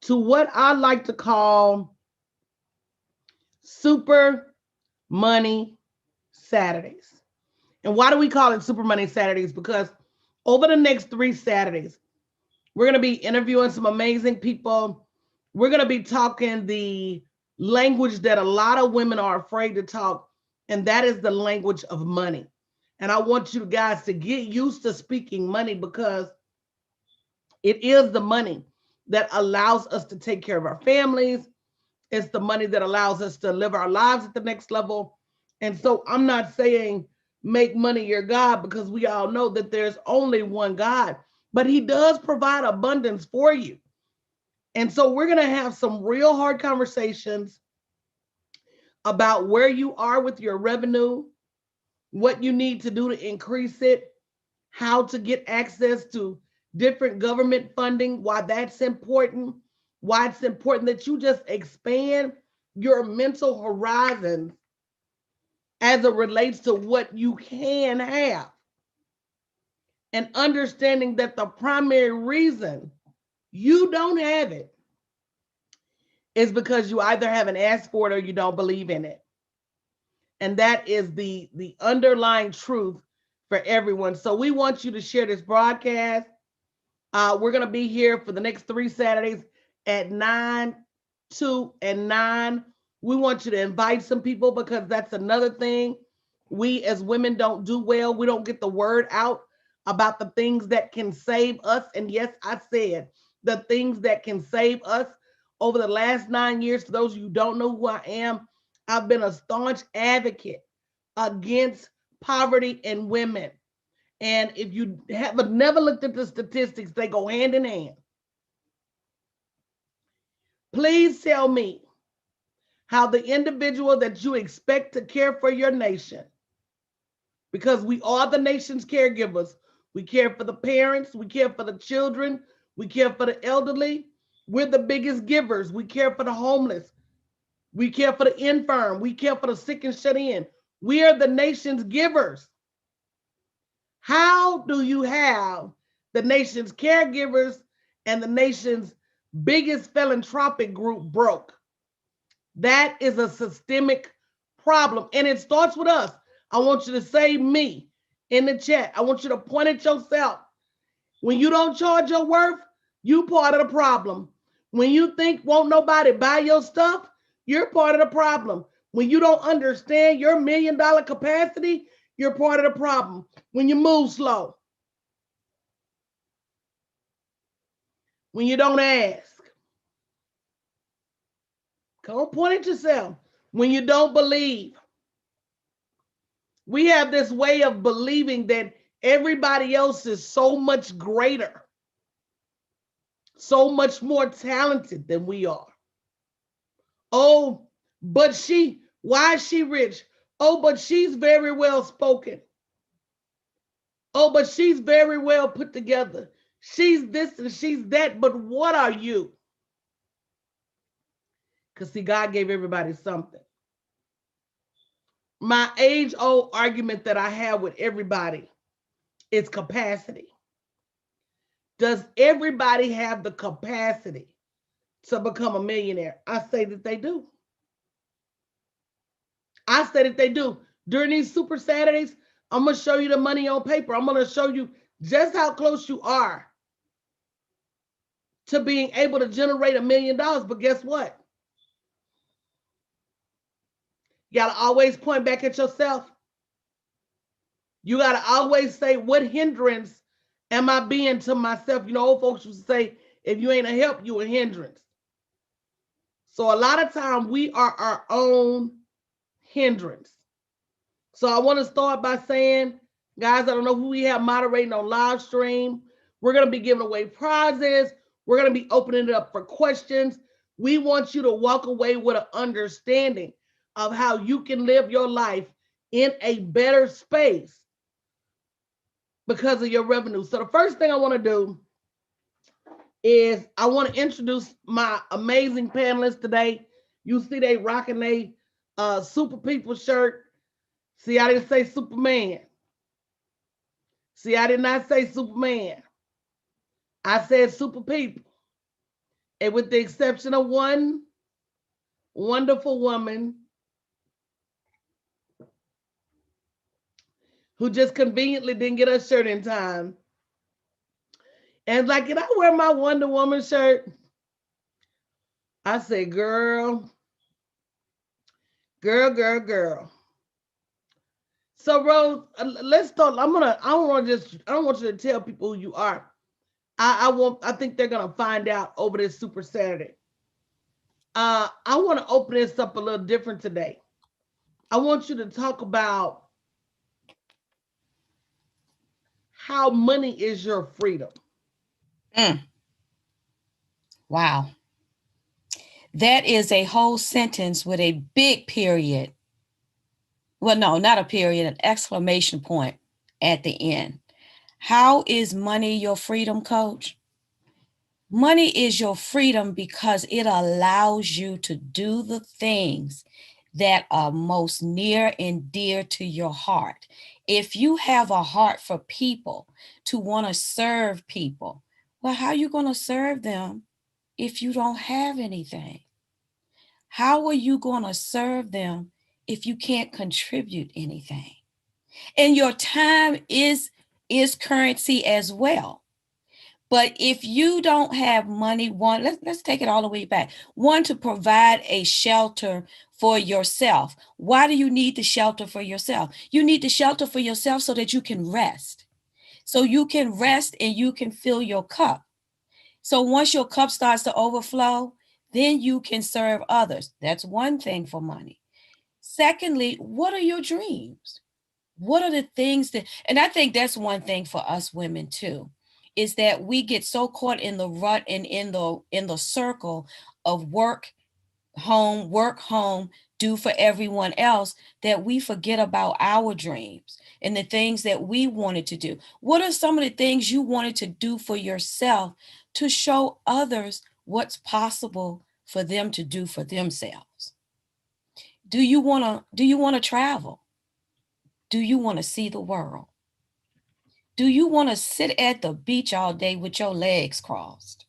to what I like to call Super Money Saturdays. And why do we call it Super Money Saturdays? Because over the next 3 Saturdays, we're going to be interviewing some amazing people. We're going to be talking the language that a lot of women are afraid to talk, and that is the language of money. And I want you guys to get used to speaking money because it is the money that allows us to take care of our families. It's the money that allows us to live our lives at the next level. And so I'm not saying make money your God because we all know that there's only one God, but He does provide abundance for you. And so we're going to have some real hard conversations about where you are with your revenue, what you need to do to increase it, how to get access to different government funding, why that's important, why it's important that you just expand your mental horizons as it relates to what you can have, and understanding that the primary reason you don't have it is because you either haven't asked for it or you don't believe in it. And that is the underlying truth for everyone. So we want you to share this broadcast. We're going to be here for the next 3 Saturdays at 9, 2, and 9. We want you to invite some people because that's another thing we as women don't do well. We don't get the word out about the things that can save us. And yes, I said the things that can save us. Over the last 9 years, for those of you who don't know who I am, I've been a staunch advocate against poverty in women. And if you have never looked at the statistics, they go hand in hand. Please tell me how the individual that you expect to care for your nation, because we are the nation's caregivers. We care for the parents, we care for the children, we care for the elderly. We're the biggest givers. We care for the homeless. We care for the infirm. We care for the sick and shut in. We are the nation's givers. How do you have the nation's caregivers and the nation's biggest philanthropic group broke? That is a systemic problem. And it starts with us. I want you to say me in the chat. I want you to point at yourself. When you don't charge your worth, you part of the problem. When you think won't nobody buy your stuff, you're part of the problem. When you don't understand your $1 million capacity, you're part of the problem. When you move slow, when you don't ask, come on, point at yourself. When you don't believe, we have this way of believing that everybody else is so much greater, so much more talented than we are. Oh, but why is she rich? Oh, but she's very well spoken. Oh, but she's very well put together. She's this and she's that. But what are you? Because see, God gave everybody something. My age-old argument that I have with everybody is capacity. Does everybody have the capacity to become a millionaire? I say that they do. I say that they do. During these Super Saturdays, I'm going to show you the money on paper. I'm going to show you just how close you are to being able to generate $1 million. But guess what? You got to always point back at yourself. You got to always say, what hindrance am I being to myself? You know, old folks used to say, if you ain't a help, you a hindrance. So a lot of time we are our own hindrance. So I want to start by saying, guys, I don't know who we have moderating on live stream. We're going to be giving away prizes. We're going to be opening it up for questions. We want you to walk away with an understanding of how you can live your life in a better space because of your revenue. So the first thing I want to do is I want to introduce my amazing panelists today. You see they rocking a Super People shirt. See, I didn't say Superman. See, I did not say Superman. I said Super People. And with the exception of one wonderful woman who just conveniently didn't get her shirt in time. And like, can I wear my Wonder Woman shirt? I said, girl, girl, girl, girl. So Rose, let's talk. I don't want to just, I don't want you to tell people who you are. I think they're gonna find out over this Super Saturday. I want to open this up a little different today. I want you to talk about how money is your freedom. Mm, wow. That is a whole sentence with a big period. Well, no, not a period, an exclamation point at the end. How is money your freedom, coach? Money is your freedom because it allows you to do the things that are most near and dear to your heart. If you have a heart for people, to want to serve people, well, how are you going to serve them if you don't have anything? How are you going to serve them if you can't contribute anything? And your time is currency as well. But if you don't have money, one, let's take it all the way back. One, to provide a shelter for yourself. Why do you need the shelter for yourself? You need the shelter for yourself so that you can rest. So you can rest and you can fill your cup. So once your cup starts to overflow, then you can serve others. That's one thing for money. Secondly, what are your dreams? What are the things that, and I think that's one thing for us women too, is that we get so caught in the rut and in the circle of work home, do for everyone else, that we forget about our dreams and the things that we wanted to do. What are some of the things you wanted to do for yourself to show others what's possible for them to do for themselves? Do you want to travel? Do you want to see the world? Do you want to sit at the beach all day with your legs crossed,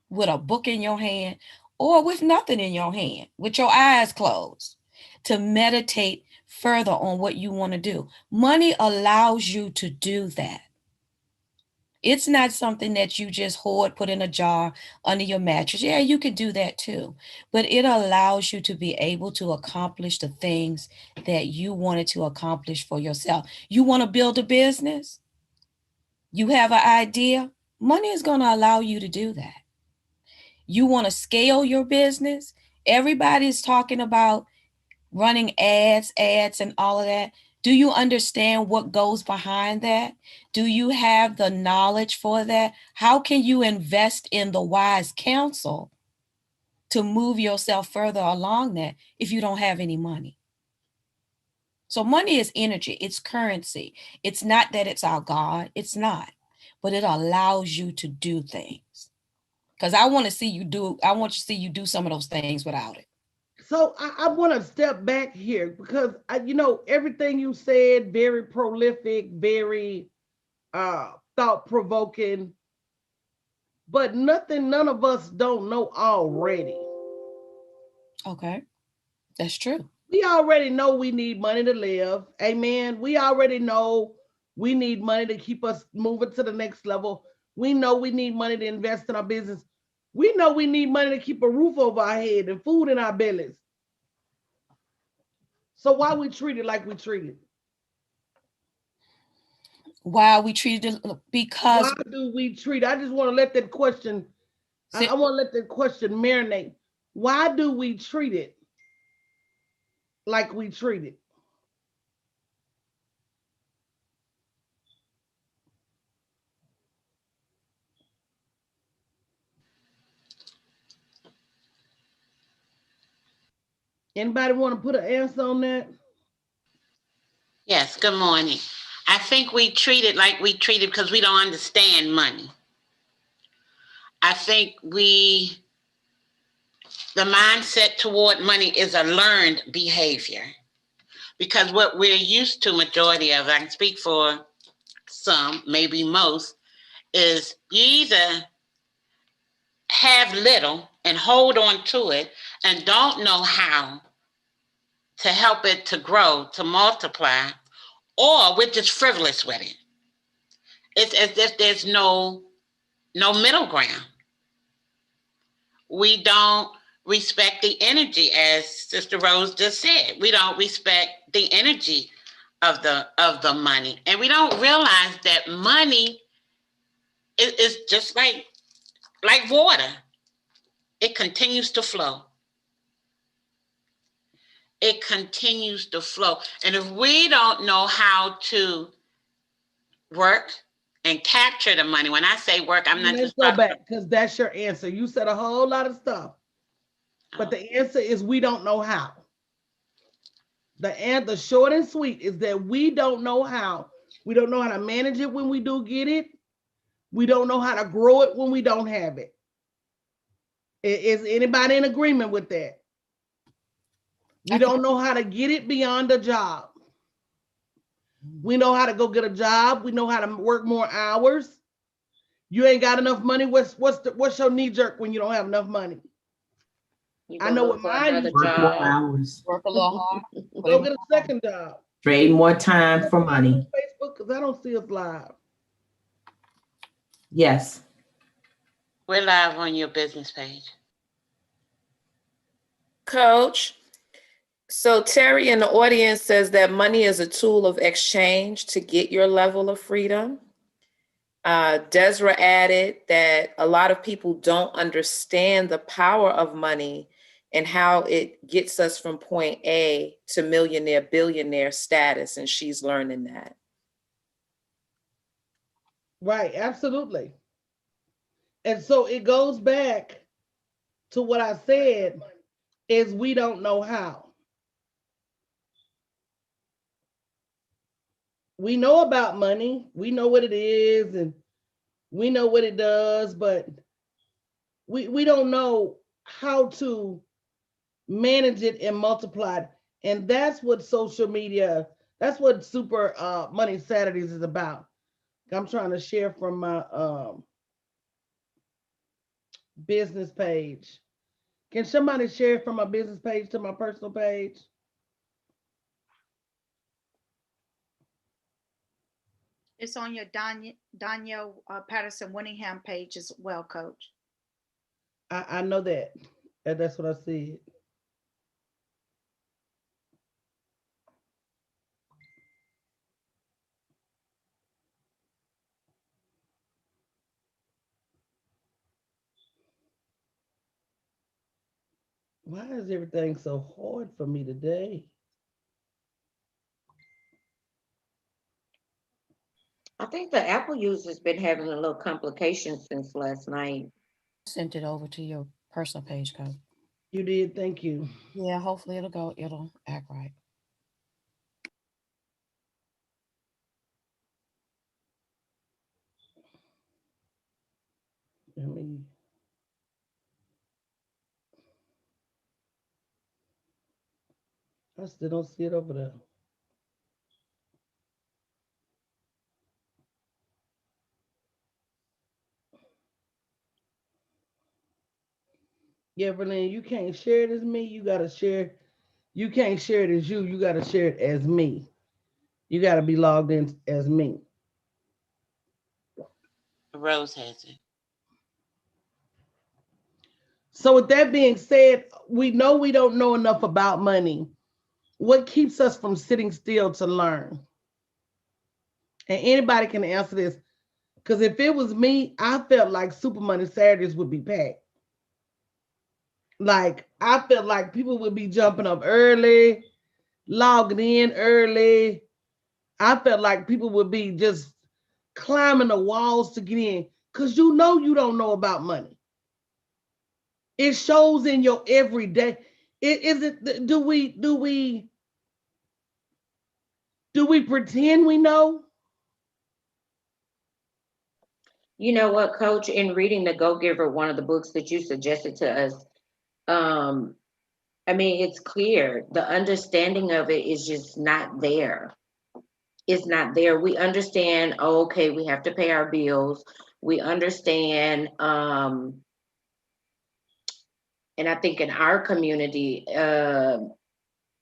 with a book in your hand, or with nothing in your hand, with your eyes closed, to meditate further on what you want to do? Money allows you to do that. It's not something that you just hoard, put in a jar under your mattress. Yeah, you could do that too. But it allows you to be able to accomplish the things that you wanted to accomplish for yourself. You want to build a business? You have an idea? Money is going to allow you to do that. You want to scale your business? Everybody's talking about running ads, and all of that. Do you understand what goes behind that? Do you have the knowledge for that? How can you invest in the wise counsel to move yourself further along that if you don't have any money? So, money is energy, it's currency. It's not that it's our God, it's not, but it allows you to do things. Because I want to see you do some of those things without it. So I want to step back here because everything you said very prolific, very thought provoking, but nothing none of us don't know already. Okay, that's true. We already know we need money to live. Amen. We already know we need money to keep us moving to the next level. We know we need money to invest in our business. We know we need money to keep a roof over our head and food in our bellies. So why we treat it like we treat it? Why we treated it, Why because do we treat? I just want to let that question. I want to let that question marinate. Why do we treat it like we treat it? Anybody want to put an answer on that? Yes, good morning. I think we treat it like we treat it because we don't understand money. I think the mindset toward money is a learned behavior because what we're used to, majority of, I can speak for some, maybe most, is you either have little and hold on to it and don't know how to help it to grow, to multiply, or we're just frivolous with it. It's as if there's no middle ground. We don't respect the energy, as Sister Rose just said. We don't respect the energy of the money, and we don't realize that money is just like water. It continues to flow. It continues to flow, and if we don't know how to work and capture the money, when I say work, I'm not Let's just go talking back because that's your answer. You said a whole lot of stuff, but about. the answer is we don't know how. The short and sweet is that we don't know how. We don't know how to manage it when we do get it. We don't know how to grow it when we don't have it. Is anybody in agreement with that? We I can, don't know how to get it beyond a job. We know how to go get a job. We know how to work more hours. You ain't got enough money. What's your knee jerk when you don't have enough money? You I go know look what for mine another used to Work more job. hours, work a little hard. Put go in get a more time. second job. trade more time for money. Facebook because I don't see us live. Yes. We're live on your business page. Coach. So Terry in the audience says that money is a tool of exchange to get your level of freedom. Desra added that a lot of people don't understand the power of money and how it gets us from point A to millionaire, billionaire status, and she's learning that. Right, absolutely. And so it goes back to what I said is we don't know how. We know about money, we know what it is and we know what it does, but we don't know how to manage it and multiply it. And that's what social media, that's what Super Money Saturdays is about. I'm trying to share from my business page. Can somebody share from my business page to my personal page? It's on your Danielle Patterson Winningham page as well, Coach. I know that. That's what I said. Why is everything so hard for me today? I think the Apple user's been having a little complication since last night. Sent it over to your personal page, Coach. You did, thank you. Yeah, hopefully it'll act right. I mean, I still don't see it over there. Yeah, Berlin, you can't share it as me. You gotta share. You can't share it as you. You gotta share it as me. You gotta be logged in as me. Rose has it. So with that being said, we know we don't know enough about money. What keeps us from sitting still to learn? And anybody can answer this. Because if it was me, I felt like Super Money Saturdays would be packed. Like I felt like people would be jumping up early, logging in early. I felt like people would be just climbing the walls to get in because you know you don't know about money. It shows in your everyday. Is it? Do we pretend we know? You know what, Coach? In reading The Go Giver, one of the books that you suggested to us, um, I mean, it's clear the understanding of it is just not there. It's not there. We understand, oh, okay, we have to pay our bills. We understand And I think in our community, I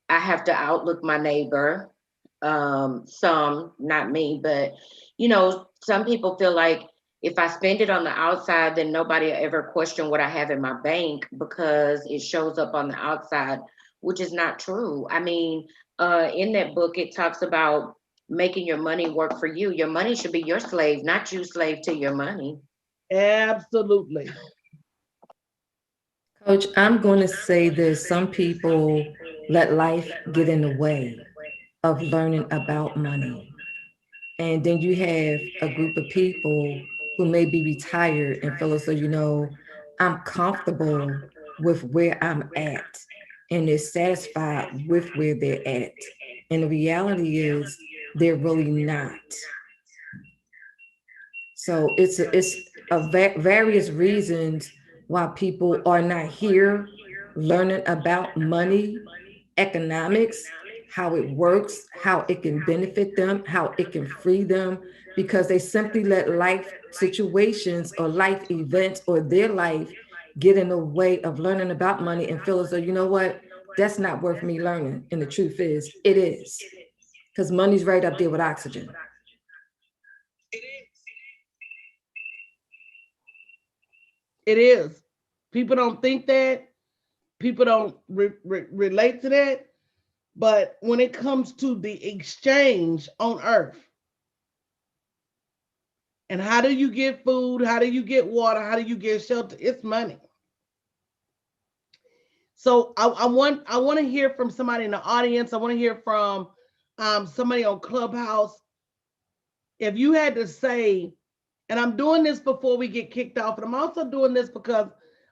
have to outlook my neighbor. Some, not me, but some people feel like if I spend it on the outside, then nobody will ever question what I have in my bank because it shows up on the outside, which is not true. I mean, in that book, it talks about making your money work for you. Your money should be your slave, not you slave to your money. Absolutely. Coach, I'm going to say this. Some people let life get in the way of learning about money. And then you have a group of people who may be retired and feel as though, I'm comfortable with where I'm at and they're satisfied with where they're at. And the reality is they're really not. So it's various reasons why people are not here learning about money, economics, how it works, how it can benefit them, how it can free them, because they simply let life situations or life events or their life get in the way of learning about money and feel as though, what, that's not worth me learning. And the truth is, it is, because money's right up there with oxygen. It is. People don't think that. People don't relate to that. But when it comes to the exchange on earth, and how do you get food? How do you get water? How do you get shelter? It's money. So I want to hear from somebody in the audience. I want to hear from somebody on Clubhouse. If you had to say, and I'm doing this before we get kicked off, and I'm also doing this because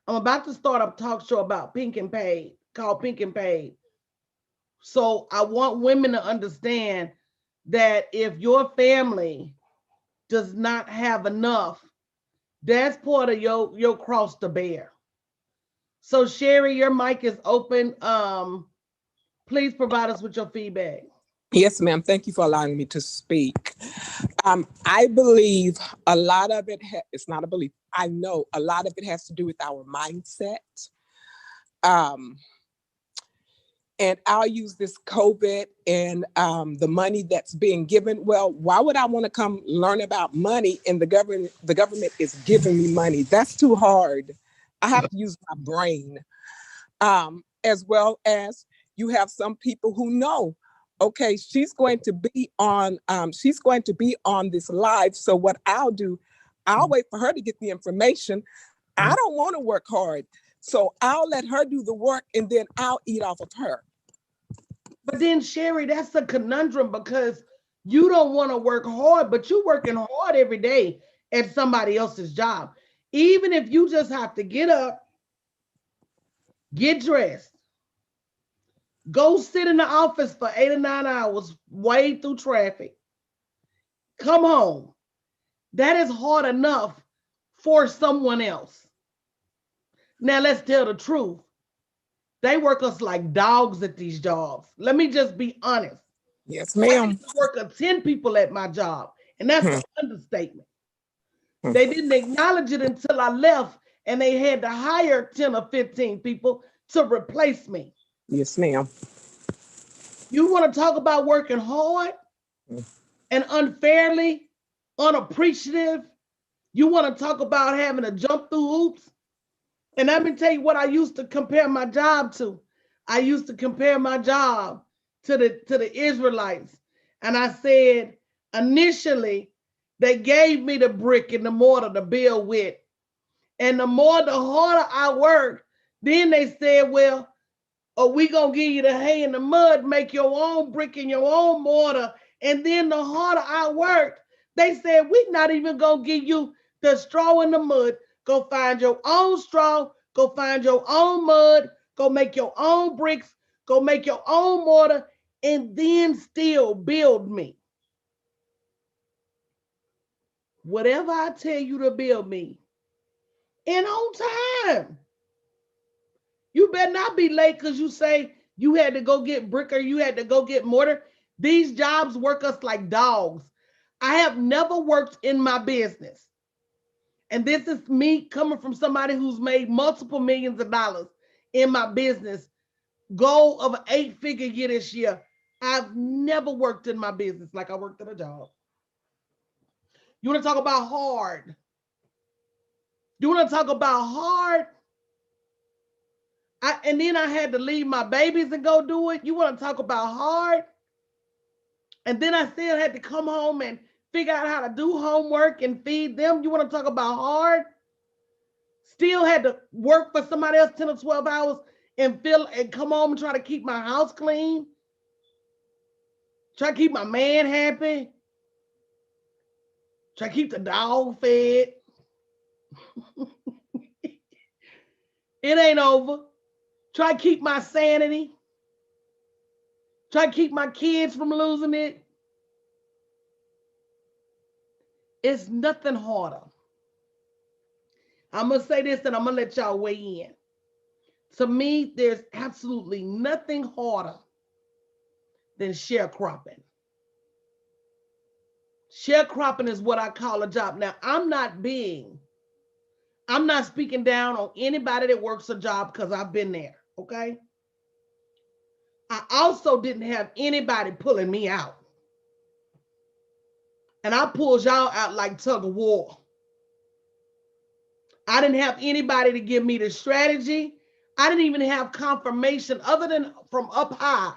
I'm about to start a talk show about Pink and Paid, called Pink and Paid. So I want women to understand that if your family does not have enough, that's part of your cross to bear. So Sherry, your mic is open. Please provide us with your feedback. Yes, ma'am. Thank you for allowing me to speak. I believe a lot of it, it's not a belief. I know a lot of it has to do with our mindset. Um, and I'll use this COVID and the money that's being given. Well, why would I want to come learn about money and the government is giving me money? That's too hard. I have to use my brain. As well as you have some people who know, okay, she's going to be on this live. So what I'll do, I'll wait for her to get the information. I don't want to work hard. So I'll let her do the work and then I'll eat off of her. But then Sherry, that's a conundrum because you don't want to work hard, but you're working hard every day at somebody else's job. Even if you just have to get up, get dressed, go sit in the office for 8 or 9 hours, wade through traffic, come home. That is hard enough for someone else. Now let's tell the truth. They work us like dogs at these jobs. Let me just be honest. Yes, I ma'am. used to work of 10 people at my job, and that's Hmm, an understatement. hmm. They didn't acknowledge it until I left, and they had to hire 10 or 15 people to replace me. Yes, ma'am. You want to talk about working hard Hmm. and unfairly, unappreciative? You want to talk about having to jump through hoops? And let me tell you what I used to compare my job to. I used to compare my job to the Israelites. And I said, initially, they gave me the brick and the mortar to build with. And the harder I worked, then they said, well, are we gonna give you the hay and the mud, make your own brick and your own mortar? And then the harder I worked, they said, we're not even gonna give you the straw and the mud. Go find your own straw, go find your own mud, go make your own bricks, go make your own mortar, and then still build me. Whatever I tell you to build me, and on time. You better not be late because you say you had to go get brick or you had to go get mortar. These jobs work us like dogs. I have never worked in my business. And this is me coming from somebody who's made multiple millions of dollars. in my business, goal of an 8-figure year this year. I've never worked in my business like I worked at a job. You want to talk about hard? You want to talk about hard? And then I had to leave my babies and go do it. You want to talk about hard? And then I still had to come home and figure out how to do homework and feed them. You want to talk about hard? Still had to work for somebody else 10 or 12 hours and feel and come home and try to keep my house clean. Try to keep my man happy. Try to keep the dog fed. It ain't over. Try to keep my sanity. Try to keep my kids from losing it. It's nothing harder. I'm going to say this and I'm going to let y'all weigh in. To me, there's absolutely nothing harder than sharecropping. Sharecropping is what I call a job. Now, I'm not speaking down on anybody that works a job because I've been there, okay? I also didn't have anybody pulling me out. And I pulled y'all out like tug of war. I didn't have anybody to give me the strategy. I didn't even have confirmation other than from up high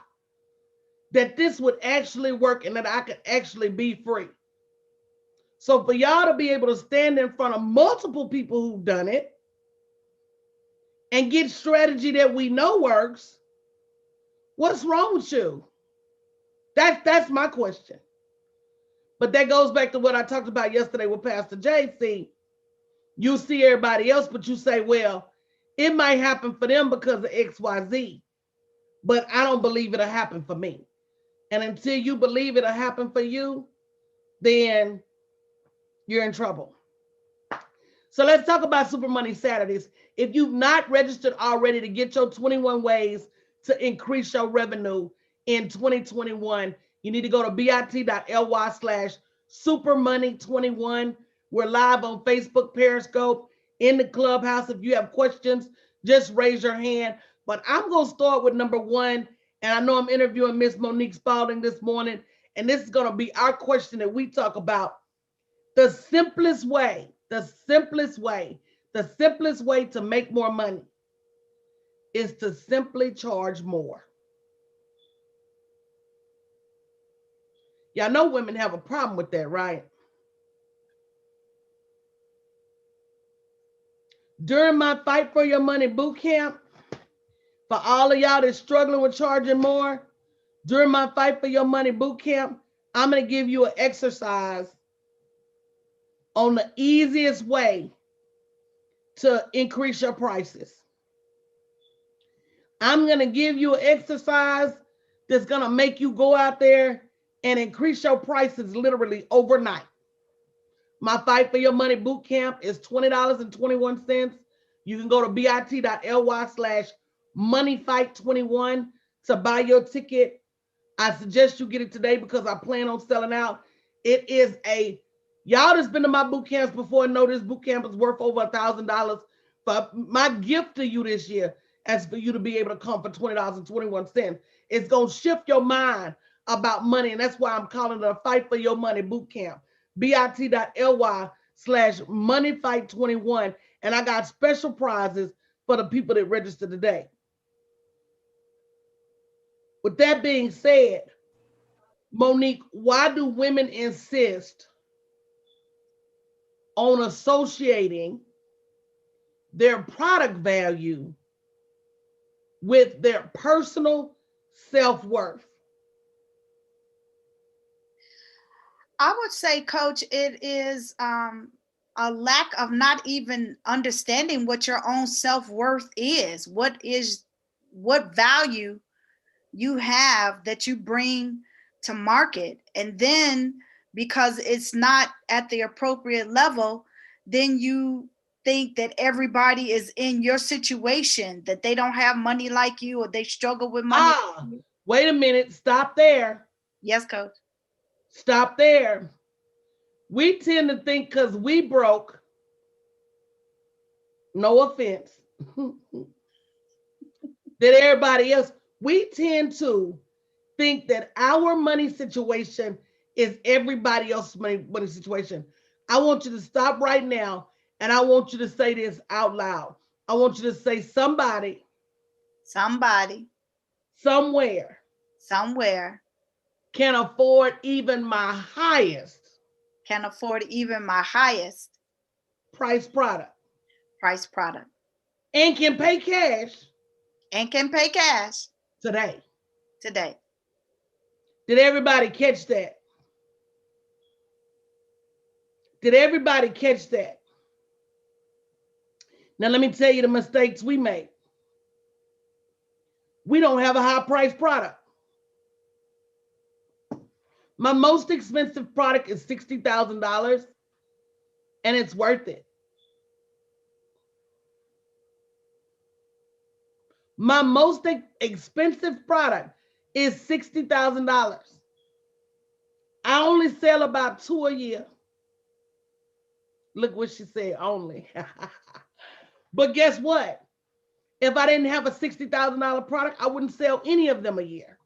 that this would actually work and that I could actually be free. So for y'all to be able to stand in front of multiple people who've done it and get strategy that we know works, what's wrong with you? That's my question. But that goes back to what I talked about yesterday with Pastor JC. You see everybody else, but you say, well, it might happen for them because of XYZ, but I don't believe it'll happen for me. And until you believe it'll happen for you, then you're in trouble. So let's talk about Super Money Saturdays. If you've not registered already to get your 21 ways to increase your revenue in 2021, you need to go to bit.ly/supermoney21. We're live on Facebook, Periscope, in the clubhouse. If you have questions, just raise your hand. But I'm going to start with number one. And I know I'm interviewing Miss Monique Spalding this morning. And this is going to be our question that we talk about. The simplest way to make more money is to simply charge more. Y'all know women have a problem with that, right? During my Fight for Your Money boot camp, for all of y'all that's struggling with charging more, during my Fight for Your Money boot camp, I'm going to give you an exercise on the easiest way to increase your prices. I'm going to give you an exercise that's going to make you go out there and increase your prices literally overnight. My Fight for Your Money boot camp is $20.21. You can go to bit.ly/moneyfight21 to buy your ticket. I suggest you get it today because I plan on selling out. It is y'all that's been to my boot camps before know this boot camp is worth over $1,000. But my gift to you this year is for you to be able to come for $20.21. It's going to shift your mind about money. And that's why I'm calling it a Fight for Your Money boot camp. bit.ly/moneyfight21. And I got special prizes for the people that register today. With that being said, Monique, why do women insist on associating their product value with their personal self-worth? I would say, Coach, it is a lack of not even understanding what your own self-worth is. What value you have that you bring to market. And then because it's not at the appropriate level, then you think that everybody is in your situation, that they don't have money like you or they struggle with money. Wait a minute. Stop there. Yes, Coach. Stop there. We tend to think because we broke, no offense, that everybody else, we tend to think that our money situation is everybody else's money situation. I want you to stop right now and I want you to say this out loud. I want you to say somebody, Somebody, somewhere somewhere can afford even my highest can afford even my highest price product price product and can pay cash and can pay cash today. today. Did everybody catch that? Did everybody catch that? Now, let me tell you the mistakes we make. We don't have a high price product. My most expensive product is $60,000 and it's worth it. My most expensive product is $60,000. I only sell about 2 a year. Look what she said, only. But guess what? If I didn't have a $60,000 product, I wouldn't sell any of them a year.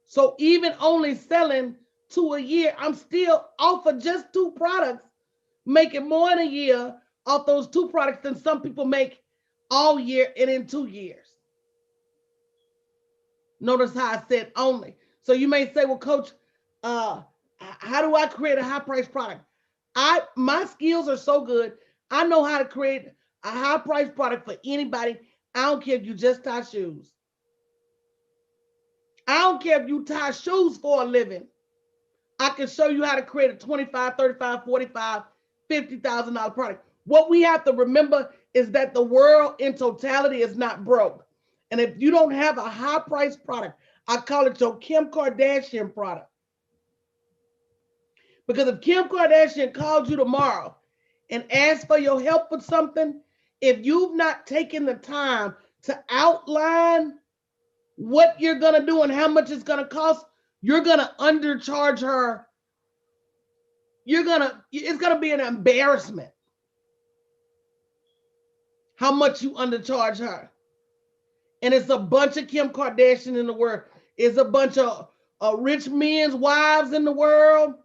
So even only selling 2 a year, I'm still off of just 2 products, making more in a year off those 2 products than some people make all year and in 2 years. Notice how I said only. So you may say, well, coach, how do I create a high price product? My skills are so good. I know how to create a high price product for anybody. I don't care if you just tie shoes. I don't care if you tie shoes for a living. I can show you how to create a $25, $35, $45, $50,000 product. What we have to remember is that the world in totality is not broke. And if you don't have a high price product, I call it your Kim Kardashian product. Because if Kim Kardashian called you tomorrow and asked for your help with something, if you've not taken the time to outline what you're going to do and how much it's going to cost, you're going to undercharge her. It's going to be an embarrassment how much you undercharge her. And it's a bunch of Kim Kardashian in the world. It's a bunch of rich men's wives in the world.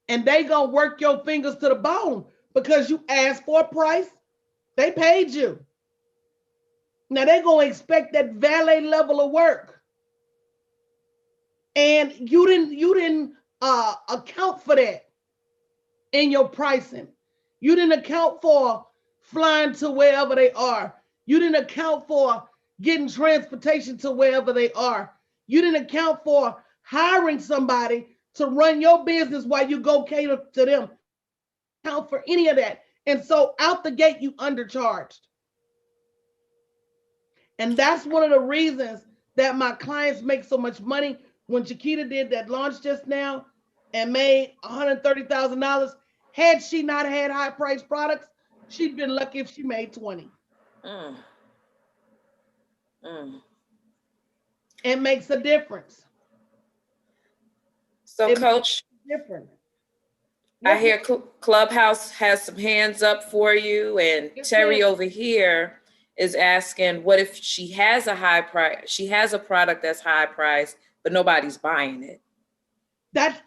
And they gonna work your fingers to the bone because you asked for a price. They paid you. Now they're gonna expect that valet level of work. And you didn't account for that in your pricing. You didn't account for flying to wherever they are. You didn't account for getting transportation to wherever they are. You didn't account for hiring somebody to run your business while you go cater to them. Account for any of that. And so out the gate, you undercharged. And that's one of the reasons that my clients make so much money. When Chiquita did that launch just now and made $130,000, had she not had high priced products, she'd been lucky if she made 20. It makes a difference. So, It Coach, different. I hear Clubhouse has some hands up for you, and Yes, Terry ma'am. over here is asking, what if she has a high price? She has a product that's high price, but nobody's buying it. That's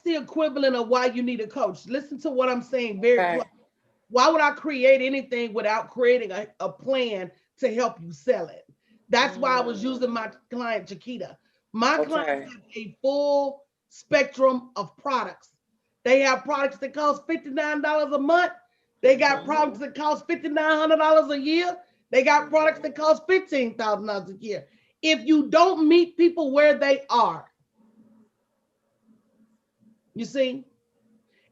the equivalent of why you need a coach. Listen to what I'm saying very close. Why would I create anything without creating a plan to help you sell it? That's why I was using my client Chiquita. My clients have a full spectrum of products. They have products that cost $59 a month. They got products that cost $5,900 a year. They got products that cost $15,000 a year. If you don't meet people where they are, you see,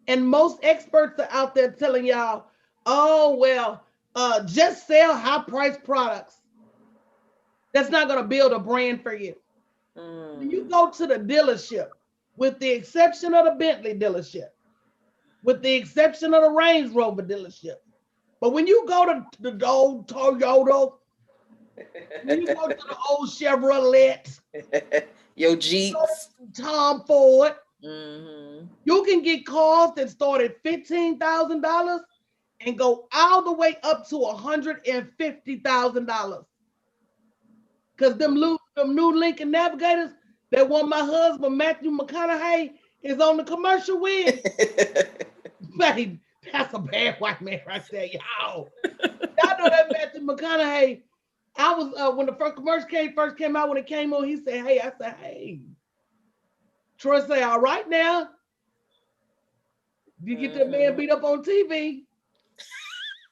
and most experts are out there telling y'all, oh, well, just sell high priced products. That's not going to build a brand for you. When you go to the dealership, with the exception of the Bentley dealership, with the exception of the Range Rover dealership, but when you go to the old Toyota, when you go to the old Chevrolet, your Jeeps, Tom Ford, you can get cars that start at $15,000 and go all the way up to $150,000. Because them new Lincoln Navigators that one my husband Matthew McConaughey is on the commercial with, babe, that's a bad white man right there, y'all. Y'all know that Matthew McConaughey. I was when the first commercial first came out, when it came on, he said, "Hey," I said, "Hey." Troy say, "All right now, you get that man beat up on TV."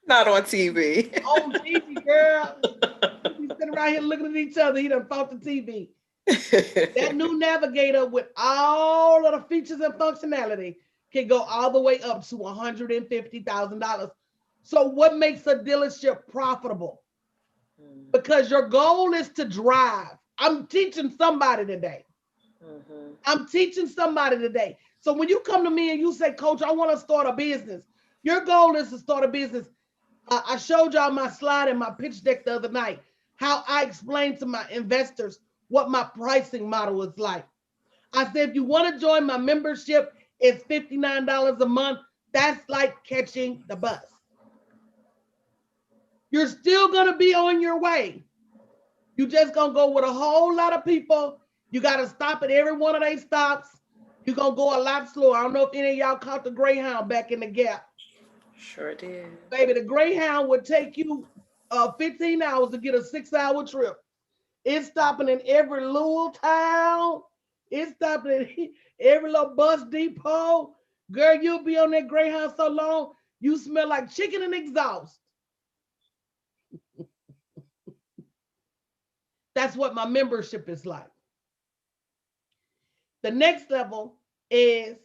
Not on TV. On TV, girl. We sitting around here looking at each other. He done fought the TV. That new Navigator with all of the features and functionality can go all the way up to $150,000. So what makes a dealership profitable? Because your goal is to drive. I'm teaching somebody today. I'm teaching somebody today. So when you come to me and you say, Coach, I want to start a business, your goal is to start a business. I showed y'all my slide and my pitch deck the other night, how I explained to my investors what my pricing model is like. I said, if you want to join my membership, it's $59 a month. That's like catching the bus. You're still going to be on your way. You just going to go with a whole lot of people. You got to stop at every one of their stops. You're going to go a lot slower. I don't know if any of y'all caught the Greyhound back in the Gap. Sure did. Baby, the Greyhound would take you 15 hours to get a 6-hour trip. It's stopping in every little town. It's stopping in every little bus depot. Girl, you'll be on that Greyhound so long, you smell like chicken and exhaust. That's what my membership is like. The next level is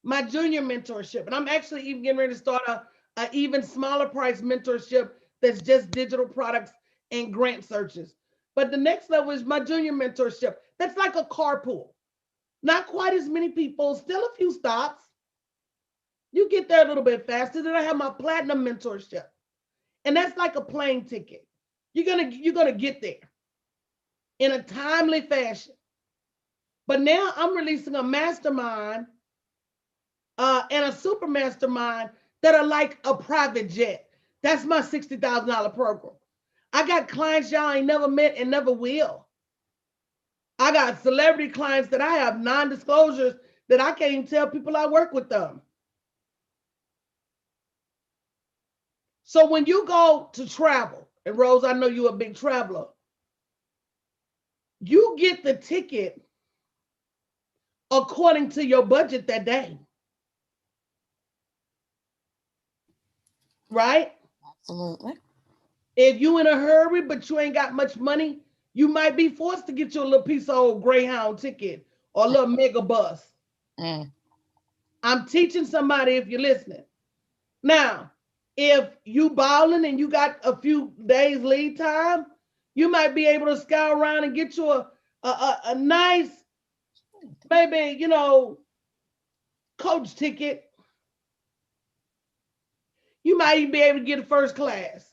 my junior mentorship. And I'm actually even getting ready to start a even smaller price mentorship that's just digital products and grant searches. But the next level is my junior mentorship. That's like a carpool. Not quite as many people, still a few stops. You get there a little bit faster. Then I have my platinum mentorship. And that's like a plane ticket. You're gonna get there in a timely fashion. But now I'm releasing a mastermind and a super mastermind that are like a private jet. That's my $60,000 program. I got clients y'all ain't never met and never will. I got celebrity clients that I have non-disclosures that I can't even tell people I work with them. So when you go to travel, and Rose, I know you're a big traveler, you get the ticket according to your budget that day. Right? Absolutely. If you in a hurry, but you ain't got much money, you might be forced to get you a little piece of old Greyhound ticket or a little mega bus. I'm teaching somebody if you're listening. Now, if you balling and you got a few days lead time, you might be able to scour around and get you a nice, maybe, coach ticket. You might even be able to get a first class.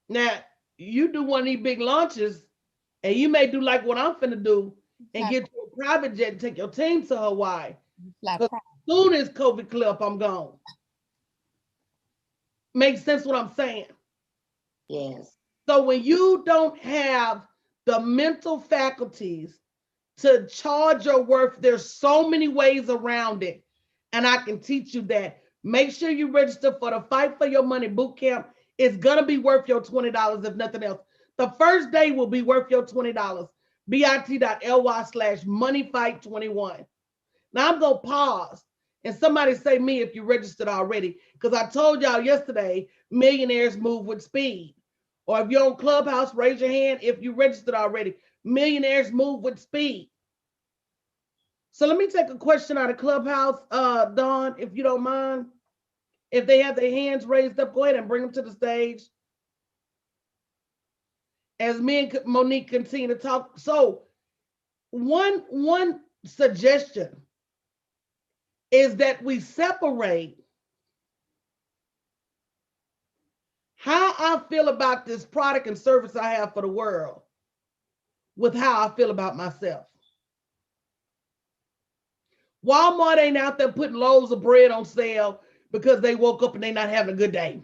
Now, you do one of these big launches, and you may do like what I'm finna do and get you a private jet and take your team to Hawaii. As soon as COVID clear up, I'm gone. Makes sense what I'm saying? Yes. So when you don't have the mental faculties to charge your worth, there's so many ways around it. And I can teach you that. Make sure you register for the Fight for Your Money boot camp. It's going to be worth your $20 if nothing else. The first day will be worth your $20. bit.ly/moneyfight21. Now I'm going to pause and somebody say me if you registered already, because I told y'all yesterday, millionaires move with speed. Or if you're on Clubhouse, raise your hand if you registered already. Millionaires move with speed. So let me take a question out of Clubhouse, Dawn, if you don't mind. If they have their hands raised up, go ahead and bring them to the stage. As me and Monique continue to talk. So one suggestion is that we separate how I feel about this product and service I have for the world with how I feel about myself. Walmart ain't out there putting loaves of bread on sale. because they woke up and they not having a good day.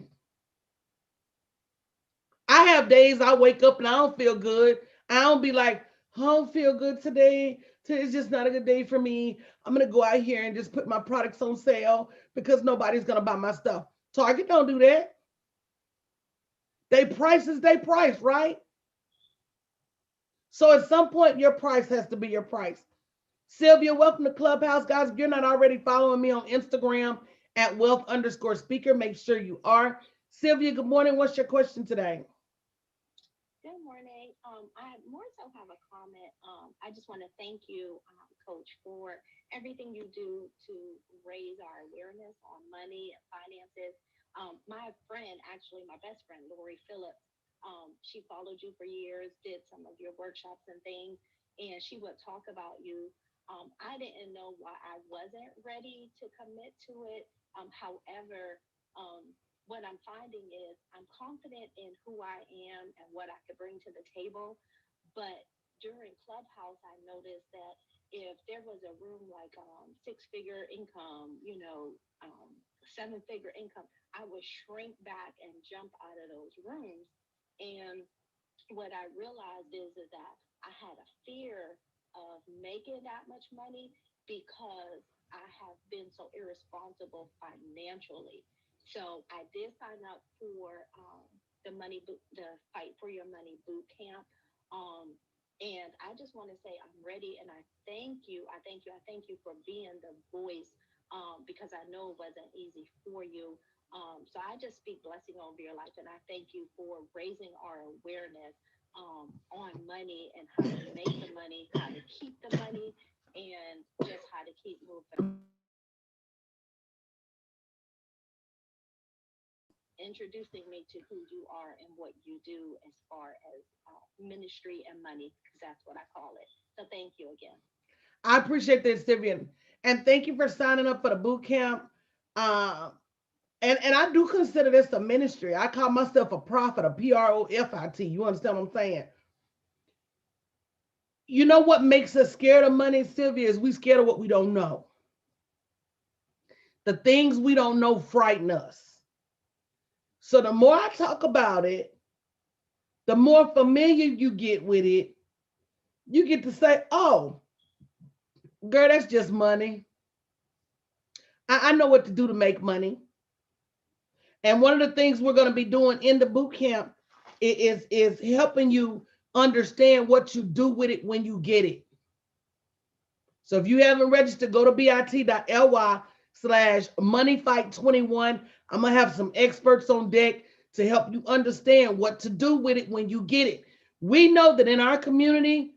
I have days I wake up and I don't feel good. I don't be like, I don't feel good today. Today's just not a good day for me. I'm gonna go out here and just put my products on sale because nobody's gonna buy my stuff. Target don't do that. They price is they price, right? So at some point, your price has to be your price. Sylvia, welcome to Clubhouse. Guys, if you're not already following me on Instagram at wealth_speaker, make sure you are. Sylvia, good morning. What's your question today? Good morning. I more so have a comment. I just want to thank you, Coach, for everything you do to raise our awareness on money and finances. My friend, actually, my best friend, Lori Phillips, she followed you for years, did some of your workshops and things, and she would talk about you. I didn't know why I wasn't ready to commit to it. However, what I'm finding is I'm confident in who I am and what I could bring to the table. But during Clubhouse, I noticed that if there was a room like six-figure income, seven-figure income, I would shrink back and jump out of those rooms. And what I realized is that I had a fear of making that much money because I have been so irresponsible financially. So I did sign up for the Fight for Your Money boot camp. And I just want to say I'm ready, and I thank you. I thank you. I thank you for being the voice, because I know it wasn't easy for you. So I just speak blessing over your life, and I thank you for raising our awareness on money and how to make the money, how to keep the money, and just how to keep moving. Introducing me to who you are and what you do as far as ministry and money, because that's what I call it. So thank you again. I appreciate this, Vivian. And thank you for signing up for the boot camp. Uh, and I do consider this a ministry. I call myself a prophet, a PROFIT. You understand what I'm saying? You know what makes us scared of money, Sylvia, is we scared of what we don't know. The things we don't know frighten us. So the more I talk about it, the more familiar you get with it, you get to say, oh, girl, that's just money. I know what to do to make money. And one of the things we're going to be doing in the boot camp is helping you understand what you do with it when you get it. So if you haven't registered, go to bit.ly/moneyfight21. I'm going to have some experts on deck to help you understand what to do with it when you get it. We know that in our community,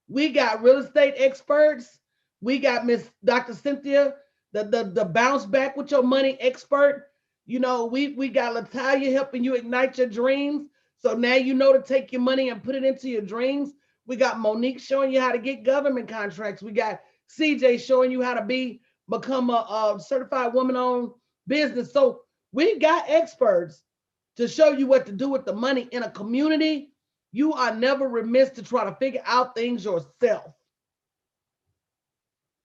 we got real estate experts. We got Miss Dr. Cynthia, the bounce back with your money expert. We got Latalia helping you ignite your dreams. So now you know to take your money and put it into your dreams. We got Monique showing you how to get government contracts. We got CJ showing you how to become a certified woman-owned business. So we got experts to show you what to do with the money in a community. You are never remiss to try to figure out things yourself.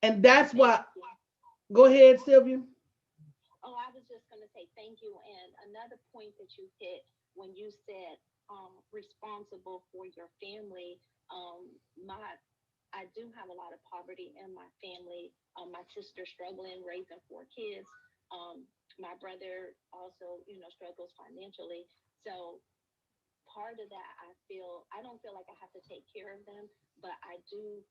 And that's why. Go ahead, Sylvia. Oh, I was just going to say thank you. And another point that you hit when you said responsible for your family. I do have a lot of poverty in my family. My sister struggling raising four kids. My brother also, struggles financially. So part of that, I don't feel like I have to take care of them, but I do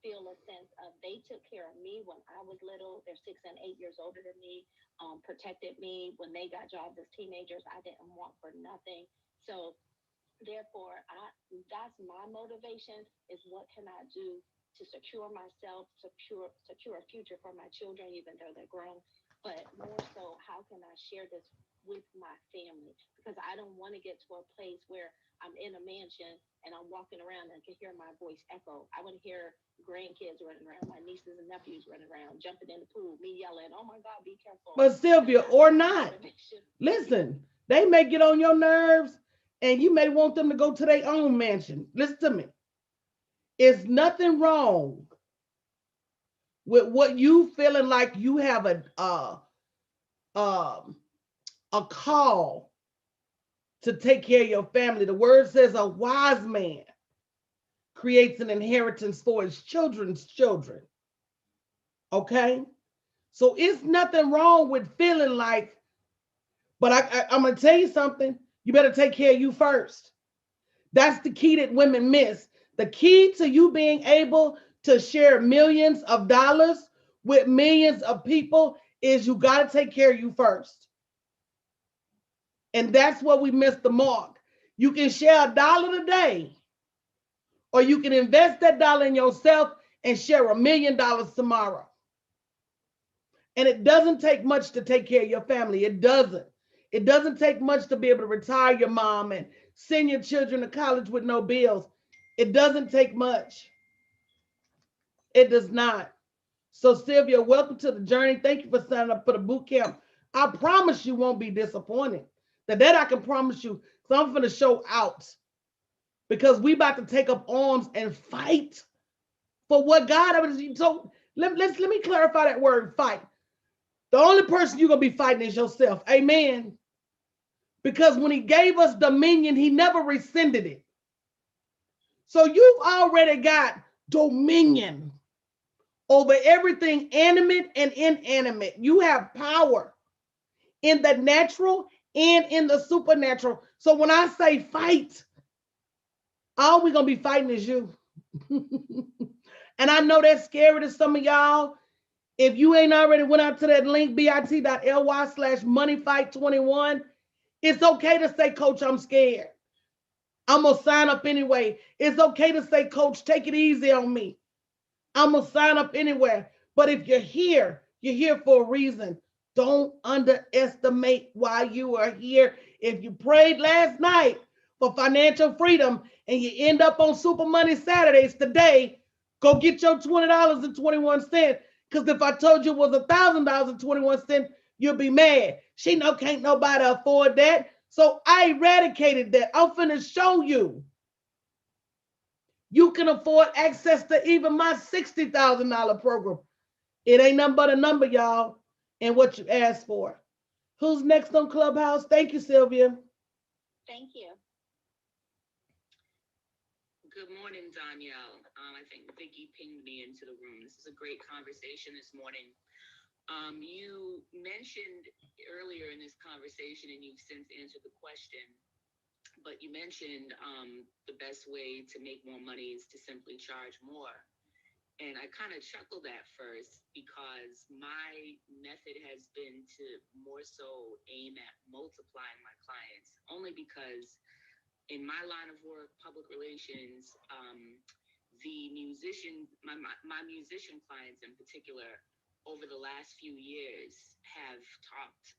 feel a sense of they took care of me when I was little. They're 6 and 8 years older than me, protected me when they got jobs as teenagers. I didn't want for nothing. So therefore, that's my motivation is what can I do to secure myself, secure a future for my children, even though they're grown. But more so, how can I share this with my family? Because I don't want to get to a place where I'm in a mansion and I'm walking around and I can hear my voice echo. I want to hear grandkids running around, my nieces and nephews running around, jumping in the pool, me yelling, "Oh my God, be careful!" But Sylvia, or not, listen, they may get on your nerves, and you may want them to go to their own mansion. Listen to me. It's nothing wrong with what you feeling like you have um, a call to take care of your family. The word says a wise man creates an inheritance for his children's children. Okay? So it's nothing wrong with feeling like, but I'm going to tell you something. You better take care of you first. That's the key that women miss. The key to you being able to share millions of dollars with millions of people is you got to take care of you first. And that's where we miss the mark. You can share $1 today, or you can invest that dollar in yourself and share $1 million tomorrow. And it doesn't take much to take care of your family. It doesn't. It doesn't take much to be able to retire your mom and send your children to college with no bills. It doesn't take much. It does not. So, Sylvia, welcome to the journey. Thank you for signing up for the boot camp. I promise you won't be disappointed. That I can promise you. So I'm going to show out because we about to take up arms and fight for what God. So let me clarify that word, fight. The only person you're going to be fighting is yourself. Amen. Because when he gave us dominion, he never rescinded it. So you've already got dominion over everything animate and inanimate. You have power in the natural and in the supernatural. So when I say fight, all we're going to be fighting is you. And I know that's scary to some of y'all. If you ain't already went out to that link, bit.ly/moneyfight21, it's okay to say, Coach, I'm scared. I'm going to sign up anyway. It's okay to say, Coach, take it easy on me. I'm going to sign up anywhere. But if you're here for a reason. Don't underestimate why you are here. If you prayed last night for financial freedom and you end up on Super Money Saturdays today, go get your $20.21. Because if I told you it was $1,000.21, you'll be mad. She know can't nobody afford that. So I eradicated that. I'm finna show you. You can afford access to even my $60,000 program. It ain't nothing but a number, y'all, and what you asked for. Who's next on Clubhouse? Thank you, Sylvia. Thank you. Good morning, Danielle. I think Vicki pinged me into the room. This is a great conversation this morning. You mentioned earlier in this conversation, and you've since answered the question, but you mentioned the best way to make more money is to simply charge more. And I kind of chuckled at first because my method has been to more so aim at multiplying my clients, only because in my line of work, public relations, the musician, my musician clients in particular, over the last few years have talked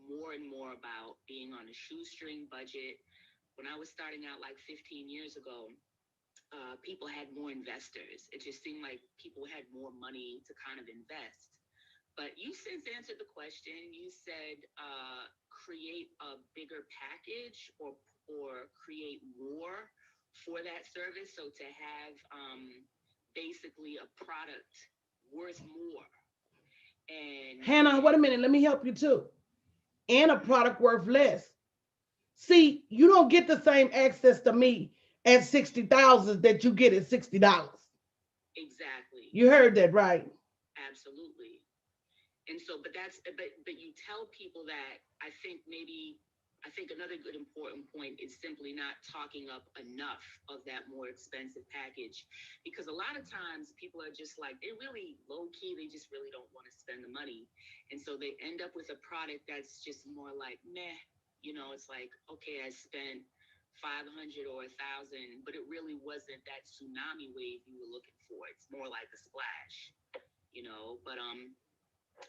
more and more about being on a shoestring budget. When I was starting out like 15 years ago, people had more investors. It just seemed like people had more money to kind of invest. But you since answered the question. You said create a bigger package or create more for that service. So to have basically a product worth more. And Hannah, wait a minute. Let me help you too. And a product worth less. See, you don't get the same access to me at 60,000 that you get at $60. Exactly. You heard that right. Absolutely. And so, but you tell people that. I think another good important point is simply not talking up enough of that more expensive package, because a lot of times people are just like, they're really low key. They just really don't want to spend the money. And so they end up with a product that's just more like, meh, it's like, okay, I spent 500 or 1,000, but it really wasn't that tsunami wave you were looking for. It's more like a splash, but,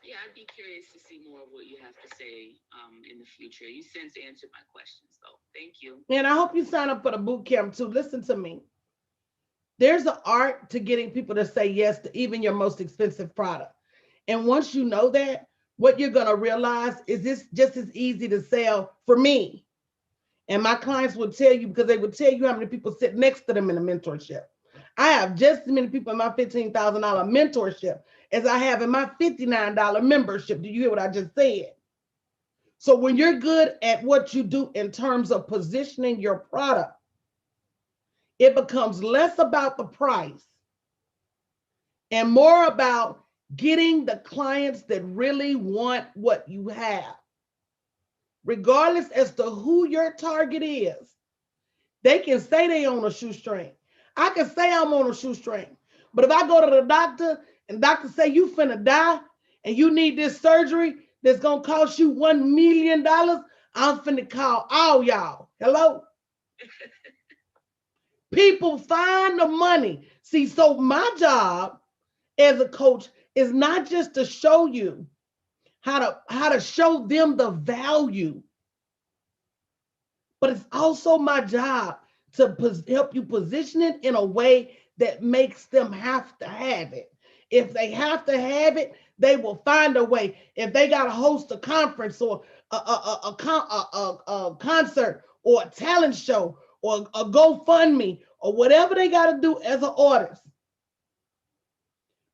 yeah, I'd be curious to see more of what you have to say in the future. You since answered my questions, though. Thank you. And I hope you sign up for the boot camp too. Listen to me. There's an art to getting people to say yes to even your most expensive product. And once you know that, what you're going to realize is this just as easy to sell for me. And my clients will tell you, because they will tell you how many people sit next to them in a mentorship. I have just as many people in my $15,000 mentorship as I have in my $59 membership. Do you hear what I just said? So when you're good at what you do in terms of positioning your product, it becomes less about the price and more about getting the clients that really want what you have. Regardless as to who your target is, they can say they on a shoestring. I can say I'm on a shoestring. But if I go to the doctor and doctor say you finna die and you need this surgery that's gonna cost you $1 million, I'm finna call all y'all. Hello? People find the money. See, so my job as a coach is not just to show you how to show them the value, but it's also my job to help you position it in a way that makes them have to have it. If they have to have it, they will find a way. If they got to host a conference or a concert or a talent show or a GoFundMe or whatever they got to do as an artist.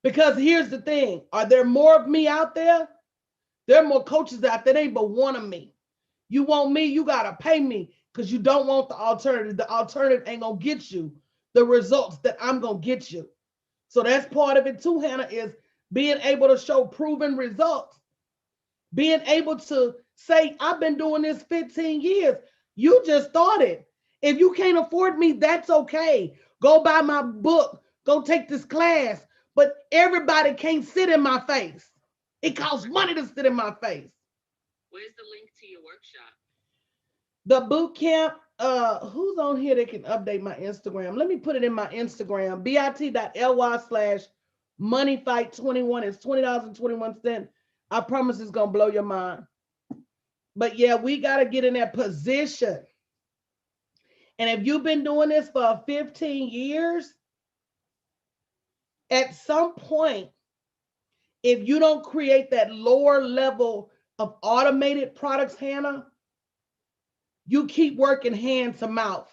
Because here's the thing, are there more of me out there? There are more coaches out there. There ain't but one of me. You want me, you gotta pay me because you don't want the alternative. The alternative ain't gonna get you the results that I'm gonna get you. So that's part of it too, Hannah, is being able to show proven results, being able to say, I've been doing this 15 years. You just started. If you can't afford me, that's okay. Go buy my book, go take this class. But everybody can't sit in my face. It costs money to sit in my face. Where's the link to your workshop? The boot camp, who's on here that can update my Instagram? Let me put it in my Instagram, bit.ly/ money fight 21. It's $20.21. I promise it's gonna blow your mind. But yeah, we gotta get in that position. And if you've been doing this for 15 years, at some point, if you don't create that lower level of automated products, Hannah, you keep working hand to mouth.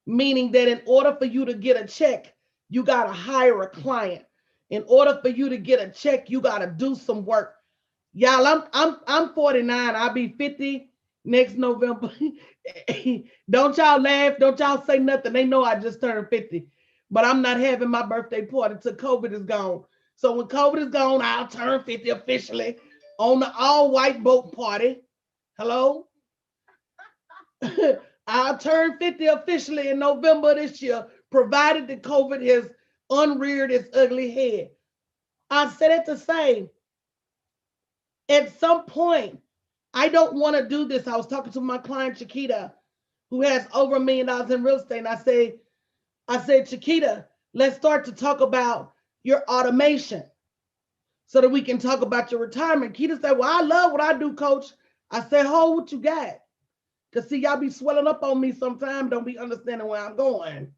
Meaning that in order for you to get a check, you got to hire a client. In order for you to get a check, you got to do some work. Y'all, I'm 49. I'll be 50 next November. Don't y'all laugh. Don't y'all say nothing. They know I just turned 50. But I'm not having my birthday party till COVID is gone. So when COVID is gone, I'll turn 50 officially on the all-white boat party. Hello? I'll turn 50 officially in November this year, provided that COVID has unreared its ugly head. I said it to say, at some point, I don't want to do this. I was talking to my client Chiquita, who has over $1 million in real estate, and I said, Chiquita, let's start to talk about your automation so that we can talk about your retirement. Kita said, well, I love what I do, coach. I said, hold what you got. Because see, y'all be swelling up on me sometimes, don't be understanding where I'm going.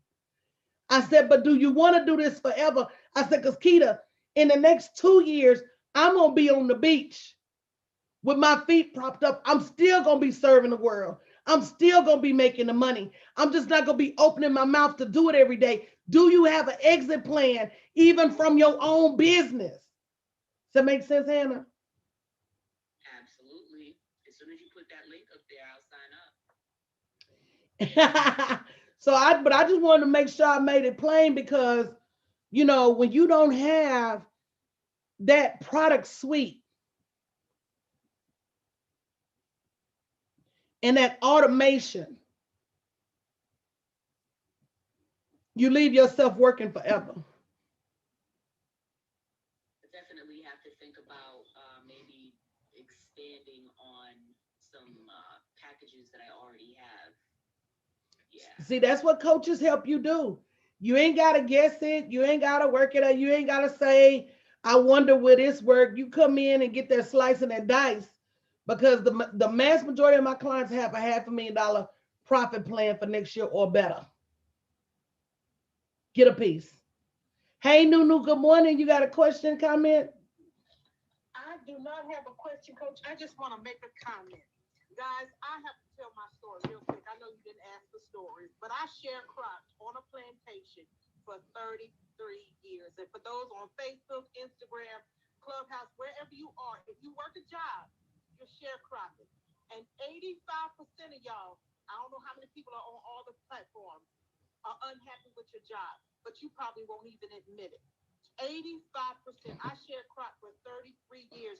I said, but do you want to do this forever? I said, because Keita, in the next 2 years, I'm going to be on the beach with my feet propped up. I'm still going to be serving the world. I'm still going to be making the money. I'm just not going to be opening my mouth to do it every day. Do you have an exit plan, even from your own business? Does that make sense, Hannah? Absolutely. As soon as you put that link up there, I'll sign up. But I just wanted to make sure I made it plain because, when you don't have that product suite and that automation, you leave yourself working forever. Definitely have to think about maybe expanding on some packages that I already have. Yeah. See, that's what coaches help you do. You ain't got to guess it. You ain't got to work it out. You ain't got to say, I wonder will this work. You come in and get that slice and that dice because the mass majority of my clients have a $500,000 profit plan for next year or better. Get a piece. Hey, Nunu, good morning. You got a question, comment? I do not have a question, Coach. I just want to make a comment. Guys, I have to tell my story real quick. I know you didn't ask for stories, but I sharecropped on a plantation for 33 years. And for those on Facebook, Instagram, Clubhouse, wherever you are, if you work a job, you're sharecropping. And 85% of y'all, I don't know how many people are on all the platforms, are unhappy with your job, but you probably won't even admit it. 85%. I sharecropped for 33 years.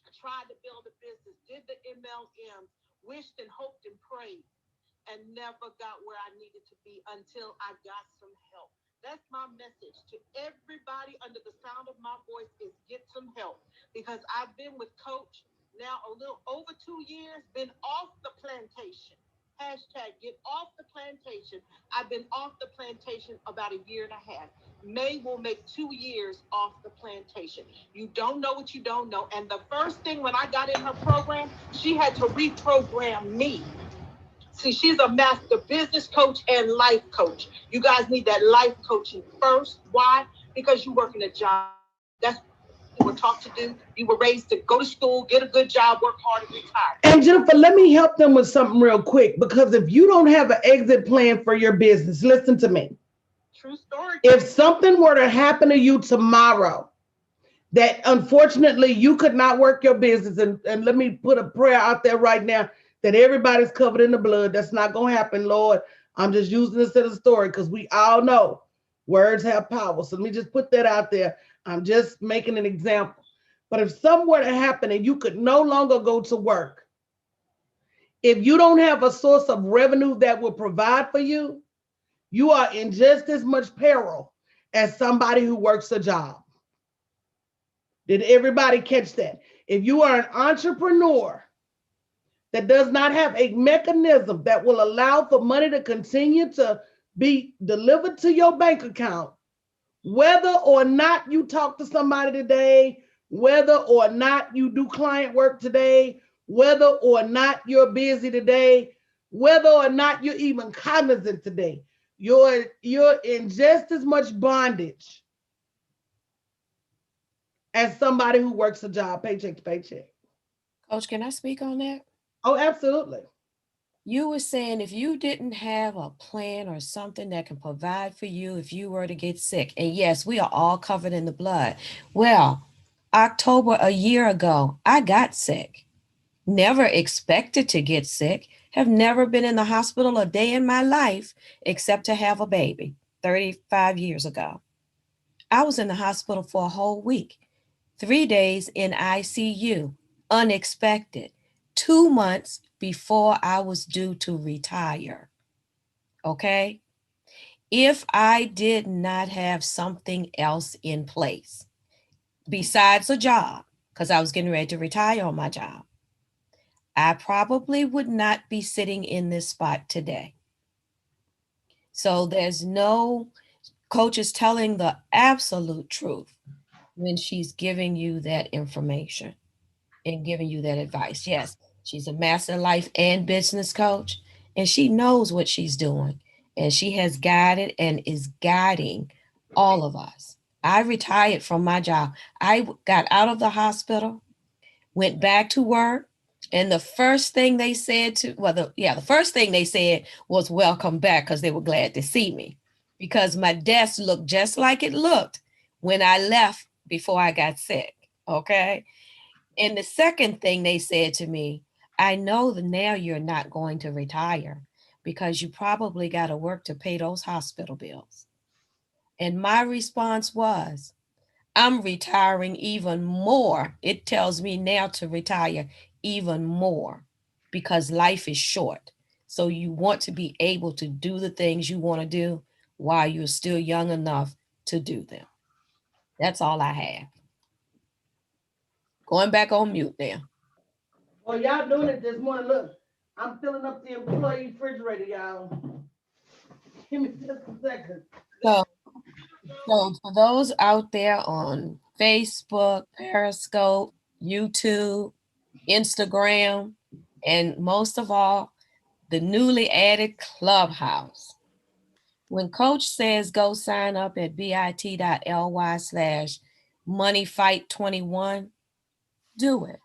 I tried to build a business, did the MLMs, wished and hoped and prayed, and never got where I needed to be until I got some help. That's my message to everybody under the sound of my voice is get some help because I've been with Coach now a little over 2 years, been off the plantation. Hashtag get off the plantation. I've been off the plantation about a year and a half. May will make 2 years off the plantation. You don't know what you don't know. And the first thing when I got in her program, she had to reprogram me. See, she's a master business coach and life coach. You guys need that life coaching first. Why? Because you work in a job. That's what you were taught to do. You were raised to go to school, get a good job, work hard, and retire. And Jennifer, let me help them with something real quick because if you don't have an exit plan for your business, listen to me. True story. If something were to happen to you tomorrow, that unfortunately you could not work your business, and let me put a prayer out there right now that everybody's covered in the blood. That's not going to happen, Lord. I'm just using this as a story because we all know words have power. So let me just put that out there. I'm just making an example. But if something were to happen and you could no longer go to work, if you don't have a source of revenue that will provide for you, you are in just as much peril as somebody who works a job. Did everybody catch that? If you are an entrepreneur that does not have a mechanism that will allow for money to continue to be delivered to your bank account, whether or not you talk to somebody today, whether or not you do client work today, whether or not you're busy today, whether or not you're even cognizant today, you're in just as much bondage as somebody who works a job paycheck to paycheck. Coach, can I speak on that? Oh, absolutely. You were saying if you didn't have a plan or something that can provide for you if you were to get sick, and yes, we are all covered in the blood. Well, October a year ago, I got sick. Never expected to get sick. Have never been in the hospital a day in my life except to have a baby 35 years ago. I was in the hospital for a whole week, 3 days in ICU, unexpected, 2 months before I was due to retire. Okay? If I did not have something else in place besides a job, because I was getting ready to retire on my job, I probably would not be sitting in this spot today. So there's no coach is telling the absolute truth when she's giving you that information and giving you that advice. Yes, she's a master life and business coach, and she knows what she's doing, and she has guided and is guiding all of us. I retired from my job. I got out of the hospital, went back to work, and the first thing they said the first thing they said was welcome back because they were glad to see me because my desk looked just like it looked when I left before I got sick. Okay. And the second thing they said to me, I know that now you're not going to retire because you probably got to work to pay those hospital bills. And my response was, I'm retiring even more. It tells me now to retire even more because life is short. So you want to be able to do the things you want to do while you're still young enough to do them. That's all I have. Going back on mute now. Well, y'all doing it this morning. Look, I'm filling up the employee refrigerator, y'all. Give me just a second. So, so for those out there on Facebook, Periscope, YouTube, Instagram, and most of all, the newly added Clubhouse. When Coach says go sign up at bit.ly/moneyfight21, do it.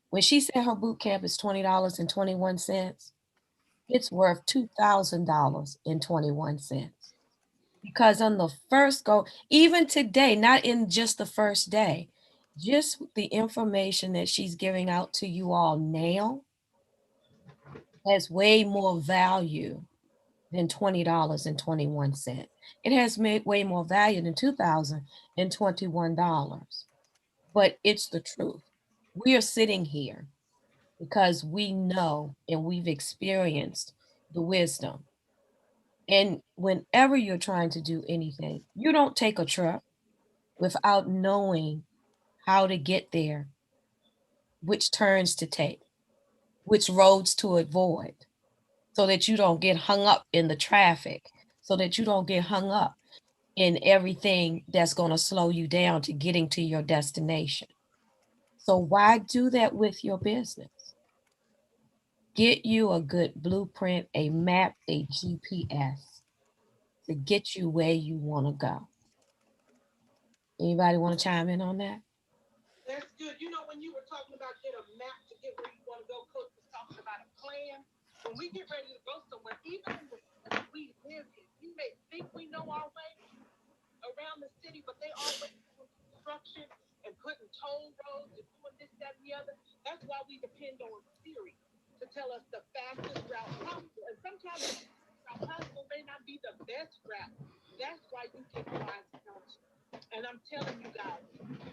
When she said her boot camp is $20.21, it's worth $2,000.21. Because on the first go, even today, not in just the first day, Just the information that she's giving out to you all now has way more value than $20.21. It has made way more value than $2,021. But it's the truth. We are sitting here because we know and we've experienced the wisdom. And whenever you're trying to do anything, you don't take a trip without knowing how to get there, which turns to take, which roads to avoid, so that you don't get hung up in the traffic, so that you don't get hung up in everything that's going to slow you down to getting to your destination. So, why do that with your business? Get you a good blueprint, a map, a GPS to get you where you want to go. Anybody want to chime in on that? That's good. You know, when you were talking about get a map to get where you want to go, Coach was talking about a plan. When we get ready to go somewhere, even in the city we live in, we may think we know our way around the city, but they always doing construction and putting toll roads and doing this, that, and the other. That's why we depend on Siri to tell us the fastest route possible. And sometimes the route possible may not be the best route. That's why you get wise counsel. And I'm telling you guys,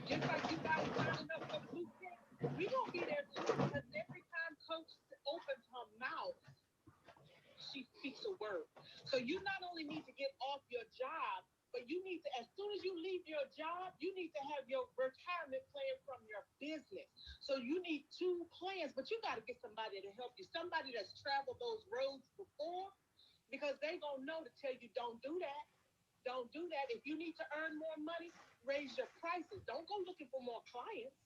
just like you guys signing up for Blueprint, we gonna be there too. Because every time Coach opens her mouth, she speaks a word. So you not only need to get off your job, but you need to, as soon as you leave your job, you need to have your retirement plan from your business. So you need two plans, but you got to get somebody to help you, somebody that's traveled those roads before, because they gonna know to tell you don't do that. Don't do that. If you need to earn more money, raise your prices. Don't go looking for more clients.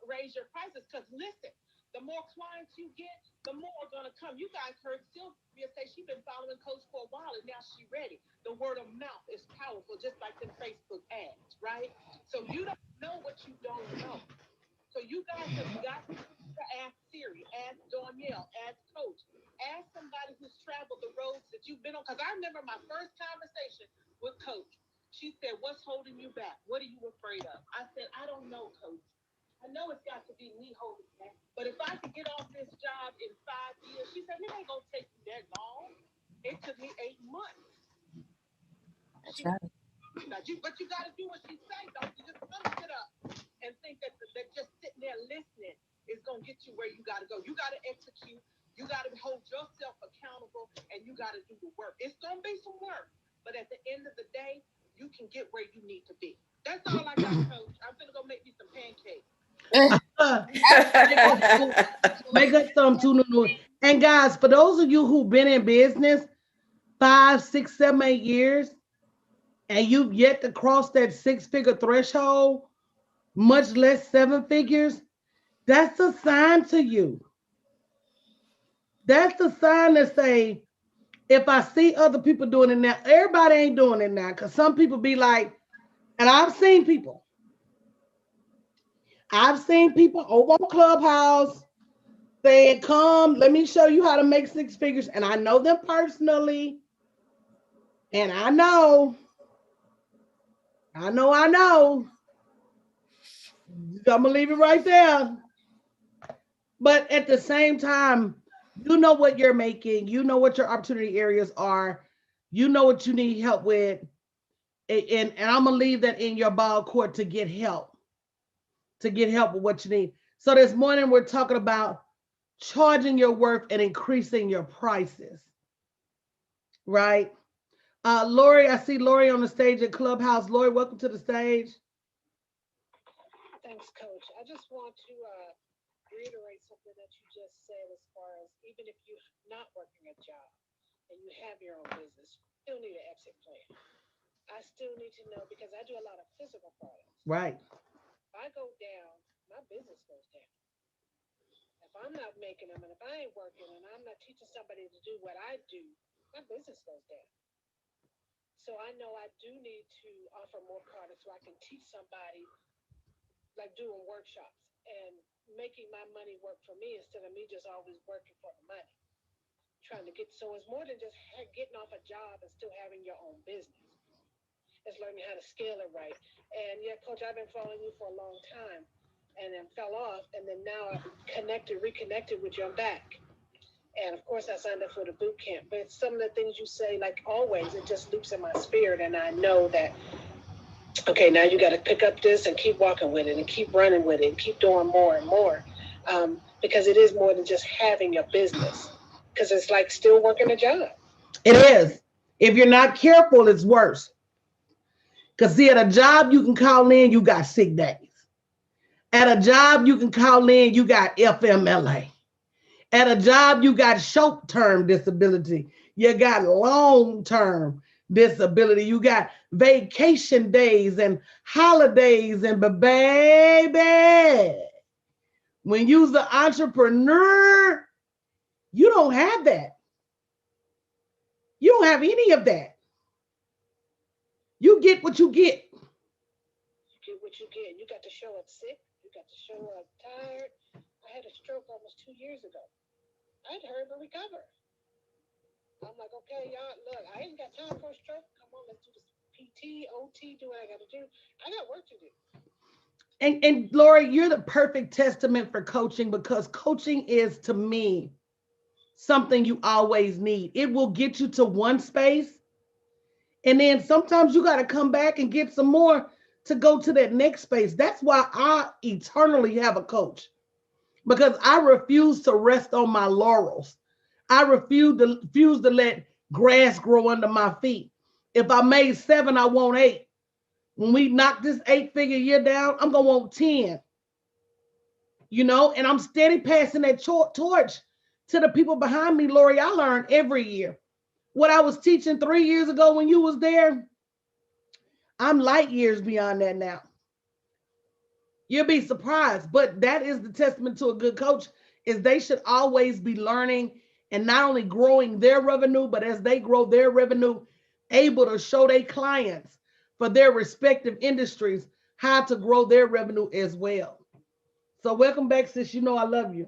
Raise your prices. Because listen, the more clients you get, the more are going to come. You guys heard Sylvia say she's been following Coach for a while and now she's ready. The word of mouth is powerful, just like them Facebook ads, right? So you don't know what you don't know. So you guys have got to ask Siri, ask Danielle, ask Coach, ask somebody who's traveled the roads that you've been on. Because I remember my first conversation with Coach. She said, "What's holding you back? What are you afraid of?" I said, "I don't know, Coach. I know it's got to be me holding back. But if I could get off this job in 5 years," she said, "it ain't gonna take you that long. It took me 8 months." That's She, right. but you got to do what she says. Don't you just don't sit up and think that just sitting there listening is gonna get you where you got to go. You got to execute. You got to hold yourself accountable, and you got to do the work. It's gonna be some work, but at the end of the day, you can get where you need to be. That's all I got, Coach. I'm gonna go make me some pancakes. Make us some, make us some too, Nunu. And guys, for those of you who've been in business 5, 6, 7, 8 years, and you've yet to cross that six-figure threshold, much less seven figures, that's a sign to you. That's a sign to say, if I see other people doing it now, everybody ain't doing it now. Cause some people be like, and I've seen people over on Clubhouse saying, "Come, let me show you how to make six figures." And I know them personally, and I know. I'm gonna leave it right there. But at the same time, you know what you're making, you know what your opportunity areas are, you know what you need help with, and I'm gonna leave that in your ball court to get help with what you need. So this morning we're talking about charging your worth and increasing your prices, right? Lori, I see Lori on the stage at Clubhouse. Lori, welcome to the stage. Thanks, Coach. I just want to reiterate something that you just said as far as even if you're not working a job and you have your own business, you still need an exit plan. I still need to know because I do a lot of physical products. Right. If I go down, my business goes down. If I'm not making them and if I ain't working and I'm not teaching somebody to do what I do, my business goes down. So I know I do need to offer more products so I can teach somebody like doing workshops and making my money work for me instead of me just always working for the money. Trying to get so it's more than just getting off a job and still having your own business. It's learning how to scale it right. And yeah, Coach, I've been following you for a long time, and then fell off, and then now I reconnected with you. I'm back. And of course, I signed up for the boot camp. But some of the things you say, like always, it just loops in my spirit. And I know that, okay, now you got to pick up this and keep walking with it and keep running with it and keep doing more and more. Because it is more than just having your business, because it's like still working a job. It is. If you're not careful, it's worse. Because see, at a job you can call in, you got sick days. At a job you can call in, you got FMLA. At a job you got short-term disability. You got long-term disability. You got vacation days and holidays. And baby, when you're the entrepreneur, you don't have that. You don't have any of that. You get what you get. You get what you get. You got to show up sick. You got to show up tired. I had a stroke almost 2 years ago. I'd hurry to recover. I'm like, okay, y'all, look, I ain't got time for a stroke. Come on, let's do this PT, OT, do what I got to do. I got work to do. And Lori, you're the perfect testament for coaching, because coaching is, to me, something you always need. It will get you to one space, and then sometimes you got to come back and get some more to go to that next space. That's why I eternally have a coach, because I refuse to rest on my laurels. I refuse to let grass grow under my feet. If I made 7, I want 8. When we knock this 8-figure year down, I'm gonna want 10. And I'm steady passing that torch to the people behind me. Lori, I learn every year. What I was teaching 3 years ago when you was there, I'm light years beyond that now. You'll be surprised, but that is the testament to a good coach, is they should always be learning and not only growing their revenue, but as they grow their revenue, able to show their clients for their respective industries how to grow their revenue as well. So welcome back, sis. You know I love you.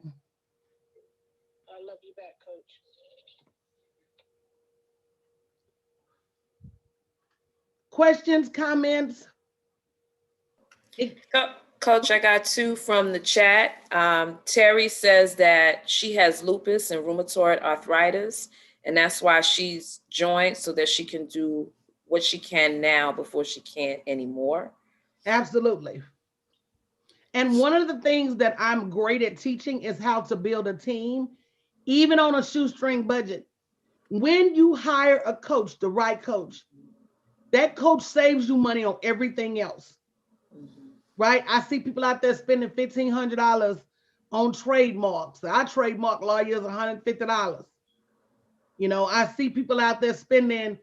I love you back, Coach. Questions, comments? Coach, I got 2 from the chat. Terry says that she has lupus and rheumatoid arthritis, and that's why she's joined, so that she can do what she can now before she can't anymore. Absolutely. And one of the things that I'm great at teaching is how to build a team, even on a shoestring budget. When you hire a coach, the right coach, that coach saves you money on everything else. Right? I see people out there spending $1,500 on trademarks. I trademark lawyers $150. I see people out there spending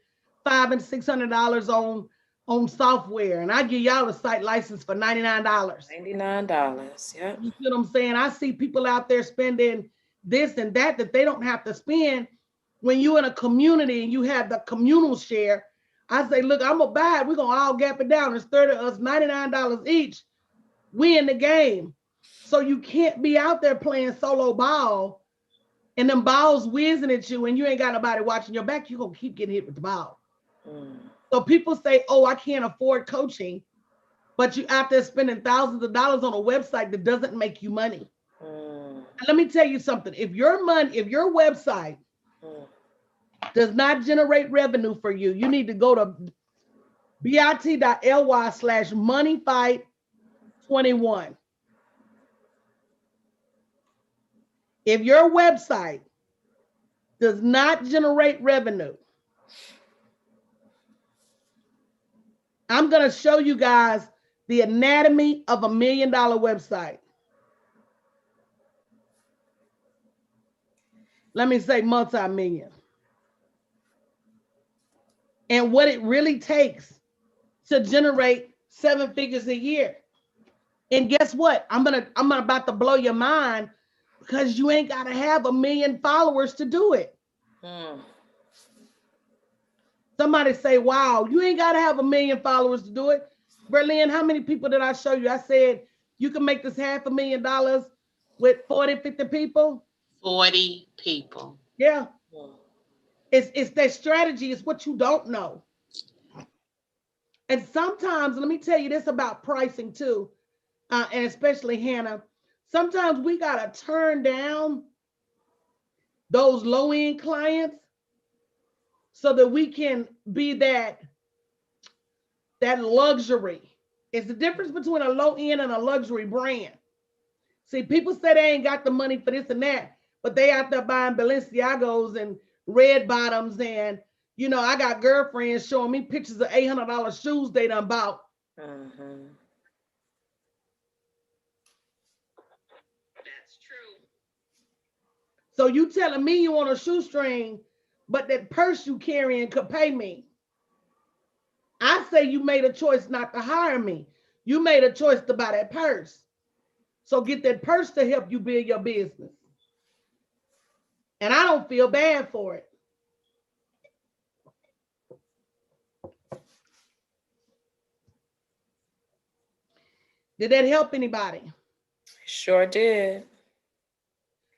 $500 and $600 on software, and I give y'all a site license for $99. $99, yeah. You see what I'm saying? I see people out there spending this and that they don't have to spend. When you're in a community and you have the communal share, I say, look, I'm gonna buy it. We're gonna all gap it down. It's 30 of us, $99 each. We in the game. So you can't be out there playing solo ball and them balls whizzing at you and you ain't got nobody watching your back. You're gonna keep getting hit with the ball. So people say, oh, I can't afford coaching, but you out there spending thousands of dollars on a website that doesn't make you money. And let me tell you something. If your website does not generate revenue for you, you need to go to bit.ly/moneyfight21. If your website does not generate revenue, I'm going to show you guys the anatomy of $1 million website. Let me say multi-million. And what it really takes to generate 7 figures a year. And guess what? I'm about to blow your mind, because you ain't got to have 1 million followers to do it. Somebody say, wow, you ain't got to have 1 million followers to do it. Berlin, how many people did I show you? I said, you can make this $500,000 with 40, 50 people. 40 people. Yeah. It's that strategy. It's what you don't know. And sometimes, let me tell you this about pricing too, and especially Hannah. Sometimes we got to turn down those low end clients so that we can be that luxury. It's the difference between a low end and a luxury brand. See, people say they ain't got the money for this and that, but they out there buying Balenciagos and red bottoms, and I got girlfriends showing me pictures of $800 shoes they done bought. Mm-hmm. That's true. So you telling me you want a shoestring, but that purse you carrying could pay me? I say you made a choice not to hire me. You made a choice to buy that purse. So get that purse to help you build your business. And I don't feel bad for it. Did that help anybody? Sure did.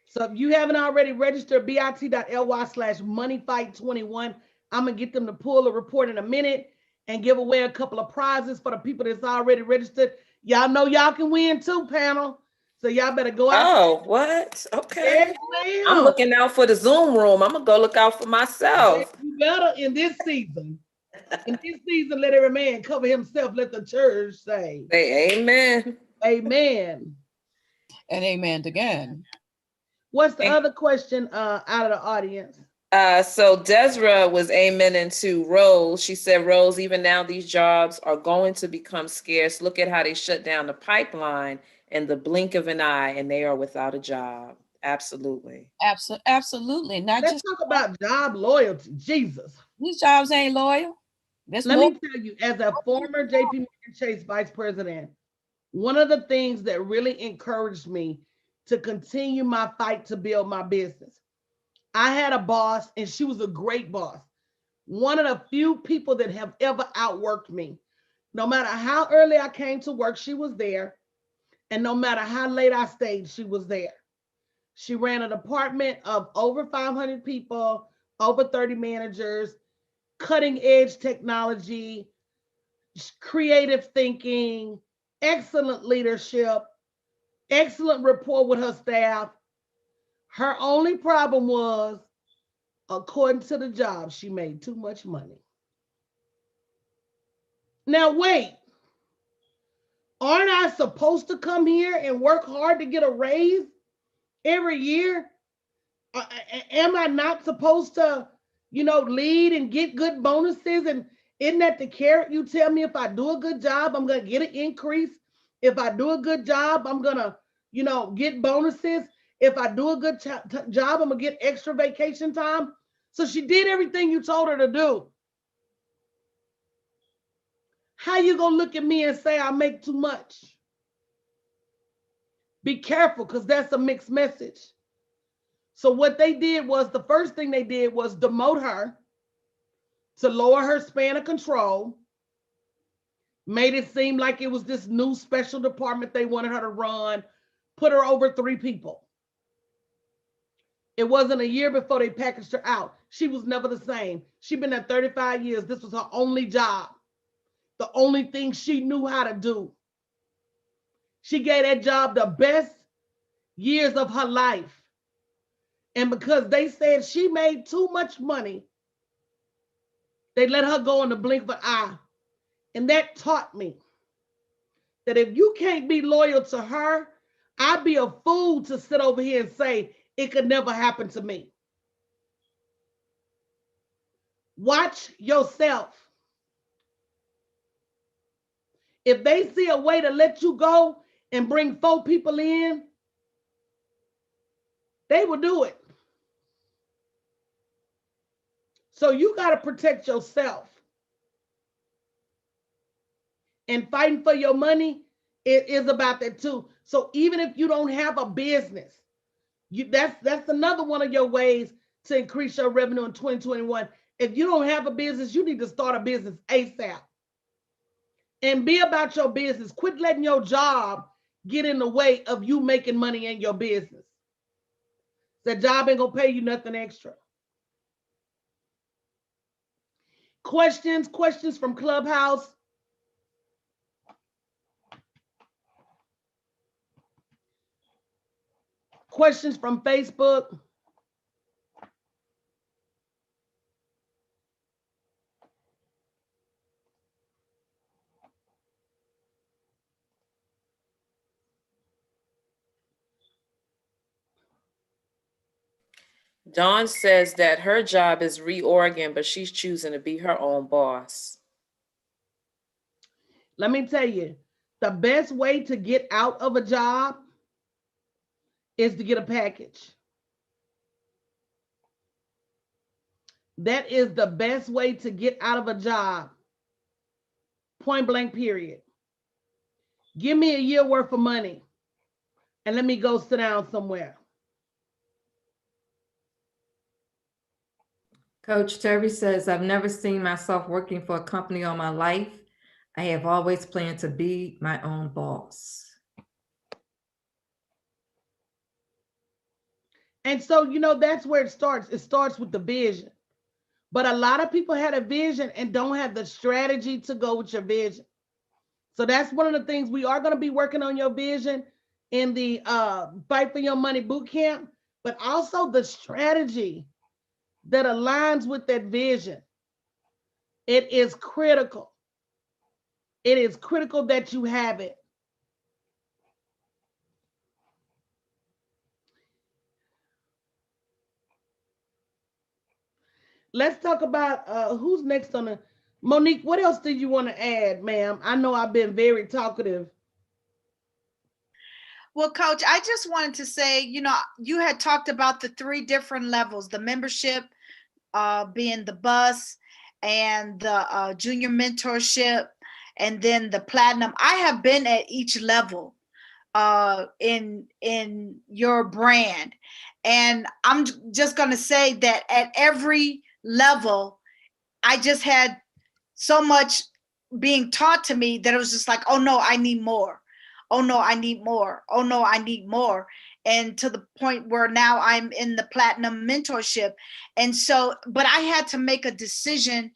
So if you haven't already registered, bit.ly/moneyfight21. I'm going to get them to pull a report in a minute and give away a couple of prizes for the people that's already registered. Y'all know y'all can win too, panel. So y'all better go out. Oh, what? Yes, Okay. I'm ma'am. looking out for the Zoom room. I'm gonna go look out for Yes, myself. you better in this season. In this season, let every man cover himself. Let the church say, Say amen. amen. And amen again. What's the And other question out of the audience? so Desra was amening to Rose. She said, Rose, even now these jobs are going to become scarce. Look at how they shut down the pipeline in the blink of an eye, and they are without a job. Absolutely. Absolutely. Not Let's just talk about job loyalty. Jesus. these jobs ain't loyal. There's Let more. me tell you, as a former JP Morgan Chase vice president, one of the things that really encouraged me to continue my fight to build my business, I had a boss, and she was a great boss. One of the few people that have ever outworked me. No matter how early I came to work, she was there. And no matter how late I stayed, she was there. She ran a department of over 500 people, over 30 managers, cutting edge technology, creative thinking, excellent leadership, excellent rapport with her staff. Her only problem was, according to the job, she made too much money. Now, wait, aren't I supposed to come here and work hard to get a raise every year? Am I not supposed to, lead and get good bonuses? And isn't that the carrot you tell me? If I do a good job, I'm going to get an increase. If I do a good job, I'm going to, get bonuses. If I do a good job, I'm going to get extra vacation time. So she did everything you told her to do. How you going to look at me and say I make too much? Be careful, because that's a mixed message. So what they did was, the first thing they did was demote her to lower her span of control, made it seem like it was this new special department they wanted her to run, put her over 3 people. It wasn't a year before they packaged her out. She was never the same. She'd been there 35 years. This was her only job, the only thing she knew how to do. She gave that job the best years of her life. And because they said she made too much money, they let her go in the blink of an eye. And that taught me that if you can't be loyal to her, I'd be a fool to sit over here and say it could never happen to me. Watch yourself. If they see a way to let you go and bring 4 people in, they will do it. So you got to protect yourself. And fighting for your money, it is about that too. So even if you don't have a business, that's another one of your ways to increase your revenue in 2021. If you don't have a business, you need to start a business ASAP. And be about your business. Quit letting your job get in the way of you making money in your business. That job ain't gonna pay you nothing extra. Questions from Clubhouse. Questions from Facebook? Dawn says that her job is reorgan, but she's choosing to be her own boss. Let me tell you, the best way to get out of a job is to get a package. That is the best way to get out of a job. Point blank, period. Give me a year worth of money and let me go sit down somewhere. Coach Terry says, I've never seen myself working for a company all my life. I have always planned to be my own boss. And so, that's where it starts. It starts with the vision. But a lot of people had a vision and don't have the strategy to go with your vision. So that's one of the things we are going to be working on your vision in the Fight for Your Money boot camp, but also the strategy that aligns with that vision. It is critical. It is critical that you have it. Let's talk about who's next on the Monique. What else did you want to add, ma'am? I know I've been very talkative. Well, Coach, I just wanted to say, you had talked about the three different levels: the membership, being the bus, and the junior mentorship, and then the platinum. I have been at each level in your brand, and I'm just going to say that at every level, I just had so much being taught to me that it was just like, oh no, I need more. Oh no, I need more. Oh no, I need more. And to the point where now I'm in the platinum mentorship. And so, but I had to make a decision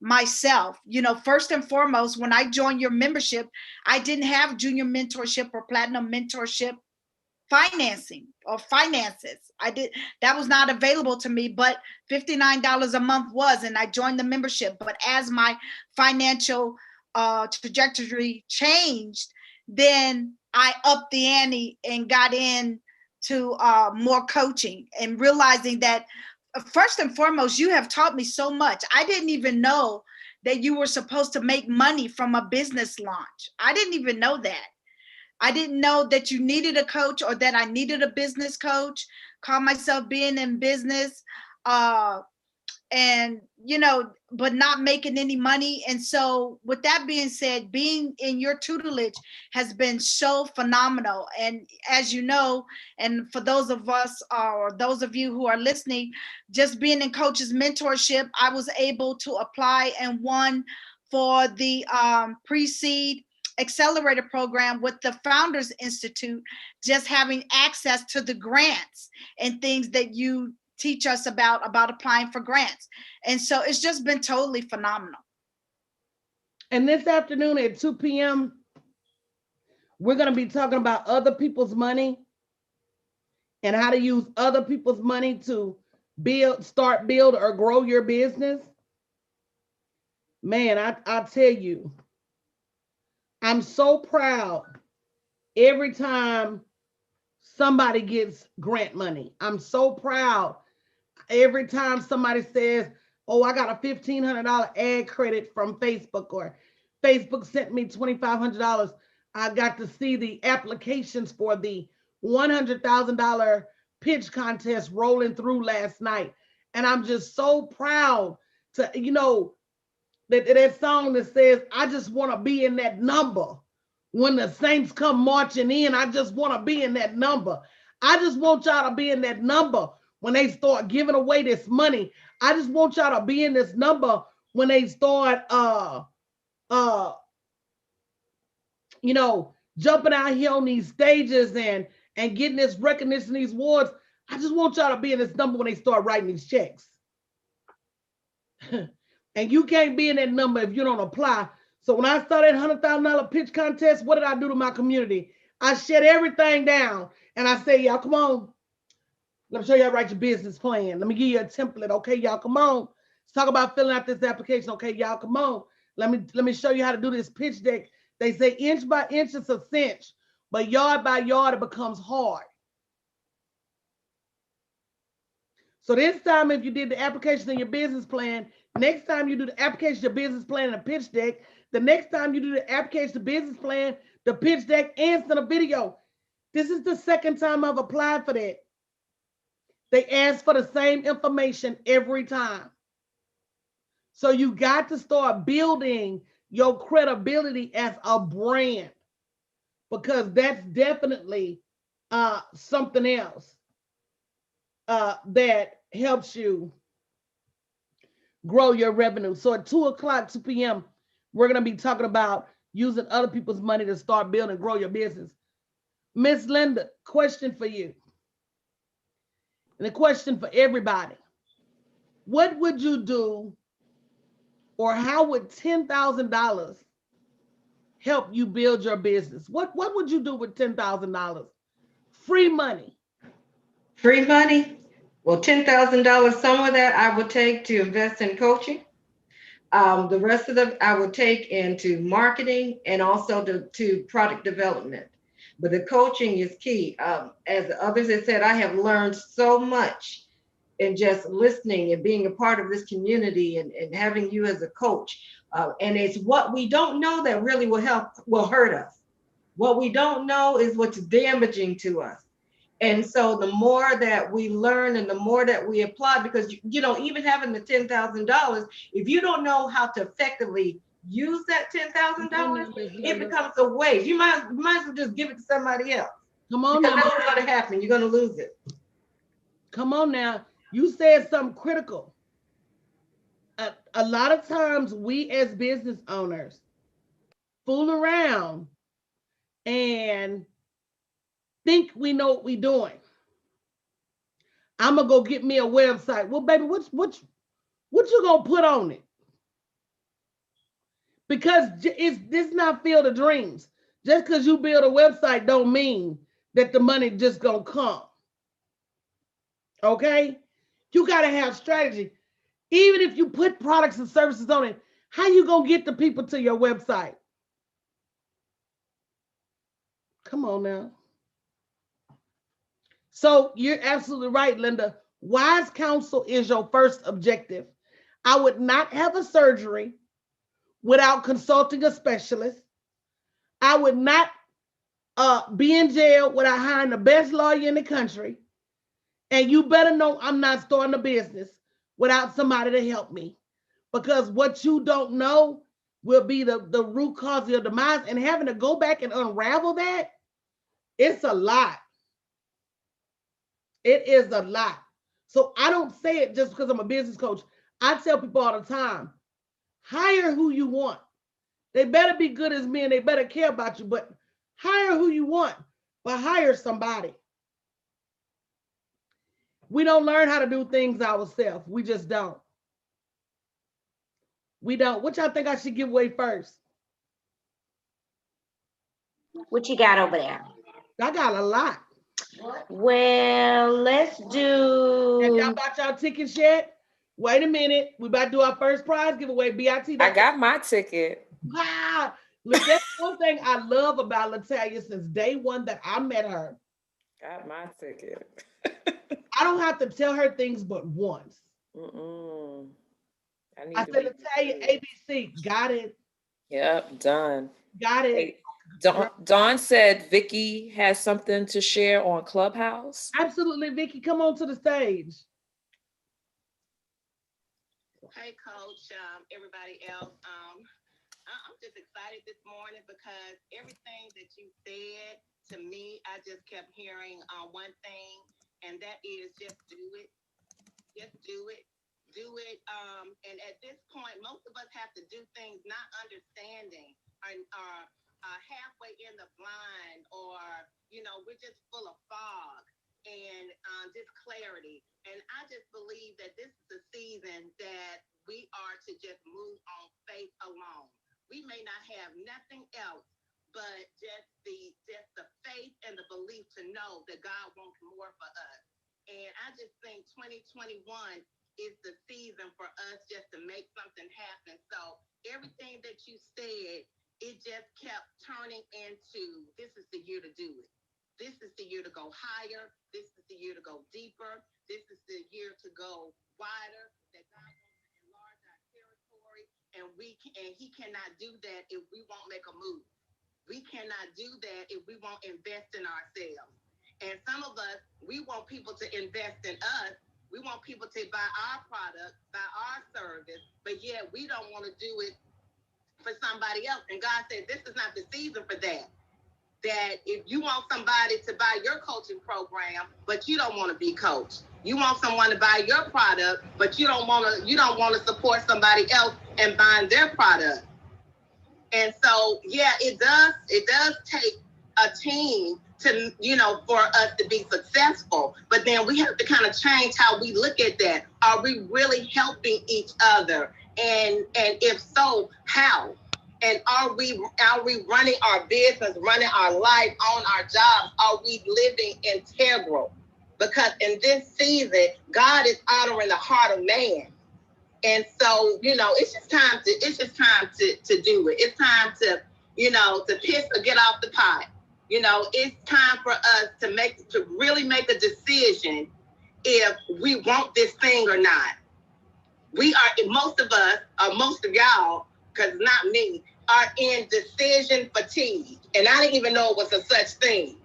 myself. First and foremost, when I joined your membership, I didn't have junior mentorship or platinum mentorship financing or finances. I did that was not available to me, but $59 a month was, and I joined the membership. But as my financial trajectory changed, then I upped the ante and got in to more coaching and realizing that first and foremost, you have taught me so much. I didn't even know that you were supposed to make money from a business launch. I didn't even know that. I didn't know that you needed a coach or that I needed a business coach. Call myself being in business. And but not making any money. And so with that being said, being in your tutelage has been so phenomenal. And as you know, and for those of us or those of you who are listening, just being in coach's mentorship, I was able to apply and won for the pre-seed accelerator program with the Founders Institute, just having access to the grants and things that you teach us about applying for grants. And so it's just been totally phenomenal. And this afternoon at 2 p.m., we're going to be talking about other people's money and how to use other people's money to build, or grow your business. Man, I tell you, I'm so proud every time somebody gets grant money. I'm so proud every time somebody says, oh, I got a $1,500 ad credit from Facebook, or Facebook sent me $2,500. I got to see the applications for the $100,000 pitch contest rolling through last night. And I'm just so proud to, that song that says, I just want to be in that number. When the Saints come marching in, I just want to be in that number. I just want y'all to be in that number when they start giving away this money. I just want y'all to be in this number when they start jumping out here on these stages and getting this recognition, these awards. I just want y'all to be in this number when they start writing these checks. And you can't be in that number if you don't apply. So when I started $100,000 pitch contest, what did I do to my community? I shut everything down and I say, y'all, come on. Let me show you how to write your business plan. Let me give you a template. Okay, y'all, come on. Let's talk about filling out this application. Okay, y'all, come on. Let me show you how to do this pitch deck. They say inch by inch it's a cinch, but yard by yard it becomes hard. So this time, if you did the application and your business plan, next time you do the application, your business plan, and a pitch deck, the next time you do the application, the business plan, the pitch deck, and send a video. This is the second time I've applied for that. They ask for the same information every time. So you got to start building your credibility as a brand because that's definitely something else that helps you grow your revenue. So at 2 o'clock, 2 p.m., we're going to be talking about using other people's money to start building and grow your business. Miss Linda, question for you. And a question for everybody. What would you do or how would $10,000 help you build your business? What would you do with $10,000? Free money. Free money? Well, $10,000, some of that I would take to invest in coaching. The rest of them I would take into marketing and also to product development. But the coaching is key. As others have said, I have learned so much in just listening and being a part of this community and having you as a coach. And it's what we don't know that really will hurt us. What we don't know is what's damaging to us. And so the more that we learn and the more that we apply, because even having the $10,000, if you don't know how to effectively use that $10,000, it becomes a waste. You might as well just give it to somebody else. Come on because now. that's what's going to happen. You're going to lose it. Come on now. You said something critical. A lot of times we as business owners fool around and think we know what we're doing. I'm gonna go get me a website. Well, baby, what you gonna put on it? Because it's this not Field of Dreams. Just because you build a website don't mean that the money just gonna come. Okay, you gotta have strategy. Even if you put products and services on it, how you gonna get the people to your website? Come on now. So you're absolutely right, Linda. Wise counsel is your first objective. I would not have a surgery without consulting a specialist. I would not be in jail without hiring the best lawyer in the country. And you better know I'm not starting a business without somebody to help me. Because what you don't know will be the root cause of your demise. And having to go back and unravel that, it's a lot. It is a lot. So I don't say it just because I'm a business coach. I tell people all the time, hire who you want. They better be good as me and they better care about you, but hire who you want, but hire somebody. We don't learn how to do things ourselves. We just don't. We don't. Which I think I should give away first. What you got over there? I got a lot. Well, let's Have y'all do. bought y'all tickets yet? Wait a minute. We about to do our first prize giveaway. BIT. I got my ticket. Wow. Look, that's one thing I love about Latalia since day one that I met her. Got my ticket. I don't have to tell her things but once. Mm-mm. I said, Latalia, ABC. Got it. Yep, done. Got it. Hey, Dawn said Vicky has something to share on Clubhouse. Absolutely, Vicky. Come on to the stage. Hey, Coach, everybody else. I'm just excited this morning because everything that you said to me, I just kept hearing one thing, and that is just do it. Just do it. Do it. And at this point, most of us have to do things not understanding and halfway in the blind, or we're just full of fog and just clarity. And I just believe that this is the season that we are to just move on faith alone. We may not have nothing else but just the faith and the belief to know that God wants more for us. And I just think 2021 is the season for us just to make something happen. So everything that you said, it just kept turning into, this is the year to do it. This is the year to go higher. This is the year to go deeper. This is the year to go wider. That God wants to enlarge our territory, and He cannot do that if we won't make a move. We cannot do that if we won't invest in ourselves. And some of us, we want people to invest in us. We want people to buy our product, buy our service, but yet we don't want to do it for somebody else. And God said, this is not the season for that. That if you want somebody to buy your coaching program, but you don't want to be coached. You want someone to buy your product, but you don't want to support somebody else and buying their product. And so, yeah, it does take a team to, for us to be successful. But then we have to kind of change how we look at that. Are we really helping each other? And if so, how? And are we running our business, running our life, on our jobs? Are we living integral? Because in this season, God is honoring the heart of man. And so, it's just time to do it. It's time to, to piss or get off the pot. It's time for us to really make a decision if we want this thing or not. Most of us, or most of y'all, because not me, are in decision fatigue. And I didn't even know it was a such thing.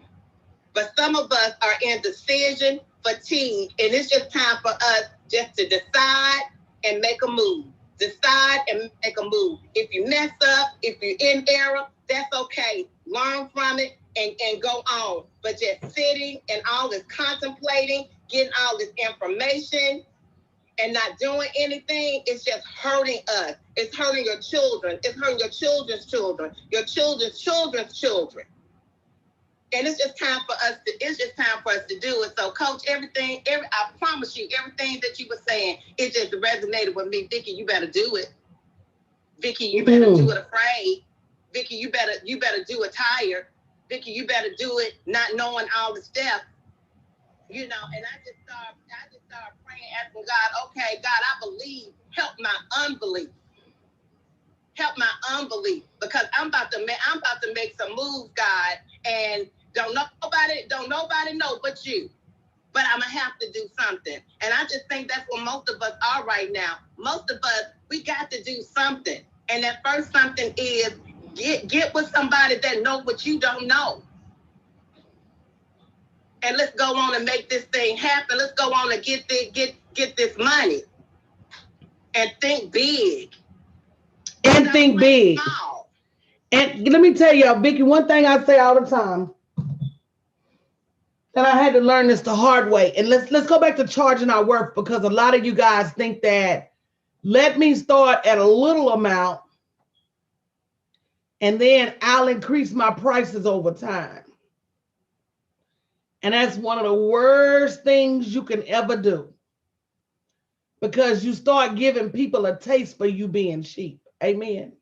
But some of us are in decision fatigue, and it's just time for us just to decide and make a move. Decide and make a move. If you mess up, if you're in error, that's okay. Learn from it and go on. But just sitting and all this contemplating, getting all this information and not doing anything, it's just hurting us. It's hurting your children. It's hurting your children's children, your children's children's children. And it's just time for us to do it. So, Coach, I promise you, everything that you were saying, it just resonated with me. Vicki, you better do it. Vicki, you better do it afraid. Vicki, you better do it tired. Vicki, you better do it not knowing all the steps. And I just started praying, asking God, okay, God, I believe, help my unbelief. Help my unbelief, because I'm about to make some moves, God, and don't nobody know but you. But I'm gonna have to do something. And I just think that's where most of us are right now. Most of us, we got to do something. And that first something is get with somebody that know what you don't know. And let's go on and make this thing happen. Let's go on and get this money. And think big. And think big. Small. And let me tell y'all, Vicki, one thing I say all the time, and I had to learn this the hard way. And let's go back to charging our worth, because a lot of you guys think that let me start at a little amount and then I'll increase my prices over time. And that's one of the worst things you can ever do, because you start giving people a taste for you being cheap. Amen.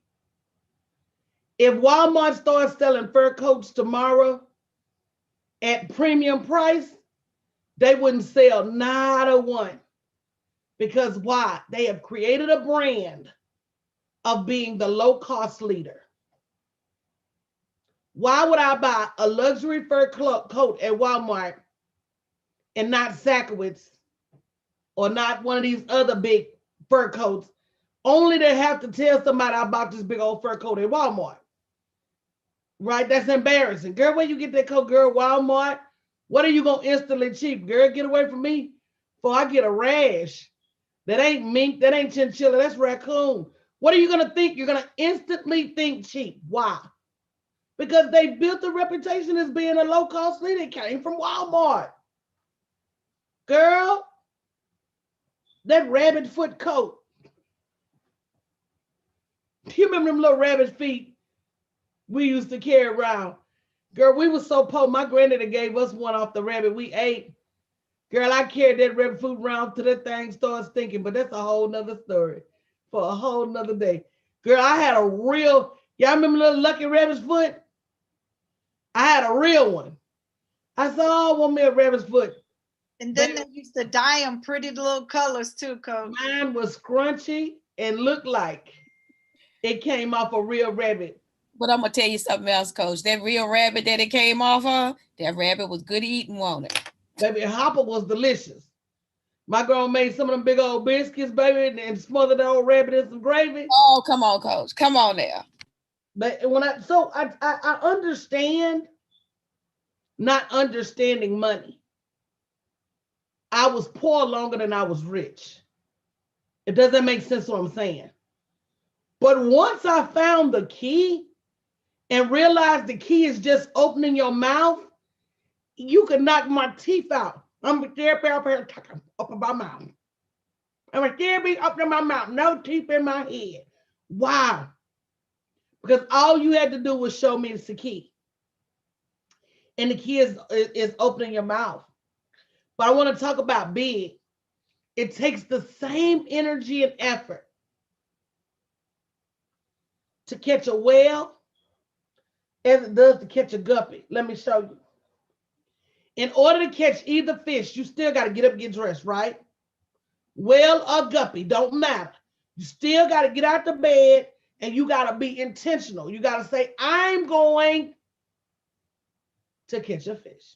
If Walmart starts selling fur coats tomorrow at premium price, they wouldn't sell not a one. Because why? They have created a brand of being the low cost leader. Why would I buy a luxury fur coat at Walmart and not Sakowitz or not one of these other big fur coats, only to have to tell somebody I bought this big old fur coat at Walmart? Right? That's embarrassing. Girl, where you get that coat, girl? Walmart? What are you going to instantly cheap? Girl, get away from me before I get a rash. That ain't mink, that ain't chinchilla, that's raccoon. What are you going to think? You're going to instantly think cheap. Why? Because they built a reputation as being a low-cost leader. It came from Walmart. Girl, that rabbit foot coat. You remember them little rabbit feet we used to carry around? Girl, we were so poor. My granddaddy gave us one off the rabbit we ate. Girl, I carried that rabbit food around till that thing started stinking, but that's a whole nother story for a whole nother day. Girl, I had a real, y'all remember little Lucky Rabbit's foot? I had a real one. I said, oh, I want me a rabbit's foot. And then Baby, they used to dye them pretty little colors too, Coach. mine was scrunchy and looked like it came off a real rabbit. But I'm gonna tell you something else, Coach. That real rabbit that it came off of, that rabbit was good eating, wasn't it? Baby, Hopper was delicious. My girl made some of them big old biscuits, baby, and smothered the old rabbit in some gravy. Oh, come on, Coach. Come on there. But when I understand not understanding money. I was poor longer than I was rich. It doesn't make sense what I'm saying. But once I found the key and realized the key is just opening your mouth, you can knock my teeth out. I'm there up in my mouth. I'm a up in my mouth, no teeth in my head. Wow. Because all you had to do was show me the key. And the key is opening your mouth. But I want to talk about big. It takes the same energy and effort to catch a whale as it does to catch a guppy. Let me show you. In order to catch either fish, you still got to get up and get dressed, right? Whale or guppy, don't matter. You still got to get out the bed and you got to be intentional. You got to say, I'm going to catch a fish.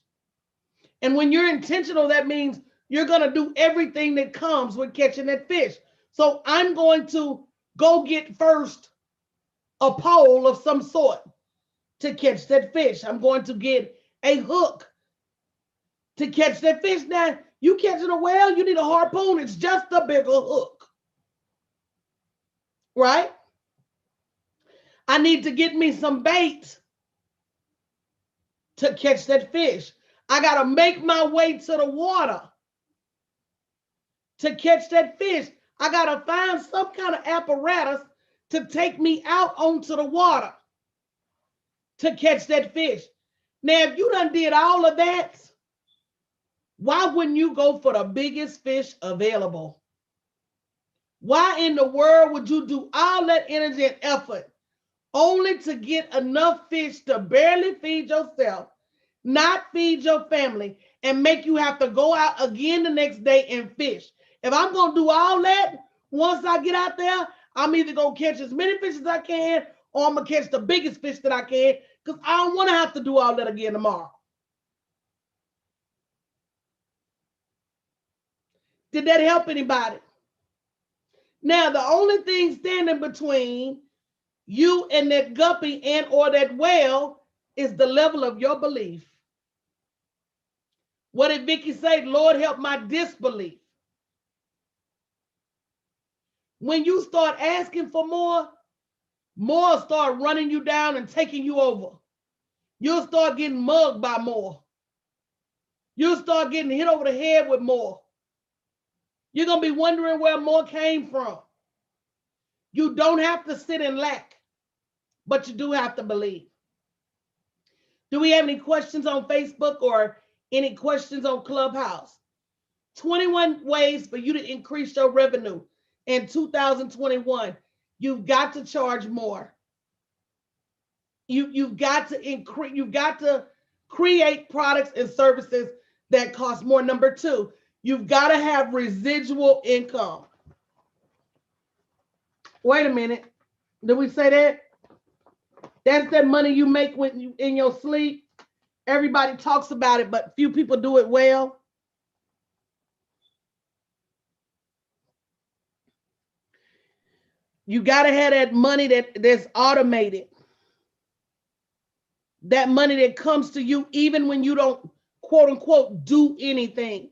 And when you're intentional, that means you're going to do everything that comes with catching that fish. So I'm going to go get first a pole of some sort to catch that fish. I'm going to get a hook to catch that fish. Now, you catching a whale, you need a harpoon. It's just a bigger hook, right? I need to get me some bait to catch that fish. I got to make my way to the water to catch that fish. I got to find some kind of apparatus to take me out onto the water to catch that fish. Now, if you done did all of that, why wouldn't you go for the biggest fish available? Why in the world would you do all that energy and effort only to get enough fish to barely feed yourself, not feed your family, and make you have to go out again the next day and fish? If I'm going to do all that, once I get out there, I'm either going to catch as many fish as I can or I'm going to catch the biggest fish that I can because I don't want to have to do all that again tomorrow. Did that help anybody? Now, the only thing standing between you and that guppy and or that whale is the level of your belief. What did Vicky say? Lord, help my disbelief. When you start asking for more, more start running you down and taking you over. You'll start getting mugged by more. You'll start getting hit over the head with more. You're going to be wondering where more came from. You don't have to sit and lack, but you do have to believe. Do we have any questions on Facebook or any questions on Clubhouse? 21 ways for you to increase your revenue in 2021. You've got to charge more. You've got to increase, you've got to create products and services that cost more. Number two, you've got to have residual income. Wait a minute. Did we say that? That's that money you make when you in your sleep. Everybody talks about it, but few people do it well. You got to have that money that's automated. That money that comes to you even when you don't, quote unquote, do anything.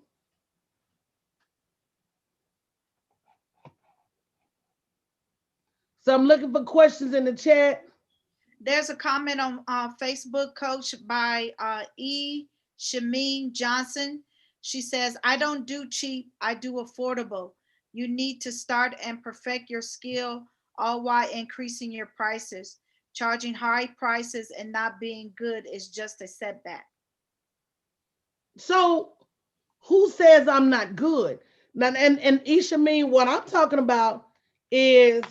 So I'm looking for questions in the chat. There's a comment on Facebook, Coach, by E. Shameen Johnson. She says, I don't do cheap, I do affordable. You need to start and perfect your skill, all while increasing your prices. Charging high prices and not being good is just a setback. So who says I'm not good? Now, and Ishameen, what I'm talking about is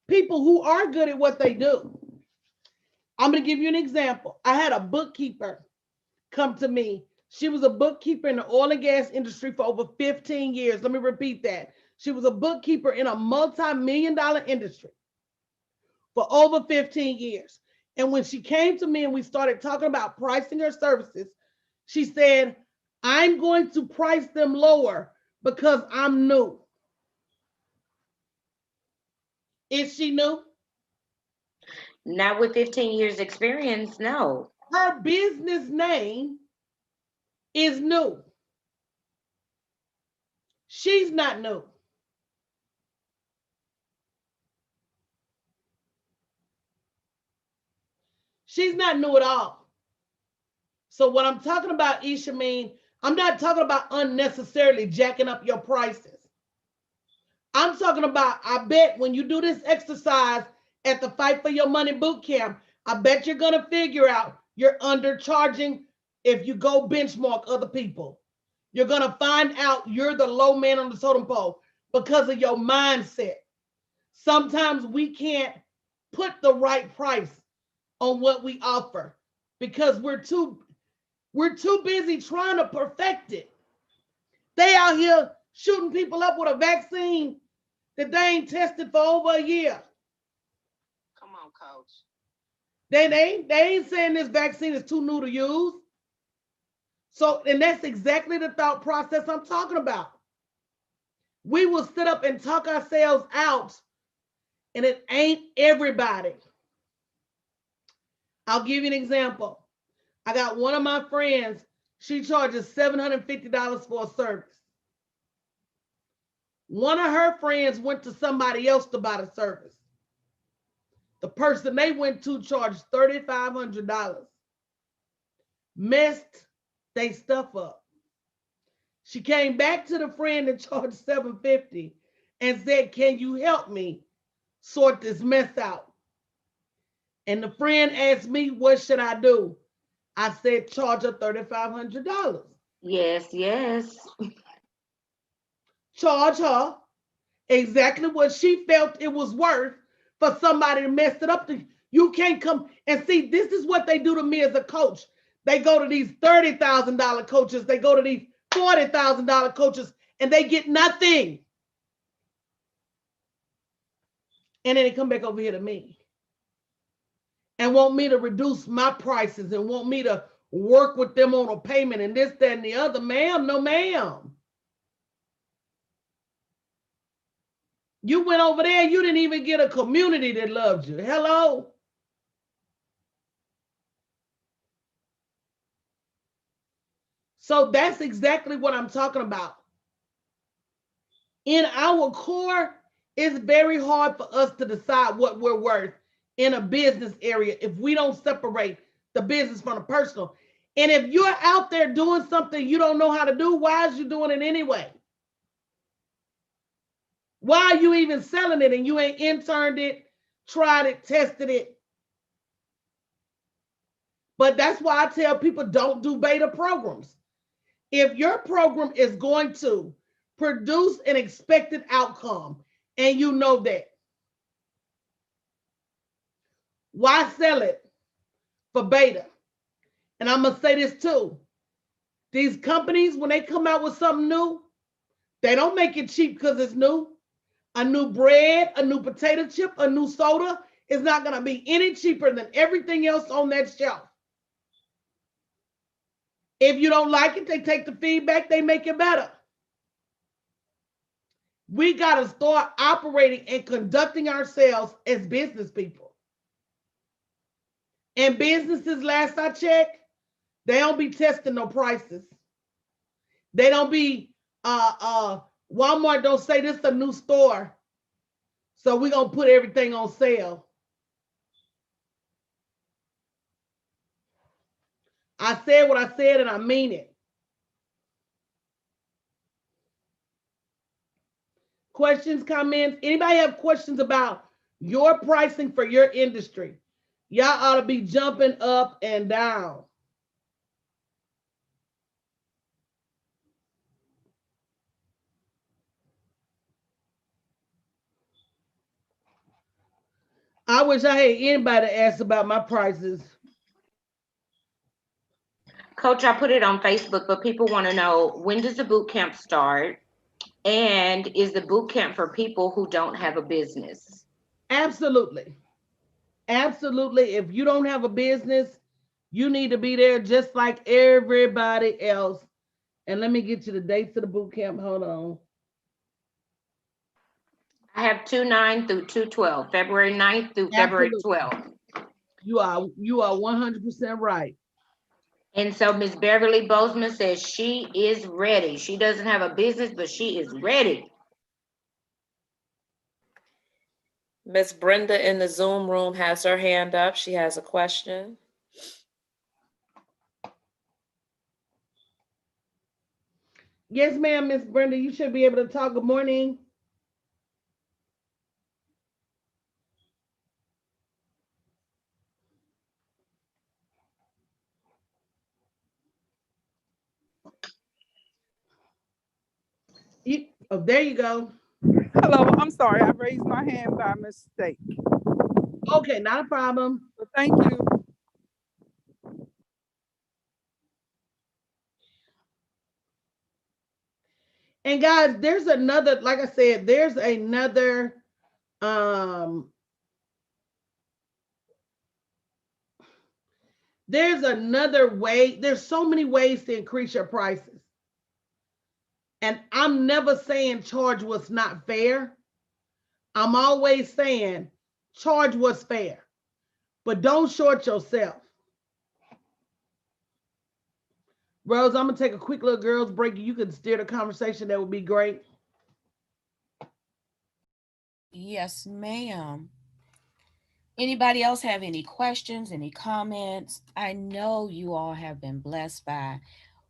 people who are good at what they do. I'm going to give you an example. I had a bookkeeper come to me. She was a bookkeeper in the oil and gas industry for over 15 years. Let me repeat that. She was a bookkeeper in a multi-million dollar industry for over 15 years. And when she came to me and we started talking about pricing her services, she said, I'm going to price them lower because I'm new. Is she new? Not with 15 years experience, no. Her business name is new. She's not new. She's not new at all. So what I'm talking about, Isha, I'm not talking about unnecessarily jacking up your prices. I'm talking about, I bet when you do this exercise at the Fight for Your Money boot camp, I bet you're going to figure out you're undercharging if you go benchmark other people. You're going to find out you're the low man on the totem pole because of your mindset. Sometimes we can't put the right price on what we offer because we're too busy trying to perfect it. They out here shooting people up with a vaccine that they ain't tested for over a year. Come on, coach. They ain't saying this vaccine is too new to use. So, and that's exactly the thought process I'm talking about. We will sit up and talk ourselves out, and it ain't everybody. I'll give you an example. I got one of my friends, she charges $750 for a service. One of her friends went to somebody else to buy the service. The person they went to charged $3,500. Messed they stuff up. She came back to the friend that charged $750 and said, "Can you help me sort this mess out?" And the friend asked me, "What should I do?" I said, "Charge her $3,500. Yes, yes. Charge her exactly what she felt it was worth for somebody to mess it up. You can't come and see, this is what they do to me as a coach. They go to these $30,000 coaches, they go to these $40,000 coaches, and they get nothing. And then they come back over here to me and want me to reduce my prices and want me to work with them on a payment and this, that, and the other. Ma'am, no, ma'am. You went over there, you didn't even get a community that loved you. Hello? So that's exactly what I'm talking about. In our core, it's very hard for us to decide what we're worth in a business area if we don't separate the business from the personal. And if you're out there doing something you don't know how to do, why is you doing it anyway? Why are you even selling it and you ain't interned it, tried it, tested it? But that's why I tell people don't do beta programs. If your program is going to produce an expected outcome and you know that, why sell it for beta? And I'm going to say this too. These companies, when they come out with something new, they don't make it cheap because it's new. A new bread, a new potato chip, a new soda is not going to be any cheaper than everything else on that shelf. If you don't like it, they take the feedback, they make it better. We got to start operating and conducting ourselves as business people. And businesses, last I checked, they don't be testing no prices. They don't be Walmart don't say this is a new store, so we're gonna put everything on sale. I said what I said and I mean it. Questions, comments? Anybody have questions about your pricing for your industry? Y'all ought to be jumping up and down. I wish I had anybody to ask about my prices. Coach, I put it on Facebook, but people want to know, when does the boot camp start? And is the boot camp for people who don't have a business? Absolutely. Absolutely. If you don't have a business, you need to be there just like everybody else. And let me get you the dates of the boot camp. Hold on. I have 2/9 through 2/12, February 9th through February Absolutely. 12th. You are 100% right. And so Miss Beverly Bozeman says she is ready. She doesn't have a business, but she is ready. Miss Brenda in the Zoom room has her hand up. She has a question. Yes, ma'am, Miss Brenda, you should be able to talk. Good morning. Oh, there you go. Hello, I'm sorry, I raised my hand by mistake. Okay, not a problem. But thank you. And guys, there's another, like I said, um there's another way. There's so many ways to increase your prices. And I'm never saying charge what's not fair. I'm always saying charge what's fair, but don't short yourself. Rose, I'm gonna take a quick little girls break. You could steer the conversation. That would be great. Yes, ma'am. Anybody else have any questions, any comments? I know you all have been blessed by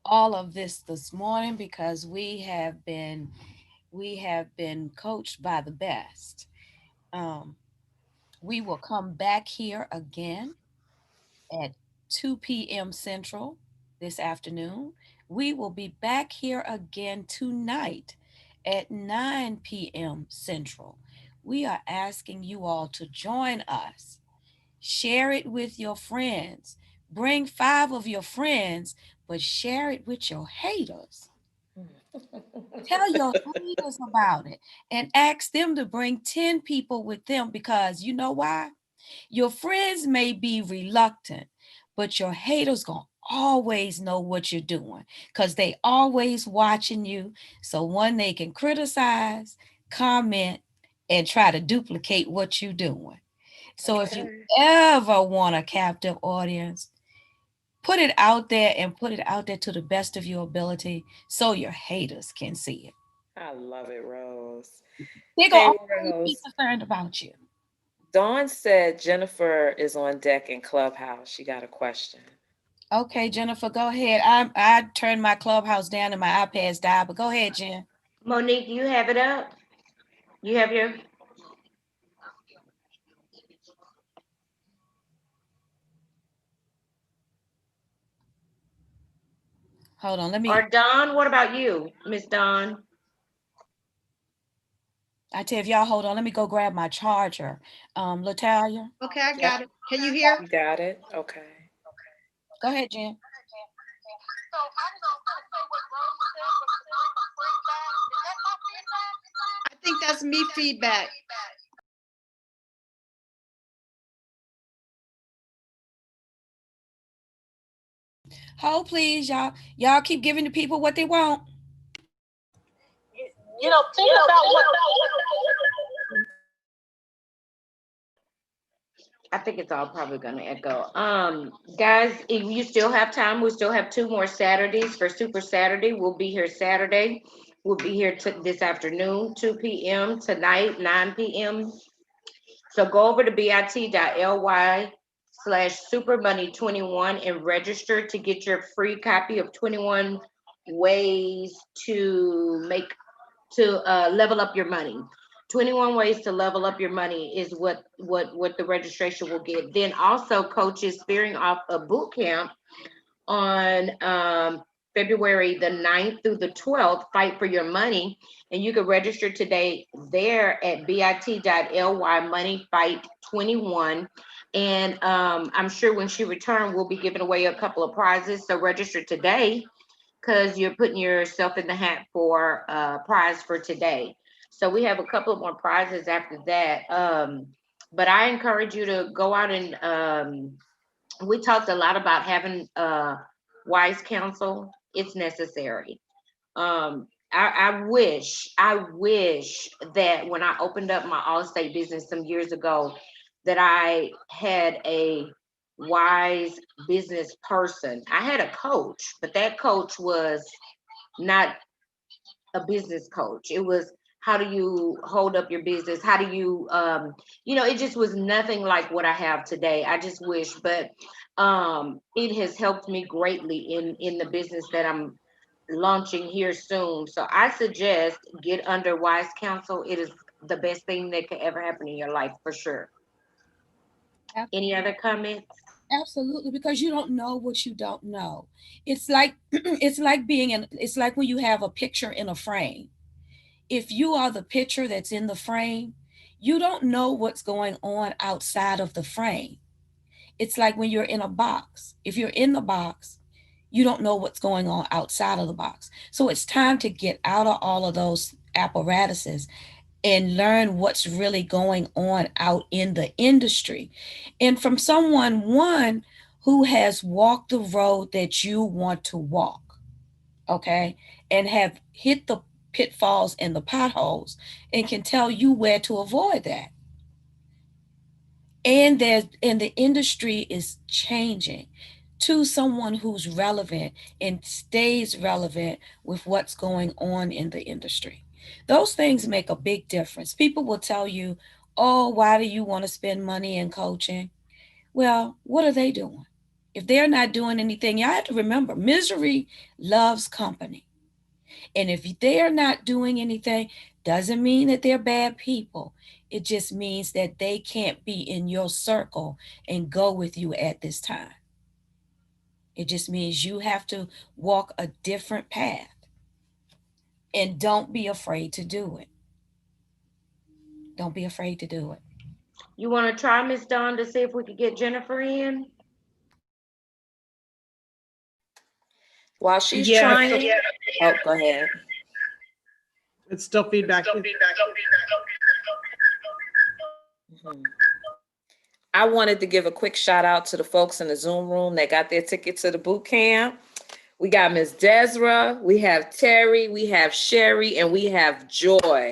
all of this morning because we have been coached by the best. Um, we will come back here again at 2 p.m. Central this afternoon. We will be back here again tonight at 9 p.m. Central. We are asking you all to join us. Share it with your friends. Bring 5 of your friends, but share it with your haters. Tell your haters about it and ask them to bring 10 people with them because you know why? Your friends may be reluctant, but your haters gonna always know what you're doing because they always watching you. So one, they can criticize, comment, and try to duplicate what you're doing. So if you ever want a captive audience, put it out there and put it out there to the best of your ability so your haters can see it. I love it, Rose. They're Hey, gonna always be Rose. concerned about you. Dawn said Jennifer is on deck in Clubhouse. She got a question. Okay, Jennifer, go ahead. I turned my clubhouse down and my iPad's died, but go ahead, Jen. Monique, you have it up? You have your... Hold on, let me. Or Dawn, what about you, Miss Dawn? I tell you, if y'all hold on, let me go grab my charger. Latalia, Okay, I Yep, got it. Can you hear? you got it. Okay. go ahead, Jen. So I'm gonna say what Rose said, but feedback. Is that my feedback? I think that's me feedback. Hold, please, y'all. Y'all keep giving the people what they want. Think about what. I think it's all probably going to echo. Guys, if you still have time, we still have 2 more Saturdays for Super Saturday. We'll be here Saturday. We'll be here this afternoon, 2 p.m. tonight, 9 p.m. So go over to bit.ly/supermoney21 and register to get your free copy of 21 ways to level up your money. 21 ways to level up your money is what the registration will get. Then also, Coach is spearing off a boot camp on February the 9th through the 12th, Fight for Your Money. And you can register today there at bit.ly money fight 21. And I'm sure when she returns, we'll be giving away a couple of prizes. So register today because you're putting yourself in the hat for a prize for today. So we have a couple of more prizes after that. But I encourage you to go out and we talked a lot about having wise counsel. It's necessary. I wish that when I opened up my Allstate business some years ago, that I had a wise business person. I had a coach, but that coach was not a business coach. It was, how do you hold up your business? How do you, it just was nothing like what I have today. I just wish, but it has helped me greatly in the business that I'm launching here soon. So I suggest get under wise counsel. It is the best thing that could ever happen in your life for sure. Any other comments? Absolutely, because you don't know what you don't know. It's like it's like being in it's like when you have a picture in a frame. If you are the picture that's in the frame, you don't know what's going on outside of the frame. It's like when you're in a box. If you're in the box, you don't know what's going on outside of the box. So it's time to get out of all of those apparatuses and learn what's really going on out in the industry. And from someone, one, who has walked the road that you want to walk, okay, and have hit the pitfalls and the potholes and can tell you where to avoid that. And the industry is changing to someone who's relevant and stays relevant with what's going on in the industry. Those things make a big difference. People will tell you, oh, why do you want to spend money in coaching? Well, what are they doing? If they're not doing anything, you have to remember misery loves company. And if they're not doing anything, doesn't mean that they're bad people. It just means that they can't be in your circle and go with you at this time. It just means you have to walk a different path and don't be afraid to do it. Don't be afraid to do it. You want to try, Miss Dawn, to see if we could get Jennifer in? While she's Yeah, trying, oh, go ahead. it's still feedback. Mhm. I wanted to give a quick shout out to the folks in the Zoom room that got their ticket to the boot camp. We got Miss Desra, we have Terry, we have Sherry, and we have Joy.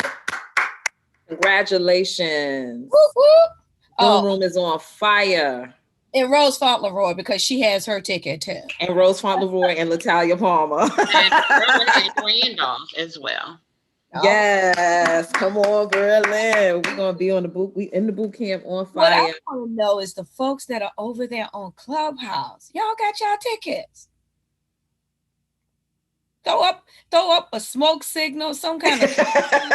Congratulations. Whoop, whoop. Zoom Oh, room is on fire. and Rose Fauntleroy, because she has her ticket too. And Rose Fauntleroy and Latalia Palmer. And Berlin and Randolph as well. Yes, come on, Berlin. We're gonna be on the boot. We in the boot camp on What I fire. want to know is the folks that are over there on Clubhouse. Y'all got y'all tickets. Throw up a smoke signal, some kind of something.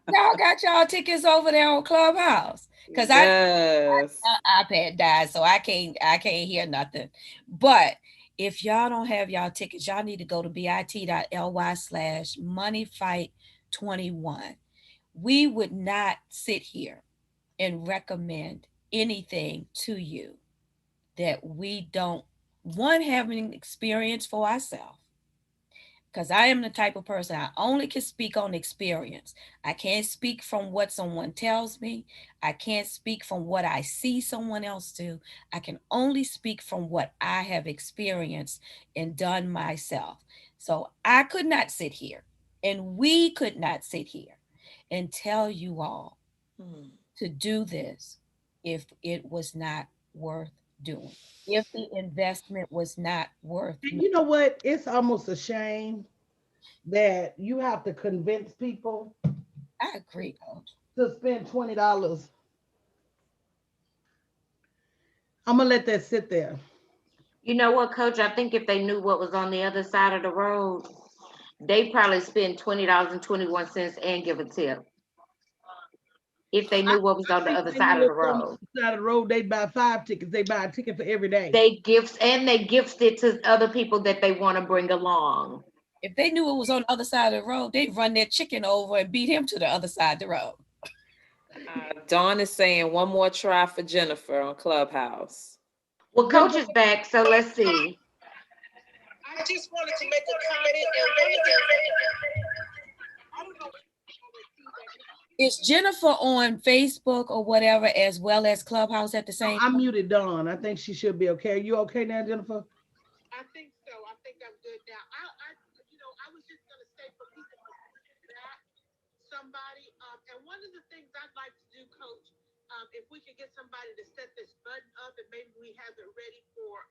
Y'all got y'all tickets over there on Clubhouse. Because Yes. my iPad died, so I can't hear nothing. But if y'all don't have y'all tickets, y'all need to go to bit.ly/moneyfight21. We would not sit here and recommend anything to you that we don't, one, having experience for ourselves, because I am the type of person, I only can speak on experience. I can't speak from what someone tells me. I can't speak from what I see someone else do. I can only speak from what I have experienced and done myself. So I could not sit here, and we could not sit here and tell you all to do this if it was not worth doing, if the investment was not worth And you know what? It's almost a shame that you have to convince people I agree, Coach. to spend $20. I'm gonna let that sit there. You know what, Coach? I think if they knew what was on the other side of the road, they probably spend $20.21 and give a tip. If they knew what was on the If other they side knew of the it was on road, the side of the road, they'd buy 5 tickets. They buy a ticket for every day. they gift it to other people that they want to bring along. If they knew it was on the other side of the road, they'd run their chicken over and beat him to the other side of the road. Dawn is saying one more try for Jennifer on Clubhouse. Well, Coach is back, so let's see. I just wanted to make a comment, and one of the I don't know. Is Jennifer on Facebook or whatever as well as Clubhouse at the same I time? muted Dawn. I think she should be okay. Are you okay now, Jennifer? I think so. I think I'm good now. I was just gonna say for people that somebody, and one of the things I'd like to do, Coach, if we could get somebody to set this button up, and maybe we have it ready for,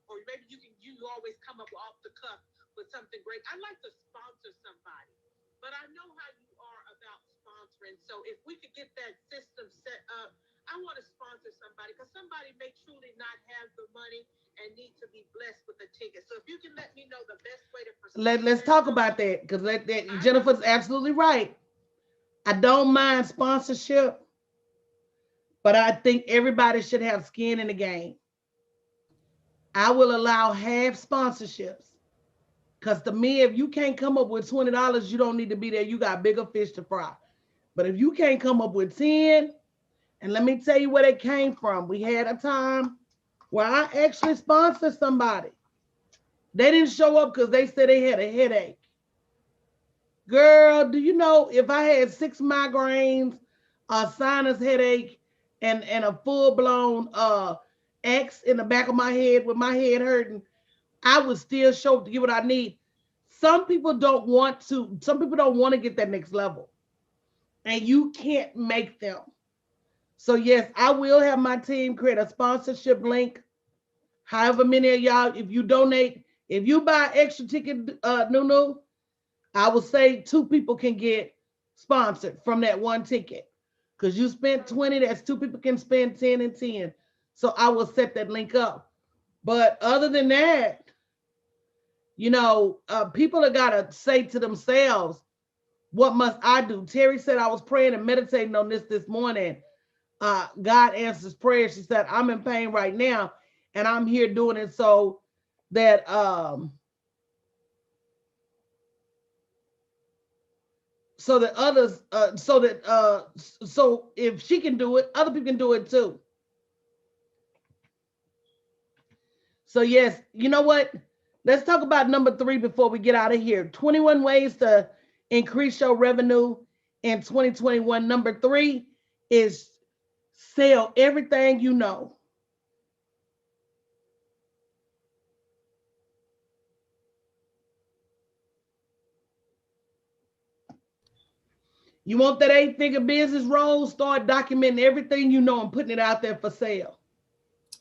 or maybe you always come up off the cuff with something great. I'd like to sponsor somebody, but I know how you are about sponsoring. So if we could get that system set up, I want to sponsor somebody because somebody may truly not have the money and need to be blessed with a ticket. So if you can let me know the best way to proceed. Let's talk about that because Jennifer's absolutely right. I don't mind sponsorship, but I think everybody should have skin in the game. I will allow half sponsorships because to me, if you can't come up with $20, you don't need to be there. You got bigger fish to fry. But if you can't come up with 10, and let me tell you where it came from. We had a time where I actually sponsored somebody. They didn't show up because they said they had a headache. Girl, do you know if I had 6 migraines, a sinus headache, and a full blown X in the back of my head with my head hurting, I would still show up to get what I need. Some people don't want to. Some people don't want to get that next level, and you can't make them. So yes, I will have my team create a sponsorship link. However many of y'all, if you donate, if you buy extra ticket, Nunu, I would say 2 people can get sponsored from that one ticket. Because you spent 20, that's 2 people can spend 10 and 10. So I will set that link up. But other than that, people have got to say to themselves, what must I do? Terry said I was praying and meditating on this morning. God answers prayer. She said, I'm in pain right now, and I'm here doing it that so that others so if she can do it, other people can do it too. So yes, you know what? Let's talk about number 3 before we get out of here. 21 ways to increase your revenue in 2021. Number 3 is sell everything you know. You want that 8-figure business roll? Start documenting everything you know and putting it out there for sale.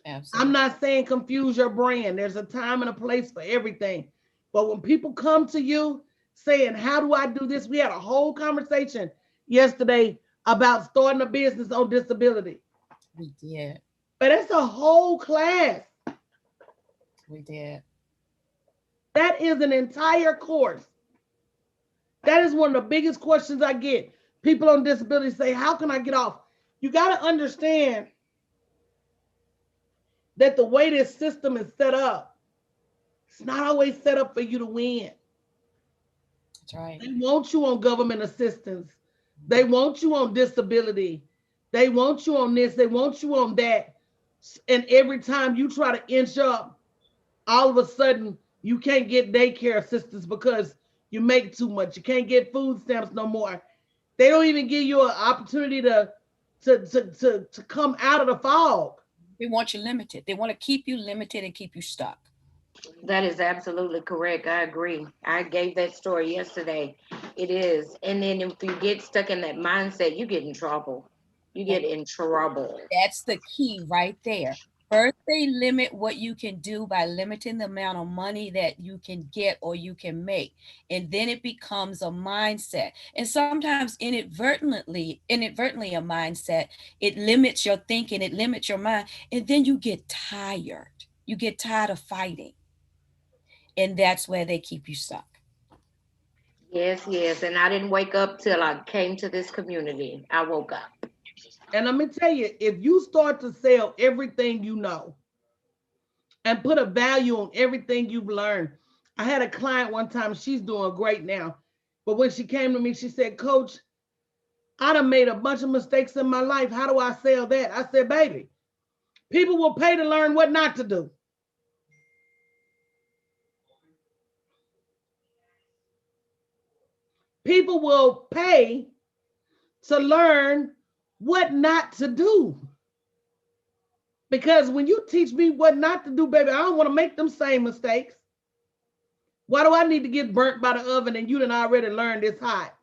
Absolutely. I'm not saying confuse your brand. There's a time and a place for everything. But when people come to you saying, how do I do this? We had a whole conversation yesterday about starting a business on disability. We did. But that's a whole class. We did. That is an entire course. That is one of the biggest questions I get. People on disability say, how can I get off? You got to understand that the way this system is set up, it's not always set up for you to win. That's right. They want you on government assistance. They want you on disability. They want you on this. They want you on that. And every time you try to inch up, all of a sudden you can't get daycare assistance because you make too much. You can't get food stamps no more. They don't even give you an opportunity to come out of the fog. They want you limited. They want to keep you limited and keep you stuck. That is absolutely correct. I agree. I gave that story yesterday. It is. And then if you get stuck in that mindset, you get in trouble. You get in trouble. That's the key right there. First, they limit what you can do by limiting the amount of money that you can get or you can make. And then it becomes a mindset. And sometimes inadvertently a mindset, it limits your thinking, it limits your mind. And then you get tired. You get tired of fighting. And that's where they keep you stuck. Yes, yes. And I didn't wake up till I came to this community. I woke up. And let me tell you, if you start to sell everything you know and put a value on everything you've learned. I had a client one time, she's doing great now. But when she came to me, she said, Coach, I done made a bunch of mistakes in my life. How do I sell that? I said, baby, people will pay to learn what not to do. People will pay to learn what not to do. Because when you teach me what not to do, baby, I don't want to make them same mistakes. Why do I need to get burnt by the oven and you done already learned it's hot?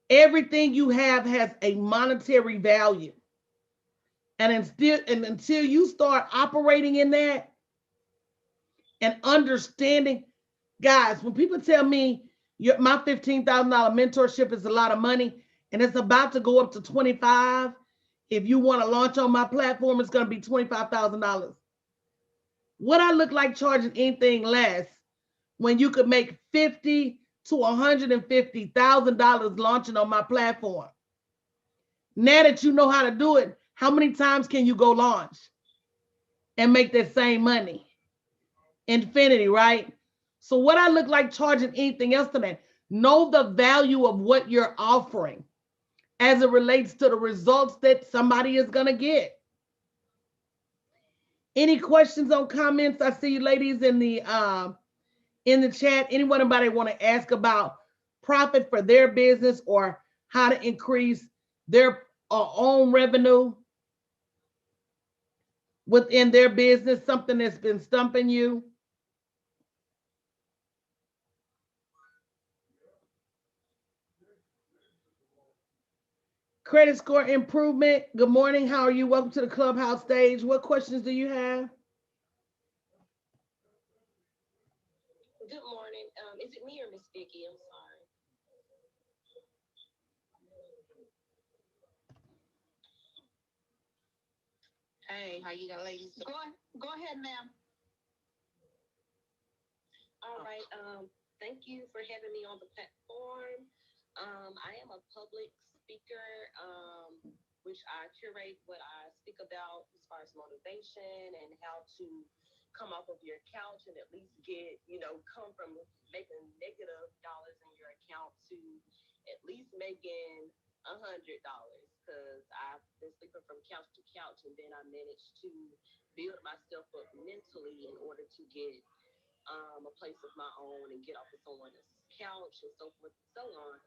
Everything you have has a monetary value. And until you start operating in that and understanding, guys, when people tell me my $15,000 mentorship is a lot of money and it's about to go up to 25, if you want to launch on my platform, it's going to be $25,000. What I look like charging anything less when you could make $50 to $150,000 launching on my platform? Now that you know how to do it, how many times can you go launch and make that same money? Infinity, right? So what I look like charging anything else to that, know the value of what you're offering as it relates to the results that somebody is going to get. Any questions or comments? I see you ladies in the chat. Anyone anybody want to ask about profit for their business or how to increase their own revenue within their business, something that's been stumping you? Credit score improvement. Good morning. How are you? Welcome to the Clubhouse stage. What questions do you have? Good morning. Is it me or Miss Vicky? I'm sorry. Hey, how you ladies? Go ahead, ma'am. All right. Thank you for having me on the platform. I am a public speaker, which I curate what I speak about as far as motivation and how to come off of your couch and at least get, come from making negative dollars in your account to at least making $100 because I've been sleeping from couch to couch and then I managed to build myself up mentally in order to get a place of my own and get off of someone else's couch and so forth and so on.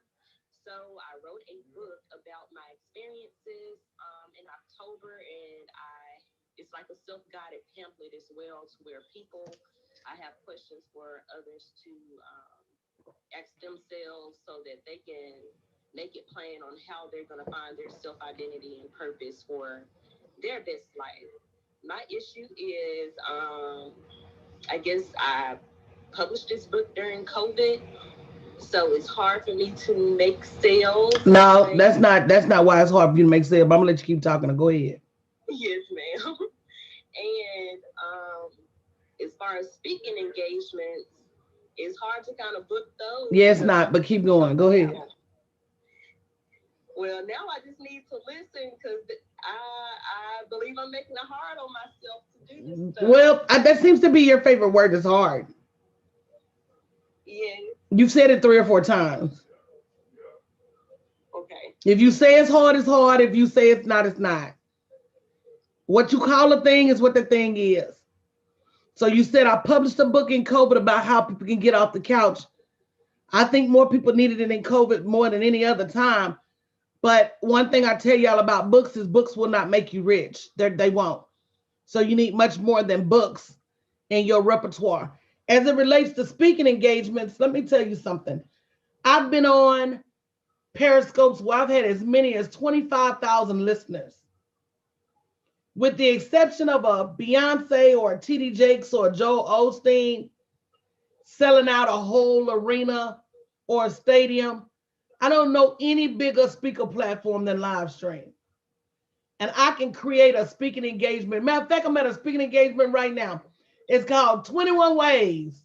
So I wrote a book about my experiences in October, and it's like a self-guided pamphlet as well, to where I have questions for others to ask themselves so that they can make it plain on how they're going to find their self-identity and purpose for their best life. My issue is, I guess I published this book during COVID, so it's hard for me to make sales. No, that's not why it's hard for you to make sales. But I'm gonna let you keep talking. Go ahead. Yes, ma'am. And as far as speaking engagements, it's hard to kind of book those. Yeah, it's not, but keep going. Go ahead. Well, now I just need to listen because I believe I'm making it hard on myself to do this stuff. Well, that seems to be your favorite word is hard. Yeah. You've said it 3 or 4 times. Okay. If you say it's hard, it's hard. If you say it's not, it's not. What you call a thing is what the thing is. So you said I published a book in COVID about how people can get off the couch. I think more people needed it in COVID more than any other time. But one thing I tell y'all about books is books will not make you rich. They won't. So you need much more than books in your repertoire. As it relates to speaking engagements, let me tell you something. I've been on Periscopes where I've had as many as 25,000 listeners. With the exception of a Beyonce or a TD Jakes or a Joel Osteen selling out a whole arena or a stadium, I don't know any bigger speaker platform than live stream. And I can create a speaking engagement. Matter of fact, I'm at a speaking engagement right now. It's called 21 Ways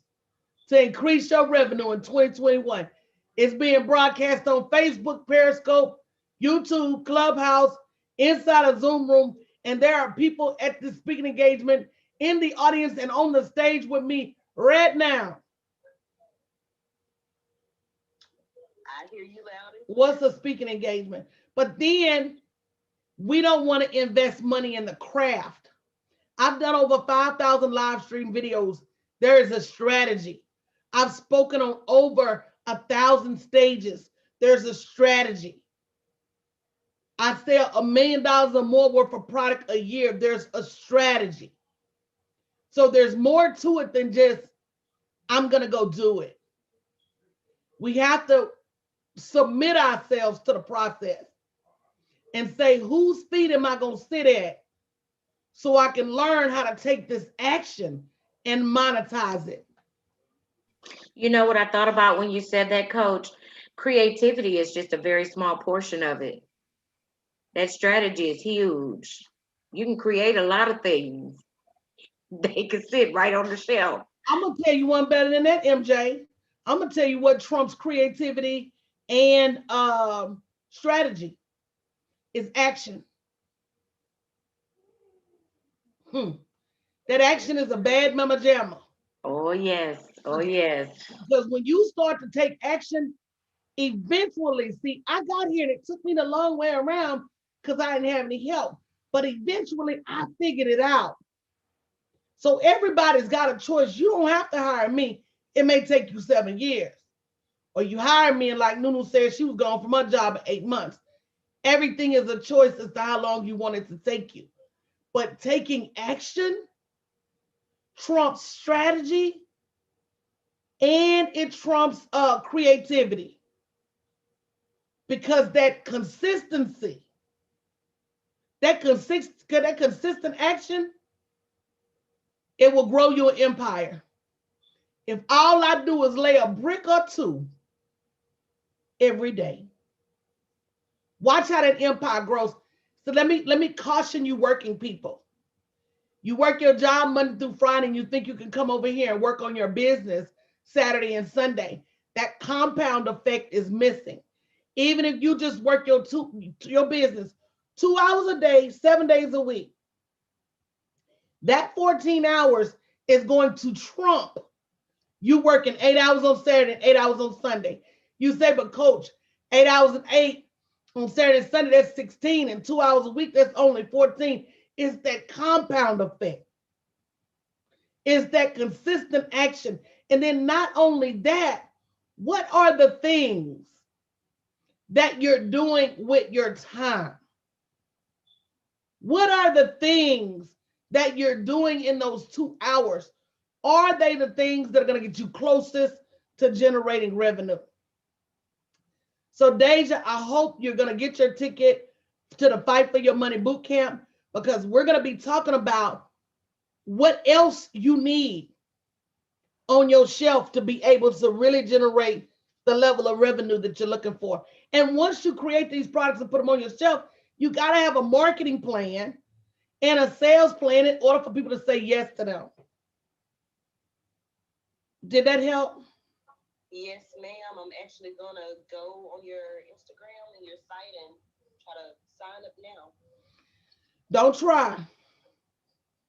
to Increase Your Revenue in 2021. It's being broadcast on Facebook, Periscope, YouTube, Clubhouse, inside a Zoom room. And there are people at this speaking engagement in the audience and on the stage with me right now. I I hear you loud and What's clear. a speaking engagement? But then we don't want to invest money in the craft. I've done over 5,000 live stream videos. There is a strategy. I've spoken on over 1,000 stages. There's a strategy. I sell $1 million or more worth of product a year. There's a strategy. So there's more to it than just, I'm going to go do it. We have to submit ourselves to the process and say, whose feet am I going to sit at so I can learn how to take this action and monetize it? You know what I thought about when you said that, Coach? Creativity is just a very small portion of it. That strategy is huge. You can create a lot of things. They can sit right on the shelf. I'm going to tell you one better than that, MJ. I'm going to tell you what trumps creativity and strategy is action. Hmm. That action is a bad mama jamma. Oh yes. Oh yes. Because when you start to take action, eventually, see, I got here and it took me the long way around because I didn't have any help. But eventually I figured it out. So everybody's got a choice. You don't have to hire me. It may take you 7 years. Or you hire me and like Nunu said, she was gone from her job in 8 months. Everything is a choice as to how long you want it to take you. But taking action trumps strategy and it trumps creativity because that consistency, that consistent action, it will grow your empire. If all I do is lay a brick or two every day, watch how that empire grows. So let me caution you, working people. You work your job Monday through Friday, and you think you can come over here and work on your business Saturday and Sunday. That compound effect is missing. Even if you just work your business 2 hours a day, 7 days a week, that 14 hours is going to trump you working 8 hours on Saturday and 8 hours on Sunday. You say, but coach, 8 hours and eight on Saturday and Sunday, that's 16, and 2 hours a week, that's only 14. It's that compound effect. It's that consistent action. And then not only that, what are the things that you're doing with your time? What are the things that you're doing in those 2 hours? Are they the things that are going to get you closest to generating revenue? So, Deja, I hope you're going to get your ticket to the Fight for Your Money boot camp because we're going to be talking about what else you need on your shelf to be able to really generate the level of revenue that you're looking for. And once you create these products and put them on your shelf, you got to have a marketing plan and a sales plan in order for people to say yes to them. Did that help? Yes, ma'am. I'm actually gonna go on your Instagram and your site and try to sign up now. Don't try.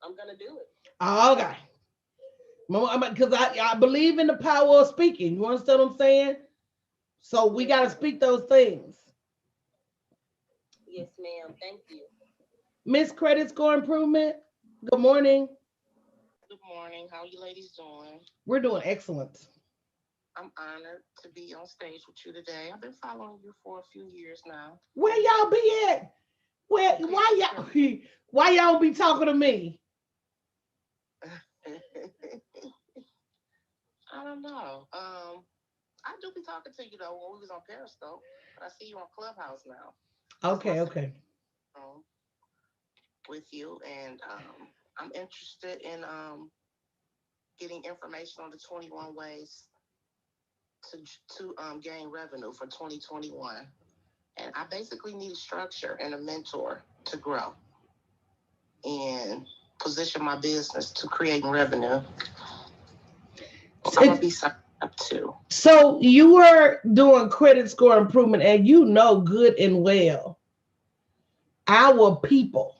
I'm gonna do it. Okay. Because I believe in the power of speaking. You understand what I'm saying? So we got to speak those things. Yes, ma'am. Thank you. Miss Credit Score Improvement, good morning. Good morning. How you ladies doing? We're doing excellent. I'm honored to be on stage with you today. I've been following you for a few years now. Where y'all be at? Why y'all be talking to me? I don't know. I do be talking to you though when we was on Periscope, but I see you on Clubhouse now. Okay. With you, and I'm interested in getting information on the 21 ways to gain revenue for 2021. And I basically need a structure and a mentor to grow and position my business to creating revenue. So I'm gonna be signed up too. So you were doing credit score improvement, and you know good and well, our people,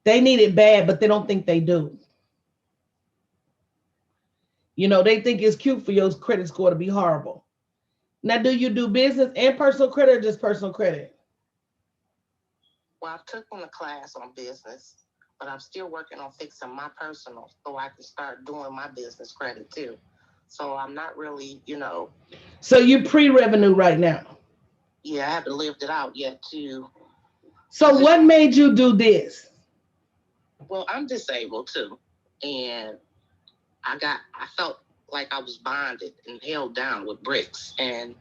they need it bad, but they don't think they do. You know, they think it's cute for your credit score to be horrible. Now, do you do business and personal credit or just personal credit? Well, I've taken a class on business, but I'm still working on fixing my personal so I can start doing my business credit too. So I'm not really, So you pre-revenue right now. yeah, I haven't lived it out yet too. So what made you do this? Well, I'm disabled too. And I felt like I was bonded and held down with bricks. And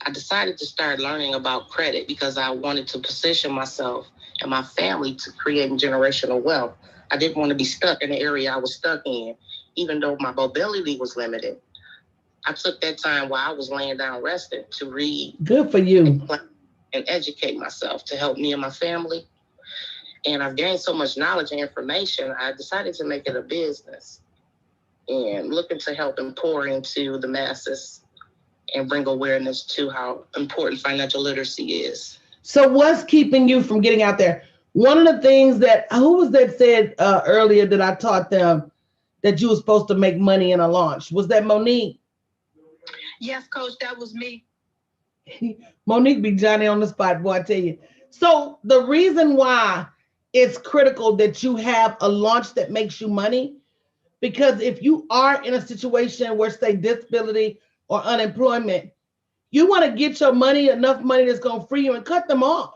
I decided to start learning about credit because I wanted to position myself and my family to create generational wealth. I didn't want to be stuck in the area I was stuck in, even though my mobility was limited. I took that time while I was laying down resting to read. Good for you. And educate myself to help me and my family. And I've gained so much knowledge and information, I decided to make it a business and looking to help and pour into the masses and bring awareness to how important financial literacy is. So what's keeping you from getting out there? One of the things that, who was that said earlier that I taught them that you were supposed to make money in a launch? Was that Monique? Yes, coach, that was me. Monique be Johnny on the spot, boy, I tell you. So the reason why it's critical that you have a launch that makes you money, because if you are in a situation where, say, disability or unemployment, you want to get your money, enough money that's going to free you and cut them off.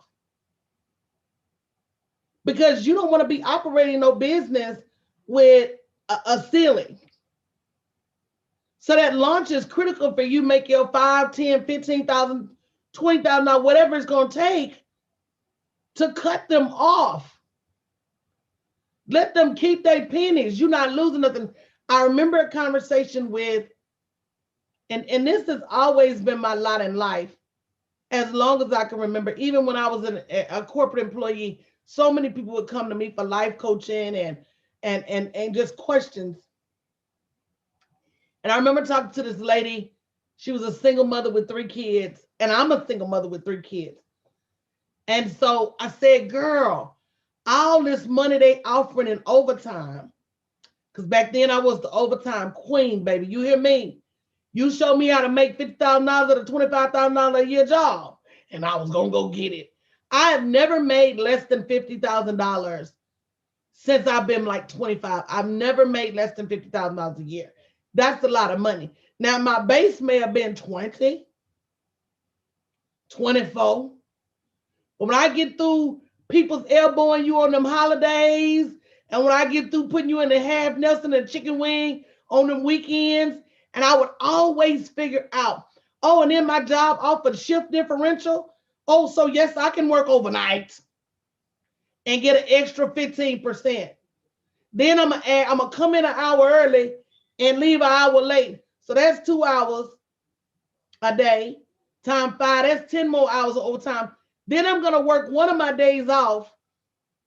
Because you don't want to be operating no business with a ceiling. So that launch is critical for you make your 5, 10, 15,000, 20,000, whatever it's going to take to cut them off. Let them keep their pennies. You're not losing nothing. I remember a conversation with, and this has always been my lot in life, as long as I can remember. Even when I was a corporate employee, so many people would come to me for life coaching and just questions. And I remember talking to this lady. She was a single mother with 3 kids, and I'm a single mother with 3 kids. And so I said, girl, all this money they offering in overtime, because back then I was the overtime queen, baby. You hear me? You show me how to make $50,000 at a $25,000 a year job, and I was going to go get it. I have never made less than $50,000 since I've been like 25. I've never made less than $50,000 a year. That's a lot of money. Now, my base may have been 20, 24. But when I get through people's elbowing you on them holidays, and when I get through putting you in the half Nelson and chicken wing on them weekends, and I would always figure out, oh, and then my job offered shift differential. Oh, so yes, I can work overnight and get an extra 15%. Then I'm gonna come in an hour early and leave an hour late. So that's 2 hours a day, time 5. That's 10 more hours of overtime. Then I'm gonna work one of my days off,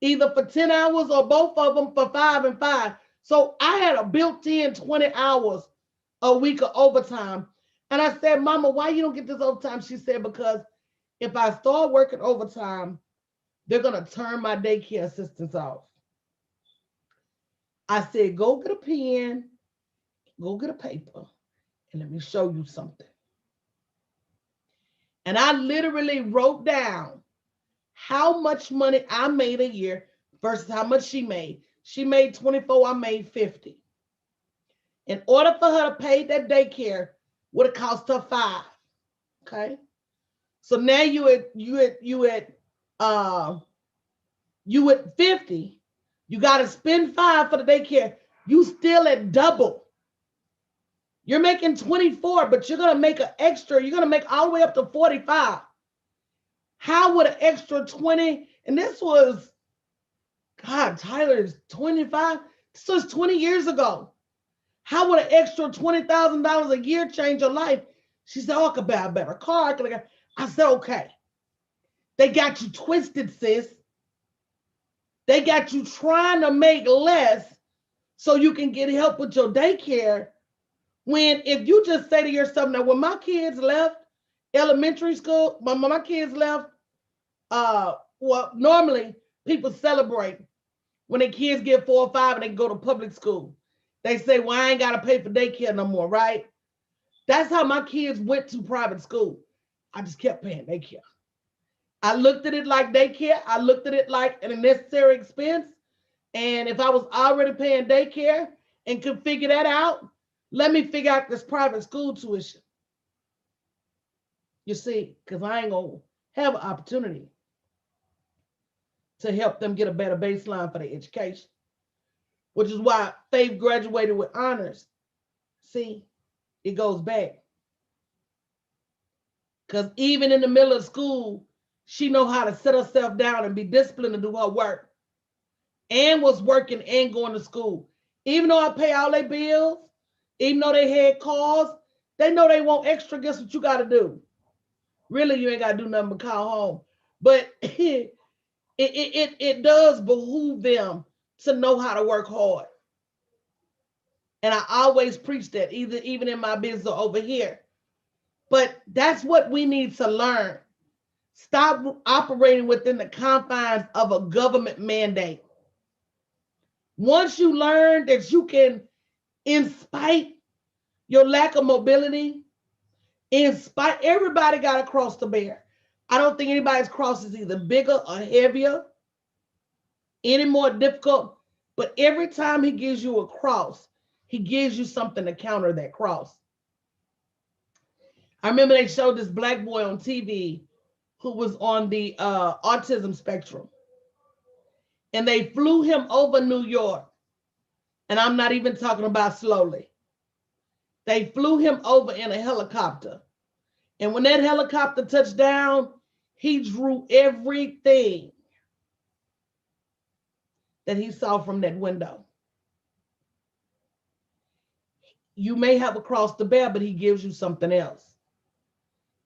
either for 10 hours or both of them for 5 and 5. So I had a built-in 20 hours a week of overtime. And I said, Mama, why you don't get this overtime? She said, because if I start working overtime, they're gonna turn my daycare assistants off. I said, go get a pen, go get a paper, and let me show you something. And I literally wrote down how much money I made a year versus how much she made. She made 24, I made 50. In order for her to pay that daycare, would have cost her 5. Okay. So now uh you at 50. You gotta spend 5 for the daycare. You still at double. You're making 24, but you're gonna make an extra, you're gonna make all the way up to 45. How would an extra 20, and this was, God, Tyler is 25. This was 20 years ago. How would an extra $20,000 a year change your life? She said, oh, I could buy a better car. I said, okay. They got you twisted, sis. They got you trying to make less so you can get help with your daycare. When if you just say to yourself, now when my kids left elementary school, my kids left, well, normally people celebrate when their kids get 4 or 5 and they go to public school. They say, well, I ain't got to pay for daycare no more, right? That's how my kids went to private school. I just kept paying daycare. I looked at it like daycare. I looked at it like an unnecessary expense. And if I was already paying daycare and could figure that out, let me figure out this private school tuition. You see, because I ain't going to have an opportunity to help them get a better baseline for their education, which is why Faith graduated with honors. See, it goes back. Because even in the middle of school, she know how to set herself down and be disciplined to do her work. And was working and going to school. Even though I pay all their bills, even though they had cars, they know they want extra. Guess what you got to do? Really, you ain't got to do nothing but call home. But it does behoove them to know how to work hard. And I always preach that, either even in my business or over here. But that's what we need to learn. Stop operating within the confines of a government mandate. Once you learn that you can, in spite your lack of mobility, in spite, everybody got a cross to bear. I don't think anybody's cross is either bigger or heavier, any more difficult. But every time he gives you a cross, he gives you something to counter that cross. I remember they showed this black boy on TV who was on the autism spectrum. And they flew him over New York. And I'm not even talking about slowly. They flew him over in a helicopter. And when that helicopter touched down, he drew everything that he saw from that window. You may have a cross to bear, but he gives you something else.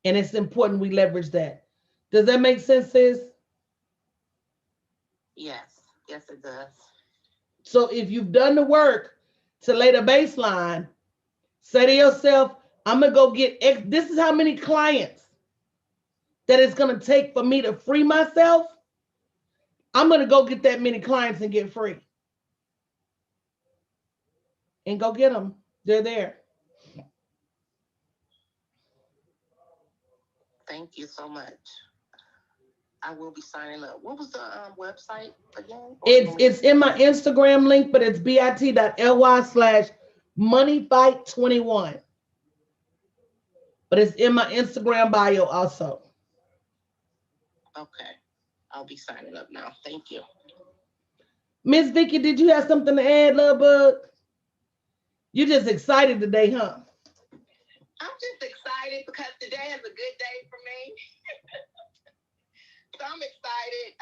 And it's important we leverage that. Does that make sense, sis? Yes, yes, it does. So if you've done the work to lay the baseline, say to yourself, I'm going to go get X. This is how many clients that it's going to take for me to free myself. I'm going to go get that many clients and get free. And go get them. They're there. Thank you so much. I will be signing up. What was the website again? It's in my Instagram link, but it's bit.ly/moneyfight21. But it's in my Instagram bio also. Okay. I'll be signing up now. Thank you. Miss Vicky, did you have something to add, love bug? You just excited today, huh? I'm just excited because today is a good day for me. So I'm excited.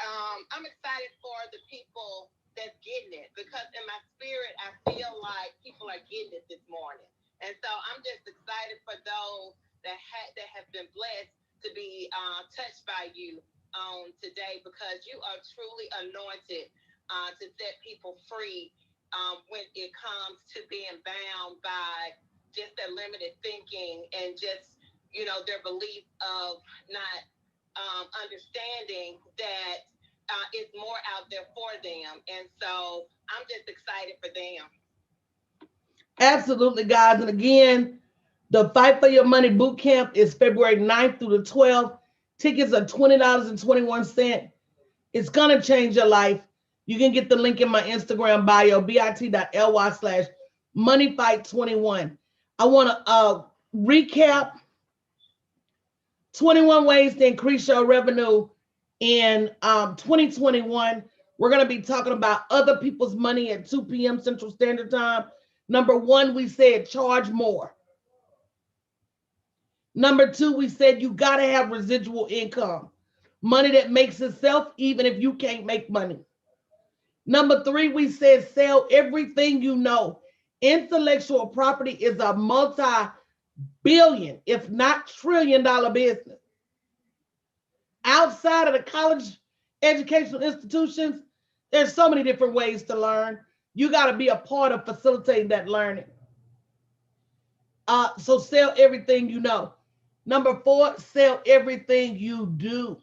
I'm excited for the people that's getting it because in my spirit, I feel like people are getting it this morning. And so I'm just excited for those that have been blessed to be touched by you today because you are truly anointed to set people free when it comes to being bound by just their limited thinking and just, their belief of not understanding that it's more out there for them. And so I'm just excited for them. Absolutely, guys. And again, the Fight for Your Money boot camp is February 9th through the 12th. Tickets are $20.21. It's going to change your life. You can get the link in my Instagram bio, bit.ly/moneyfight21. I want to recap 21 ways to increase your revenue in 2021. We're going to be talking about other people's money at 2 p.m. Central Standard Time. Number one, we said charge more. Number two, we said you got to have residual income, money that makes itself even if you can't make money. Number three, we said sell everything you know. Intellectual property is a multi-billion, if not trillion-dollar business. Outside of the college educational institutions, there's so many different ways to learn. You got to be a part of facilitating that learning. So sell everything you know. Number four, sell everything you do.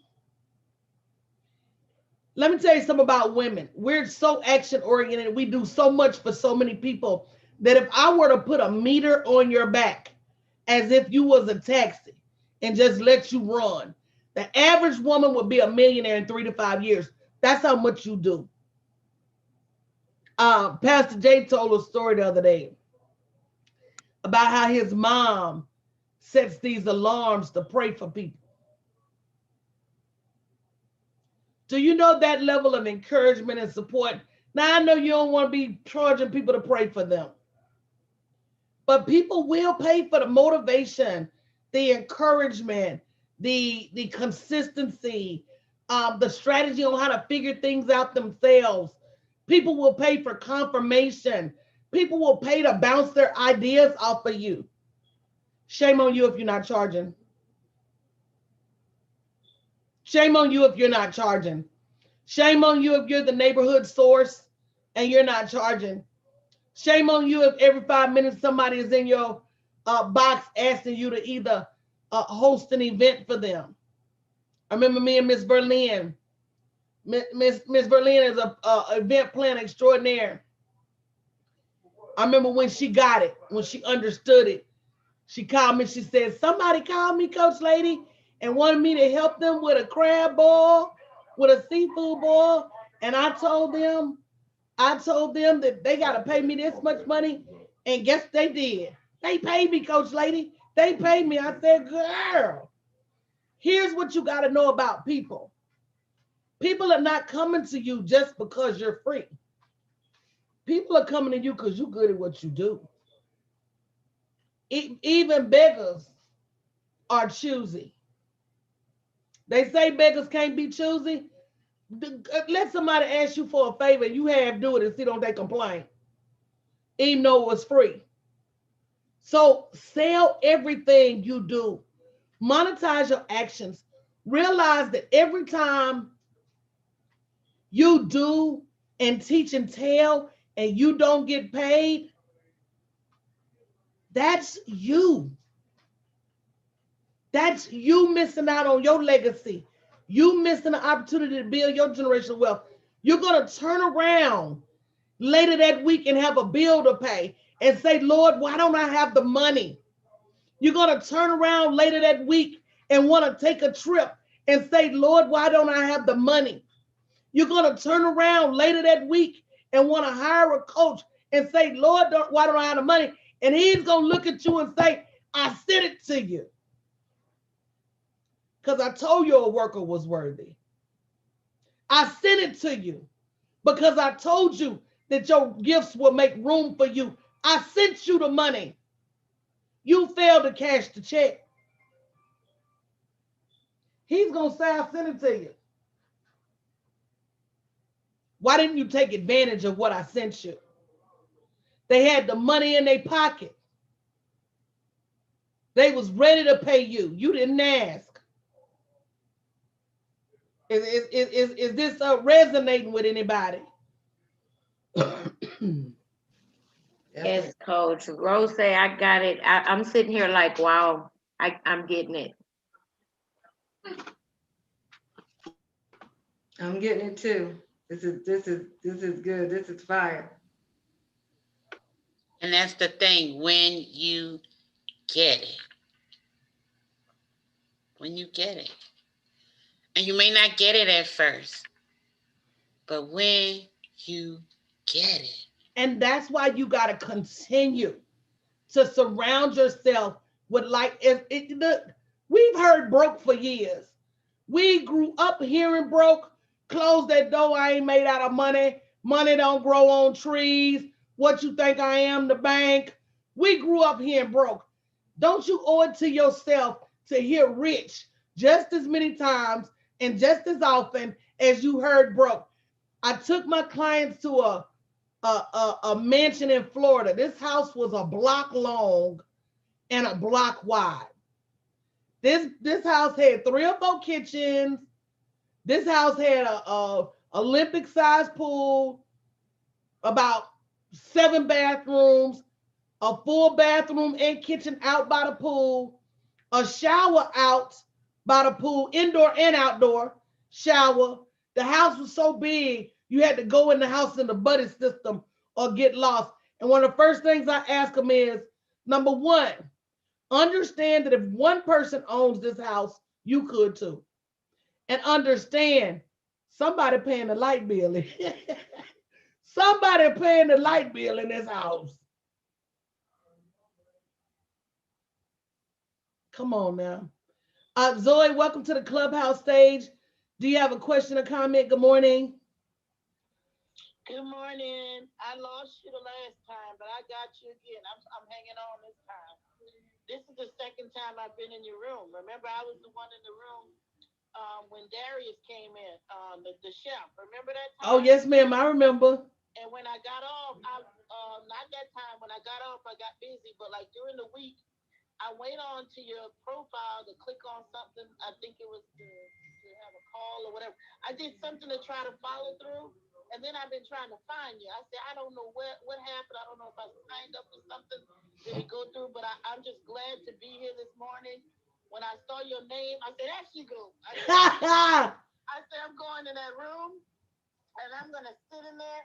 Let me tell you something about women. We're so action oriented. We do so much for so many people that if I were to put a meter on your back as if you was a taxi and just let you run. The average woman would be a millionaire in 3 to 5 years. That's how much you do. Pastor Jay told a story the other day about how his mom sets these alarms to pray for people. Do you know that level of encouragement and support? Now, I know you don't want to be charging people to pray for them, but people will pay for the motivation, the encouragement, the consistency, the strategy on how to figure things out themselves. People will pay for confirmation. People will pay to bounce their ideas off of you. Shame on you if you're not charging. Shame on you if you're not charging. Shame on you if you're the neighborhood source and you're not charging. Shame on you if every 5 minutes somebody is in your box asking you to either host an event for them. I remember me and Miss Berlin. Miss Berlin is a event planner extraordinaire. I remember when she got it, when she understood it. She called me. She said, somebody called me, Coach Lady, and wanted me to help them with a crab boil, with a seafood boil. And I told them that they got to pay me this much money. And guess they did. They paid me, Coach Lady. They paid me. I said, girl, here's what you got to know about people. People are not coming to you just because you're free. People are coming to you because you're good at what you do. Even beggars are choosy. They say beggars can't be choosy. Let somebody ask you for a favor and you have do it and see don't they complain, even though it was free. So sell everything you do. Monetize your actions. Realize that every time you do and teach and tell and you don't get paid, that's you. That's you missing out on your legacy. You missing the opportunity to build your generational wealth. You're going to turn around later that week and have a bill to pay and say, Lord, why don't I have the money? You're going to turn around later that week and want to take a trip and say, Lord, why don't I have the money? You're going to turn around later that week and want to hire a coach and say, Lord, why don't I have the money? And he's going to look at you and say, I sent it to you because I told you a worker was worthy. I sent it to you because I told you that your gifts will make room for you. I sent you the money. You failed to cash the check. He's going to say, I sent it to you. Why didn't you take advantage of what I sent you? They had the money in their pocket. They was ready to pay you. You didn't ask. Is this resonating with anybody? Yes, Coach. Rose say I got it. I'm sitting here like, wow, I'm getting it. I'm getting it too. This is good. This is fire. And that's the thing, when you get it. When you get it. And you may not get it at first, but when you get it. And that's why you got to continue to surround yourself with we've heard broke for years. We grew up hearing broke. Close that door. I ain't made out of money. Money don't grow on trees. What you think I am, the bank? We grew up hearing broke. Don't you owe it to yourself to hear rich just as many times and just as often as you heard broke? I took my clients to a mansion in Florida. This house was a block long and a block wide. This house had 3 or 4 kitchens. This house had a Olympic sized pool, about 7 bathrooms, a full bathroom and kitchen out by the pool, a shower out by the pool, indoor and outdoor shower. The house was so big, you had to go in the house in the buddy system or get lost. And one of the first things I ask them is, number one, Understand that if one person owns this house, you could too. And understand somebody paying the light bill. Somebody paying the light bill in this house. Come on now. Zoe, welcome to the clubhouse stage. Do you have a question or comment? Good morning. Good morning. I lost you the last time, but I got you again. I'm hanging on this time. This is the second time I've been in your room. Remember, I was the one in the room when Darius came in, the chef. Remember that Oh, time? yes, ma'am. I remember. And when I got off, I not that time. When I got off, I got busy. But like during the week, I went on to your profile to click on something. I think it was to have a call or whatever. I did something to try to follow through, and then I've been trying to find you. I said I don't know what happened. I don't know if I signed up for something. Did it go through? But I'm just glad to be here this morning. When I saw your name, I said, "There she go." I said, "I'm going in that room, and I'm gonna sit in there."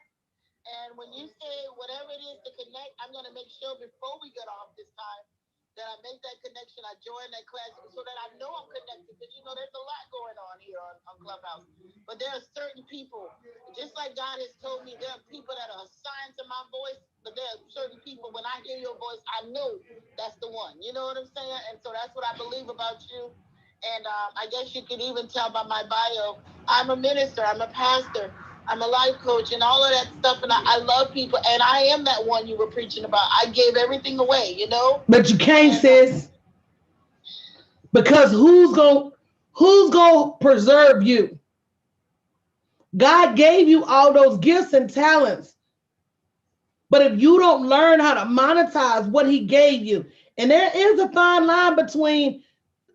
And when you say whatever it is to connect, I'm going to make sure before we get off this time that I make that connection. I join that class so that I know I'm connected because, you know, there's a lot going on here on Clubhouse. But there are certain people, just like God has told me, there are people that are assigned to my voice, but there are certain people, when I hear your voice, I know that's the one. You know what I'm saying? And so that's what I believe about you. And I guess you can even tell by my bio, I'm a minister, I'm a pastor, I'm a life coach and all of that stuff. And I love people. And I am that one you were preaching about. I gave everything away, you know? But you can't, sis. Because who's gonna preserve you? God gave you all those gifts and talents. But if you don't learn how to monetize what he gave you, and there is a fine line between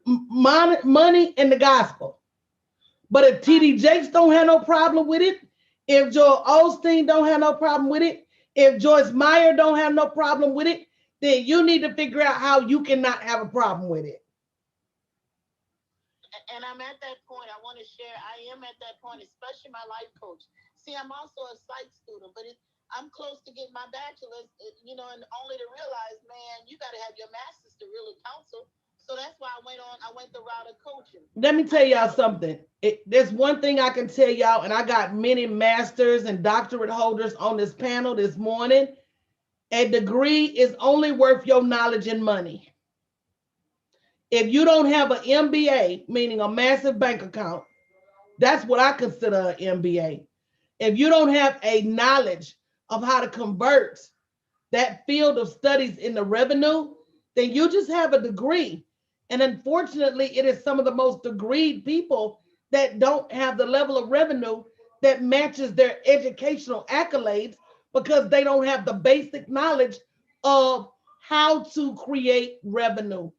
money and the gospel. But if TD Jakes don't have no problem with it, if Joel Osteen don't have no problem with it, if Joyce Meyer don't have no problem with it, then you need to figure out how you cannot have a problem with it. And I'm at that point. I want to share. I am at that point, especially my life coach. See, I'm also a psych student, but I'm close to getting my bachelor's, you know, and only to realize, man, you got to have your master's to really counsel. So that's why I went the route of coaching. Let me tell y'all something. There's one thing I can tell y'all, and I got many masters and doctorate holders on this panel this morning. A degree is only worth your knowledge and money. If you don't have an MBA, meaning a massive bank account, that's what I consider an MBA. If you don't have a knowledge of how to convert that field of studies into revenue, then you just have a degree. And unfortunately, it is some of the most degreed people that don't have the level of revenue that matches their educational accolades because they don't have the basic knowledge of how to create revenue,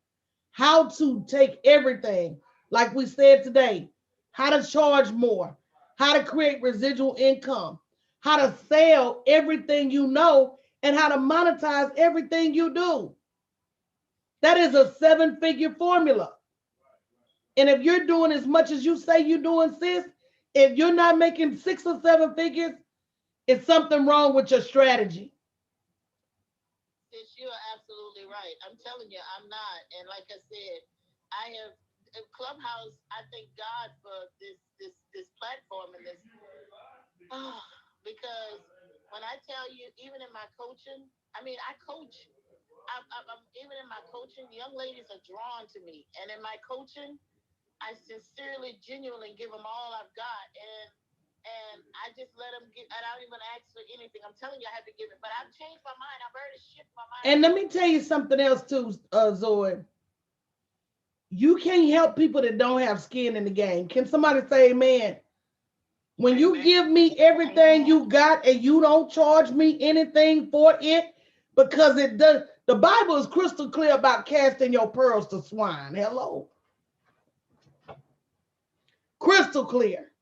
how to take everything, like we said today, how to charge more, how to create residual income, how to sell everything you know, and how to monetize everything you do. That is a 7-figure formula. And if you're doing as much as you say you're doing, sis, if you're not making 6 or 7 figures, it's something wrong with your strategy. Sis, you are absolutely right. I'm telling you, I'm not. And like I said, I have Clubhouse. I thank God for this platform and this. Oh, because when I tell you, even in my coaching, I mean, I coach. I'm even in my coaching, young ladies are drawn to me, and in my coaching, I sincerely, genuinely give them all I've got, and I just let them get. I don't even ask for anything. I'm telling you, I have to give it, but I've changed my mind. I've already shifted my mind. And let me tell you something else too, Zoe. You can't help people that don't have skin in the game. Can somebody say amen? When you give me everything you got and you don't charge me anything for it, because it does, the Bible is crystal clear about casting your pearls to swine. Hello. Crystal clear.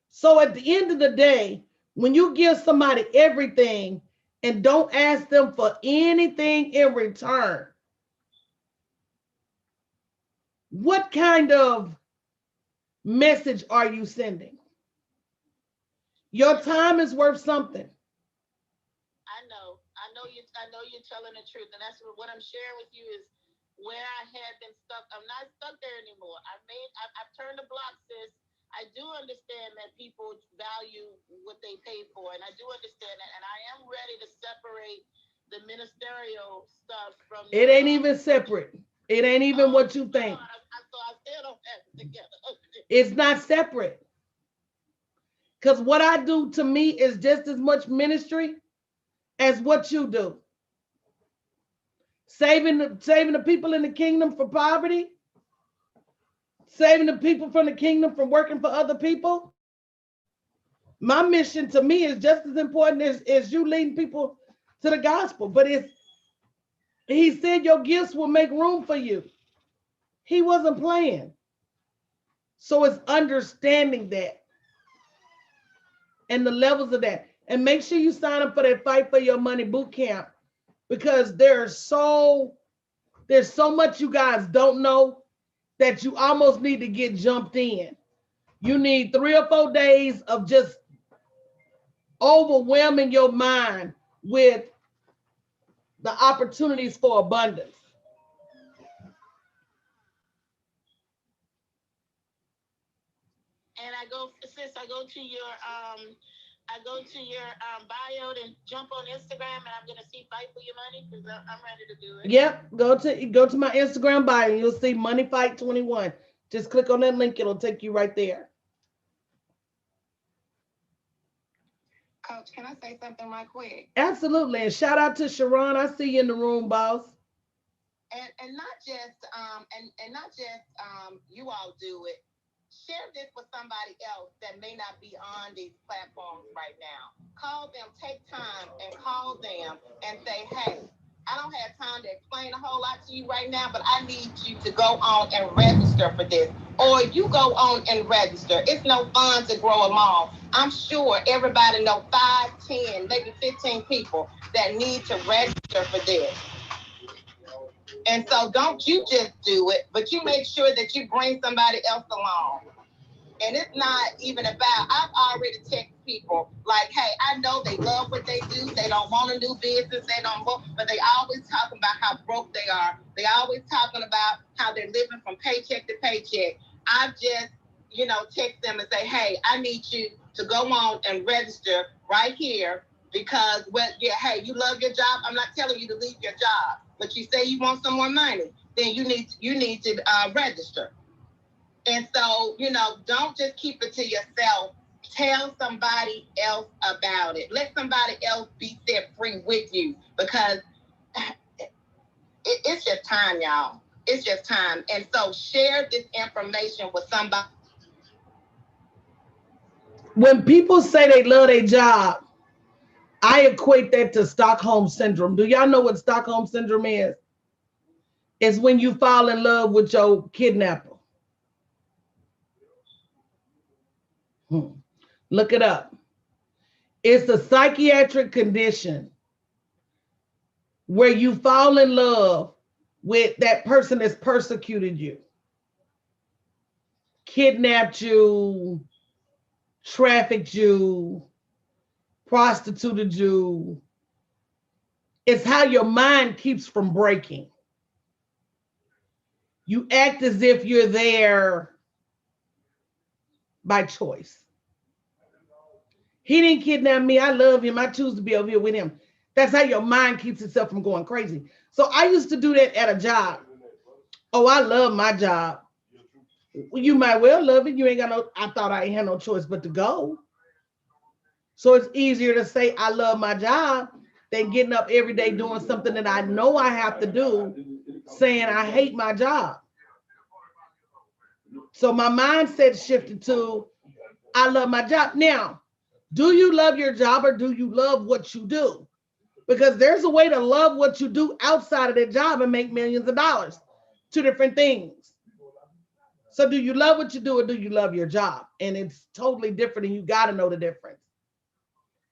So at the end of the day, when you give somebody everything and don't ask them for anything in return, what kind of message are you sending? Your time is worth something. I know I know you're telling the truth, and that's what I'm sharing with you is where I had been stuck. I'm not stuck there anymore. I've turned the block, sis. I do understand that people value what they pay for, and I do understand that, and I am ready to separate the ministerial stuff from It ain't even separate. It ain't even what you think. So I still don't have it together. It's not separate. Because what I do to me is just as much ministry as what you do. Saving the people in the kingdom from poverty, saving the people from the kingdom from working for other people. My mission to me is just as important as you leading people to the gospel. But he said your gifts will make room for you. He wasn't playing. So it's understanding that and the levels of that. And make sure you sign up for that Fight for Your Money boot camp because there's so much you guys don't know that you almost need to get jumped in. You need 3 or 4 days of just overwhelming your mind with the opportunities for abundance. And I go to your bio and jump on Instagram, and I'm gonna see Fight for Your Money because I'm ready to do it. Yep, go to my Instagram bio and you'll see Money Fight 21. Just click on that link; it'll take you right there. Coach, can I say something right quick? Absolutely, and shout out to Sharon. I see you in the room, boss. And not just and not just you all do it. Share this with somebody else that may not be on these platforms right now. Call them, take time and call them and say, hey, I don't have time to explain a whole lot to you right now, but I need you to go on and register for this. Or you go on and register. It's no fun to grow along. I'm sure everybody know 5, 10, maybe 15 people that need to register for this. And so don't you just do it, but you make sure that you bring somebody else along. And it's not even about, I've already texted people like, hey, I know they love what they do. They don't want a new business. They don't want, but they always talking about how broke they are. They always talking about how they're living from paycheck to paycheck. I've just, text them and say, hey, I need you to go on and register right here because, hey, you love your job. I'm not telling you to leave your job, but you say you want some more money, then you need to register. And so, don't just keep it to yourself. Tell somebody else about it. Let somebody else be set free with you because it's just time, y'all. It's just time. And so share this information with somebody. When people say they love their job, I equate that to Stockholm syndrome. Do y'all know what Stockholm syndrome is? It's when you fall in love with your kidnapper. Look it up. It's a psychiatric condition where you fall in love with that person that's persecuted you, kidnapped you, trafficked you, prostituted you. It's how your mind keeps from breaking. You act as if you're there by choice. He didn't kidnap me. I love him. I choose to be over here with him. That's how your mind keeps itself from going crazy. So I used to do that at a job. Oh, I love my job. Well, you might well love it. You ain't got no, I thought I ain't had no choice but to go. So it's easier to say I love my job than getting up every day doing something that I know I have to do, saying I hate my job. So my mindset shifted to I love my job. Now, do you love your job or do you love what you do? Because there's a way to love what you do outside of that job and make millions of dollars. Two different things. So do you love what you do or do you love your job? And it's totally different and you got to know the difference.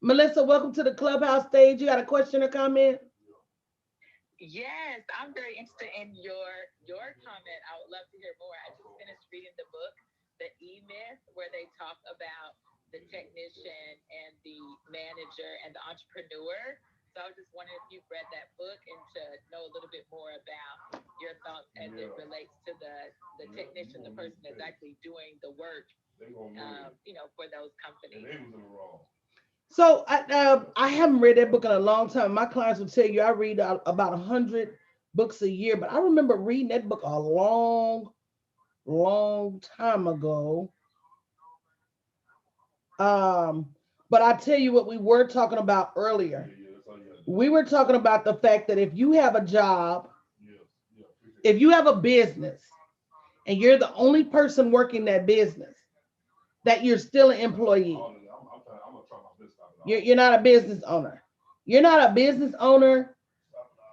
Melissa, welcome to the clubhouse stage. You got a question or comment? Yes, I'm very interested in your comment. I would love to hear more. I just finished reading the book, The E-Myth, where they talk about the technician and the manager and the entrepreneur. So I was just wondering if you've read that book and to know a little bit more about your thoughts as it relates to the technician, the person that's actually doing the work, for those companies. So I haven't read that book in a long time. My clients will tell you I read about 100 books a year, but I remember reading that book a long time ago. Um, but I tell you what we were talking about earlier. We were talking about the fact that if you have a job, if you have a business, and you're the only person working that business, that you're still an employee. You're not a business owner. You're not a business owner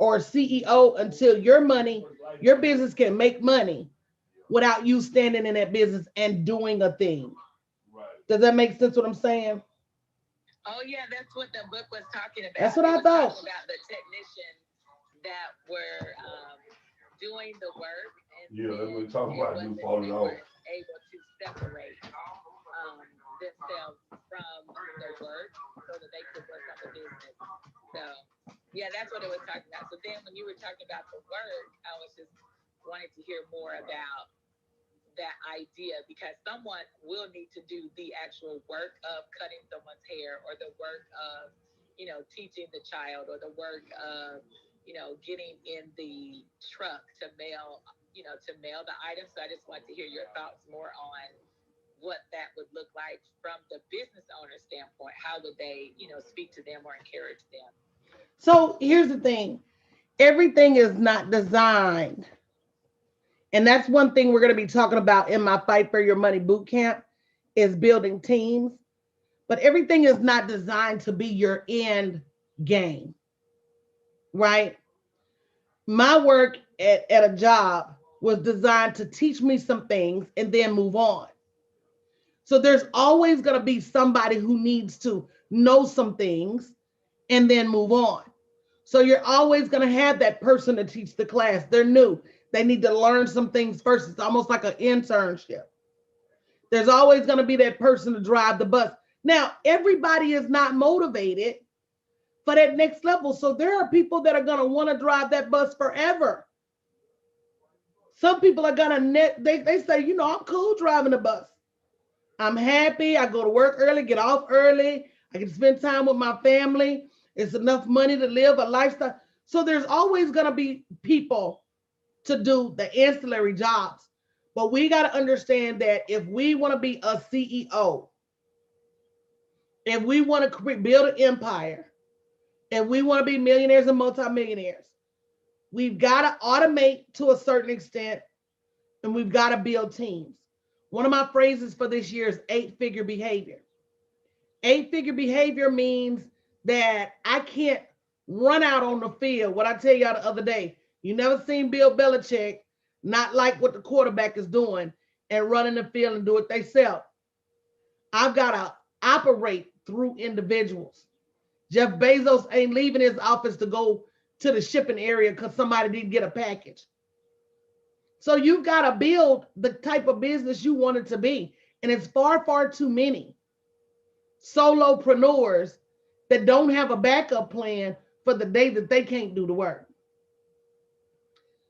or CEO until your business can make money without you standing in that business and doing a thing. Does that make sense what I'm saying? Oh yeah, that's what the book was talking That's about. what It I was thought. talking about the technicians that were doing the work, and then it wasn't they weren't able to separate um, themselves from the work so that they could work on the business. So yeah, that's what it was talking about. So then when you were talking about the work, I was just wanting to hear more about that idea because someone will need to do the actual work of cutting someone's hair or the work of teaching the child or the work of getting in the truck to mail the items. So I just want to hear your thoughts more on what that would look like from the business owner standpoint. How would they speak to them or encourage them? So here's the thing. Everything is not designed. And that's one thing we're going to be talking about in my Fight for Your Money boot camp is building teams. But everything is not designed to be your end game, right? My work at a job was designed to teach me some things and then move on. So there's always going to be somebody who needs to know some things and then move on. So you're always going to have that person to teach the class. They're new. They need to learn some things first. It's almost like an internship. There's always going to be that person to drive the bus. Now, everybody is not motivated for that next level. So there are people that are going to want to drive that bus forever. Some people are going to, they say, I'm cool driving the bus. I'm happy. I go to work early, get off early. I can spend time with my family. It's enough money to live a lifestyle. So there's always going to be people to do the ancillary jobs. But we got to understand that if we want to be a CEO, if we want to build an empire, if we want to be millionaires and multimillionaires, we've got to automate to a certain extent and we've got to build teams. One of my phrases for this year is 8-figure behavior. 8-figure behavior means that I can't run out on the field. What I tell y'all the other day, you never seen Bill Belichick not like what the quarterback is doing and run in the field and do it themselves. I've got to operate through individuals. Jeff Bezos ain't leaving his office to go to the shipping area because somebody didn't get a package. So you've got to build the type of business you want it to be. And it's far, far too many solopreneurs that don't have a backup plan for the day that they can't do the work.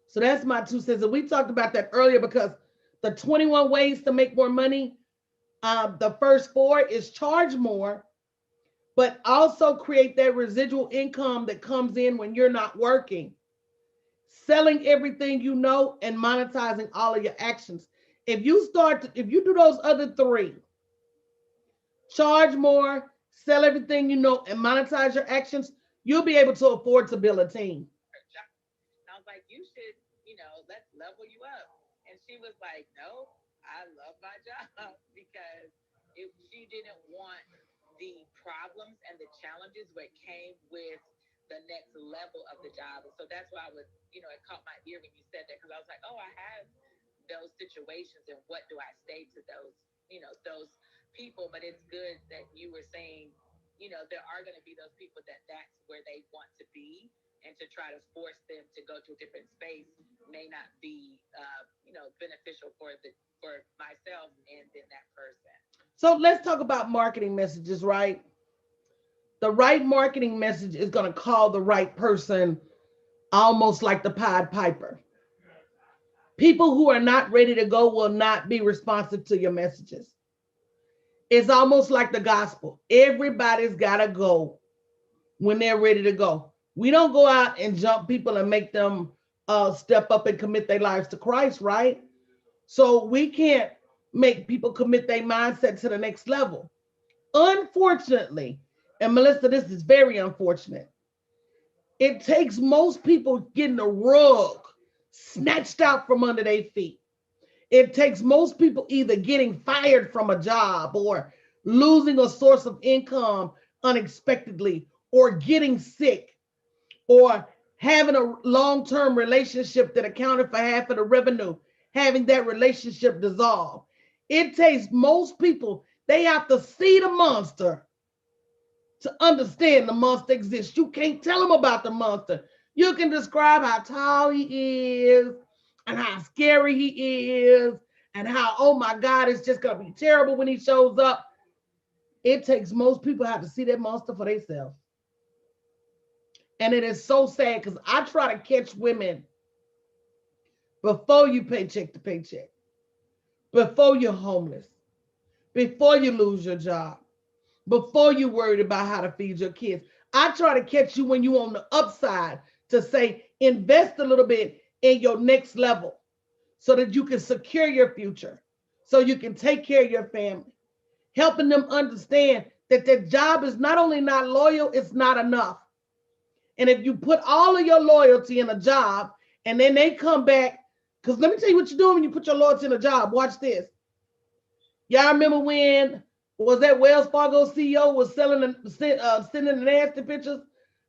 So that's my 2 cents. And we talked about that earlier because the 21 ways to make more money, the first 4 is charge more, but also create that residual income that comes in when you're not working. Selling everything you know and monetizing all of your actions. If you do those other 3, charge more, sell everything you know, and monetize your actions, you'll be able to afford to build a team. I was like, you should, let's level you up. And she was like, no, I love my job because she didn't want the problems and the challenges what came with the next level of the job. And so that's why I was, it caught my ear when you said that because I was like, oh, I have those situations and what do I say to those people? But it's good that you were saying, there are going to be those people that's where they want to be, and to try to force them to go to a different space may not be, beneficial for myself and then that person. So let's talk about marketing messages, right? The right marketing message is going to call the right person, almost like the Pied Piper. People who are not ready to go will not be responsive to your messages. It's almost like the gospel. Everybody's got to go when they're ready to go. We don't go out and jump people and make them step up and commit their lives to Christ, right? So we can't make people commit their mindset to the next level. Unfortunately, and Melissa, this is very unfortunate. It takes most people getting the rug snatched out from under their feet. It takes most people either getting fired from a job or losing a source of income unexpectedly or getting sick or having a long-term relationship that accounted for half of the revenue, having that relationship dissolve. It takes most people, they have to see the monster to understand the monster exists. You can't tell them about the monster. You can describe how tall he is and how scary he is and how, oh my God, it's just going to be terrible when he shows up. It takes most people have to see that monster for themselves. And it is so sad because I try to catch women before you paycheck to paycheck, before you're homeless, before you lose your job, before you're worried about how to feed your kids. I try to catch you when you're on the upside to say, invest a little bit in your next level so that you can secure your future, so you can take care of your family, helping them understand that their job is not only not loyal, it's not enough. And if you put all of your loyalty in a job and then they come back, because let me tell you what you're doing when you put your loyalty in a job. Watch this. Y'all remember when was that Wells Fargo CEO was sending the nasty pictures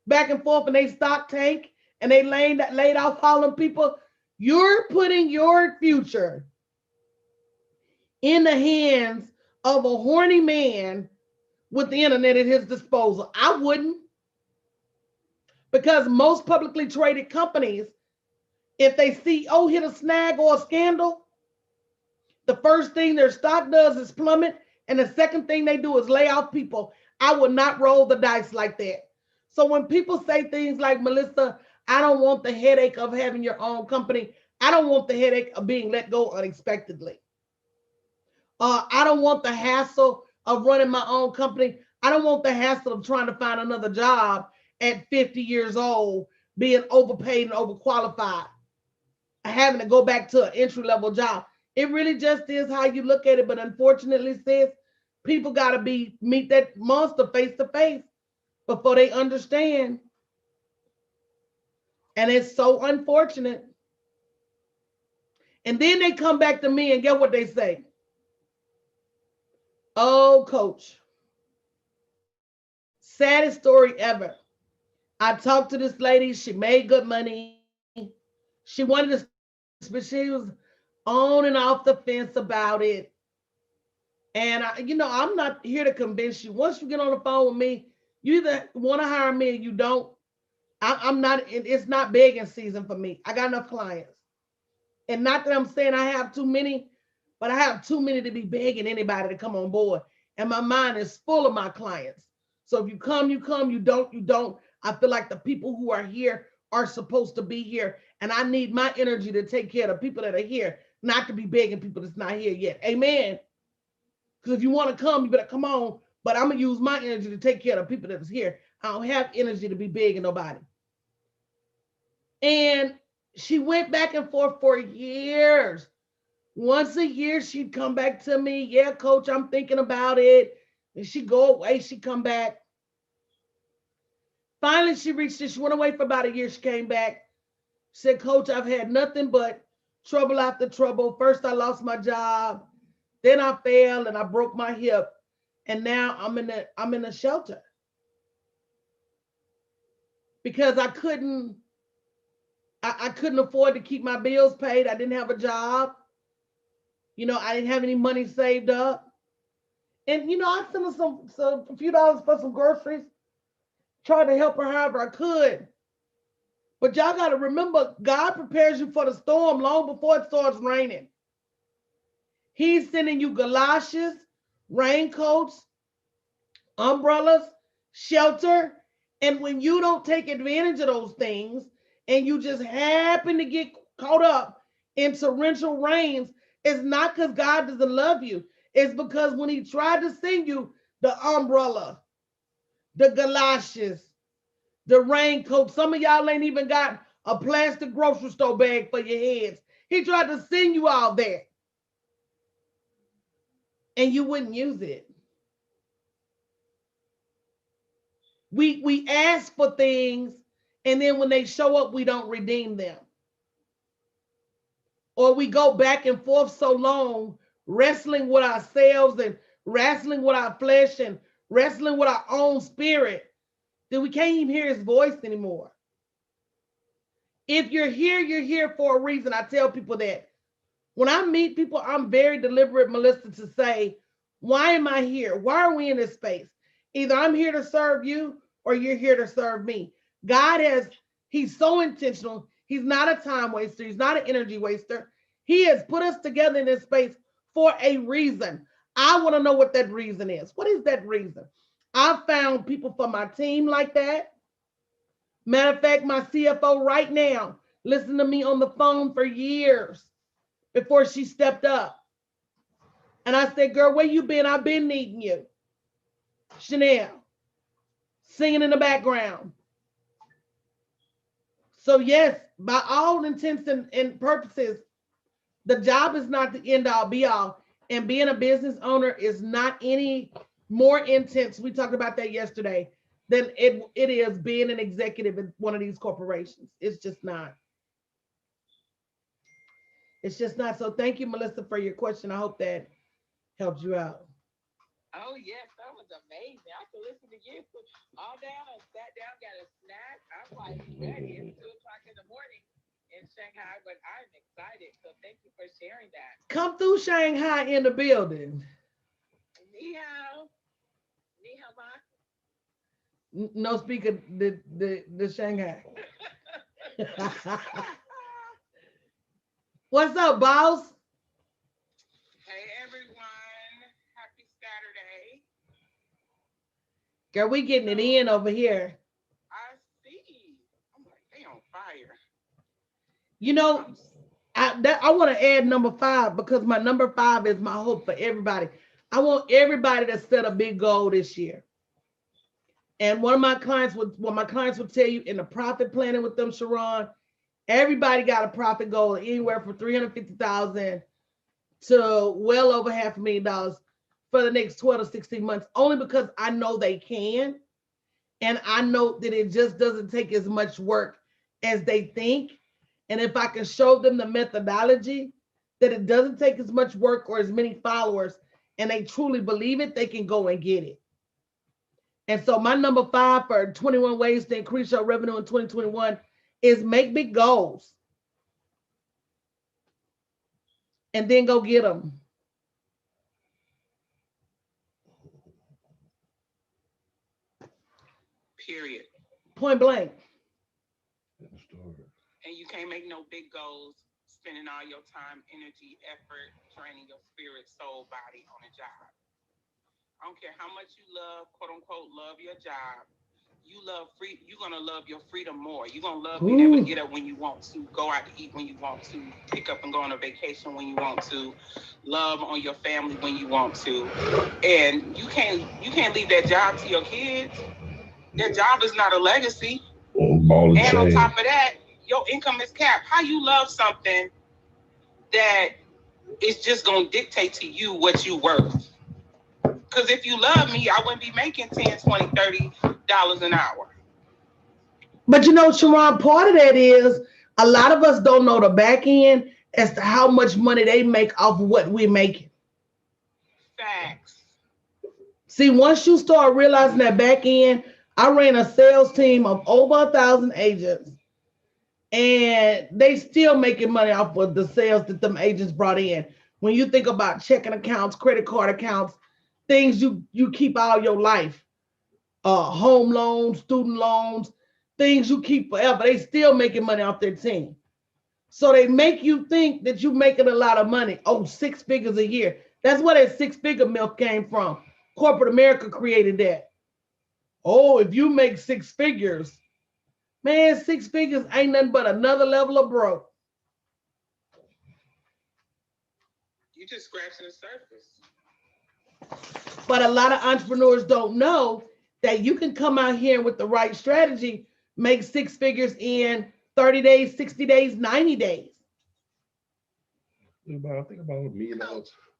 back and forth and they stock tank and they laid off all them people? You're putting your future in the hands of a horny man with the internet at his disposal. I wouldn't, because most publicly traded companies, if they CEO hit a snag or a scandal, the first thing their stock does is plummet, and the second thing they do is lay off people. I would not roll the dice like that. So when people say things like, Melissa, I don't want the headache of having your own company. I don't want the headache of being let go unexpectedly. I don't want the hassle of running my own company. I don't want the hassle of trying to find another job at 50 years old, being overpaid and overqualified, having to go back to an entry level job. It really just is how you look at it. But unfortunately, sis, people got to meet that monster face to face before they understand. And it's so unfortunate. And then they come back to me and get what they say. Oh, coach, saddest story ever. I talked to this lady. She made good money. She wanted to switch, but she was on and off the fence about it. And I'm not here to convince you. Once you get on the phone with me, you either want to hire me or you don't. I'm not. It's not begging season for me. I got enough clients, and not that I'm saying I have too many, but I have too many to be begging anybody to come on board. And my mind is full of my clients. So if you come, you come. You don't, you don't. I feel like the people who are here are supposed to be here, and I need my energy to take care of the people that are here, not to be begging people that's not here yet. Amen. Because if you want to come, you better come on. But I'm gonna use my energy to take care of the people that's here. I don't have energy to be begging nobody. And she went back and forth for years. Once a year, she'd come back to me. Yeah, coach, I'm thinking about it. And she'd go away. She'd come back. Finally, she reached it. She went away for about a year. She came back. She said, coach, I've had nothing but trouble after trouble. First, I lost my job. Then I fell and I broke my hip. And now I'm in a shelter because I couldn't afford to keep my bills paid. I didn't have a job. I didn't have any money saved up. And I sent her a few dollars for some groceries, tried to help her however I could. But y'all got to remember, God prepares you for the storm long before it starts raining. He's sending you galoshes, raincoats, umbrellas, shelter. And when you don't take advantage of those things and you just happen to get caught up in torrential rains, it's not because God doesn't love you. It's because when he tried to send you the umbrella, the galoshes, the raincoat, some of y'all ain't even got a plastic grocery store bag for your heads. He tried to send you all that and you wouldn't use it. We ask for things and then when they show up, we don't redeem them. Or we go back and forth so long, wrestling with ourselves and wrestling with our flesh and wrestling with our own spirit, that we can't even hear his voice anymore. If you're here for a reason. I tell people that. When I meet people, I'm very deliberate, Melissa, to say, why am I here? Why are we in this space? Either I'm here to serve you or you're here to serve me. He's so intentional. He's not a time waster. He's not an energy waster. He has put us together in this space for a reason. I want to know what that reason is. What is that reason? I've found people for my team like that. Matter of fact, my CFO right now listened to me on the phone for years before she stepped up. And I said, girl, where you been? I've been needing you. Chanel, singing in the background. So yes, by all intents and purposes, the job is not the end all be all. And being a business owner is not any more intense. We talked about that yesterday than it is being an executive in one of these corporations. It's just not. It's just not. So thank you, Melissa, for your question. I hope that helps you out. Oh yes, that was amazing. I could listen to you all down. I sat down, got a snack. I'm like ready. It's 2 o'clock in the morning in Shanghai, but I'm excited. So thank you for sharing that. Come through Shanghai in the building. Ni hao, ni hao ma. No speaker the Shanghai. What's up, boss? Hey everyone, happy Saturday. Girl, we getting it in over here. I see. I'm like, they on fire. You know, I want to add number 5 because my number 5 is my hope for everybody. I want everybody to set a big goal this year. And what my clients would tell you in the profit planning with them, Sharon, everybody got a profit goal anywhere from 350,000 to well over $500,000 for the next 12 to 16 months, only because I know they can. And I know that it just doesn't take as much work as they think. And if I can show them the methodology that it doesn't take as much work or as many followers, and they truly believe it, they can go and get it. And so my number 5 for 21 ways to increase your revenue in 2021 is make big goals and then go get them. Period. Point blank. And you can't make no big goals spending all your time, energy, effort, training your spirit, soul, body on a job. I don't care how much you love, quote unquote, love your job. You love free. You're gonna love your freedom more. You're gonna love being able to get up when you want to, go out to eat when you want to, pick up and go on a vacation when you want to, love on your family when you want to, and you can't leave that job to your kids. That job is not a legacy. And on top of that, your income is capped. How you love something that is just gonna dictate to you what you worth? Because if you love me, I wouldn't be making 10, 20, $30 an hour. But you know, Sharon, part of that is a lot of us don't know the back end as to how much money they make off of what we're making. Facts. See, once you start realizing that back end, I ran a sales team of over 1,000 agents, and they still making money off of the sales that them agents brought in. When you think about checking accounts, credit card accounts, things you keep all your life, home loans, student loans, things you keep forever, they still making money off their team. So they make you think that you're making a lot of money. Oh, 6 figures a year. That's where that 6-figure milk came from. Corporate America created that. Oh, if you make six figures, man, six figures ain't nothing but another level of broke. You just scratching the surface. But a lot of entrepreneurs don't know that you can come out here with the right strategy, make six figures in 30 days, 60 days, 90 days. I think about $1 million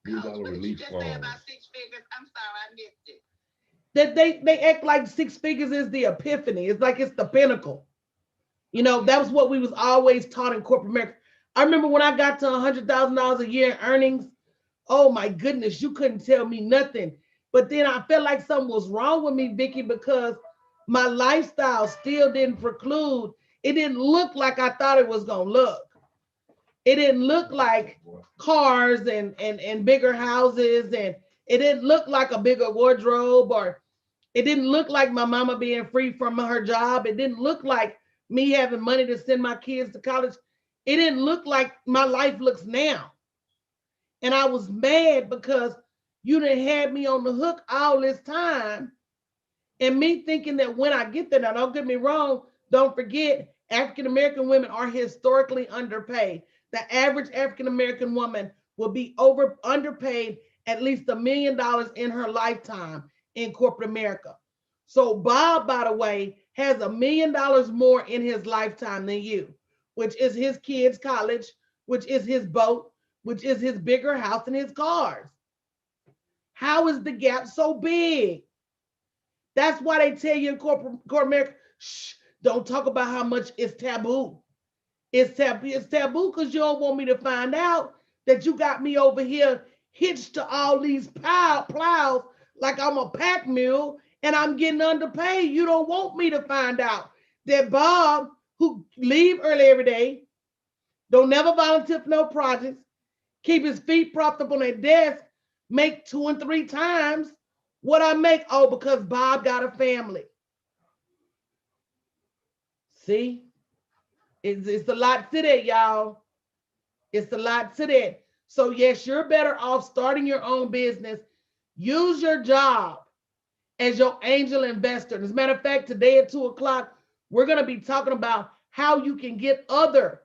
What did you relief just say funds. about six figures? I'm sorry, I missed it. That they act like six figures is the epiphany. It's like it's the pinnacle. You know, that was what we was always taught in corporate America. I remember when I got to $100,000 a year in earnings. Oh my goodness, you couldn't tell me nothing. But then I felt like something was wrong with me, Vicky, because my lifestyle still didn't preclude. It didn't look like I thought it was gonna look. It didn't look like cars and bigger houses, and it didn't look like a bigger wardrobe, or it didn't look like my mama being free from her job. It didn't look like me having money to send my kids to college. It didn't look like my life looks now. And I was mad because you didn't have me on the hook all this time. And me thinking that when I get there, now don't get me wrong, don't forget, African American women are historically underpaid. The average African American woman will be underpaid at least $1 million in her lifetime in corporate America. So Bob, by the way, has $1 million more in his lifetime than you, which is his kids' college, which is his boat, which is his bigger house and his cars. How is the gap so big? That's why they tell you in corporate America, shh, don't talk about how much it's taboo. It's taboo. It's taboo because you don't want me to find out that you got me over here hitched to all these plows like I'm a pack mule and I'm getting underpaid. You don't want me to find out that Bob, who leave early every day, don't never volunteer for no projects, keep his feet propped up on a desk, make two and three times what I make. Oh, because Bob got a family. See, it's a lot to that, y'all. It's a lot to that. So, yes, you're better off starting your own business. Use your job as your angel investor. As a matter of fact, today at 2 o'clock, we're going to be talking about how you can get other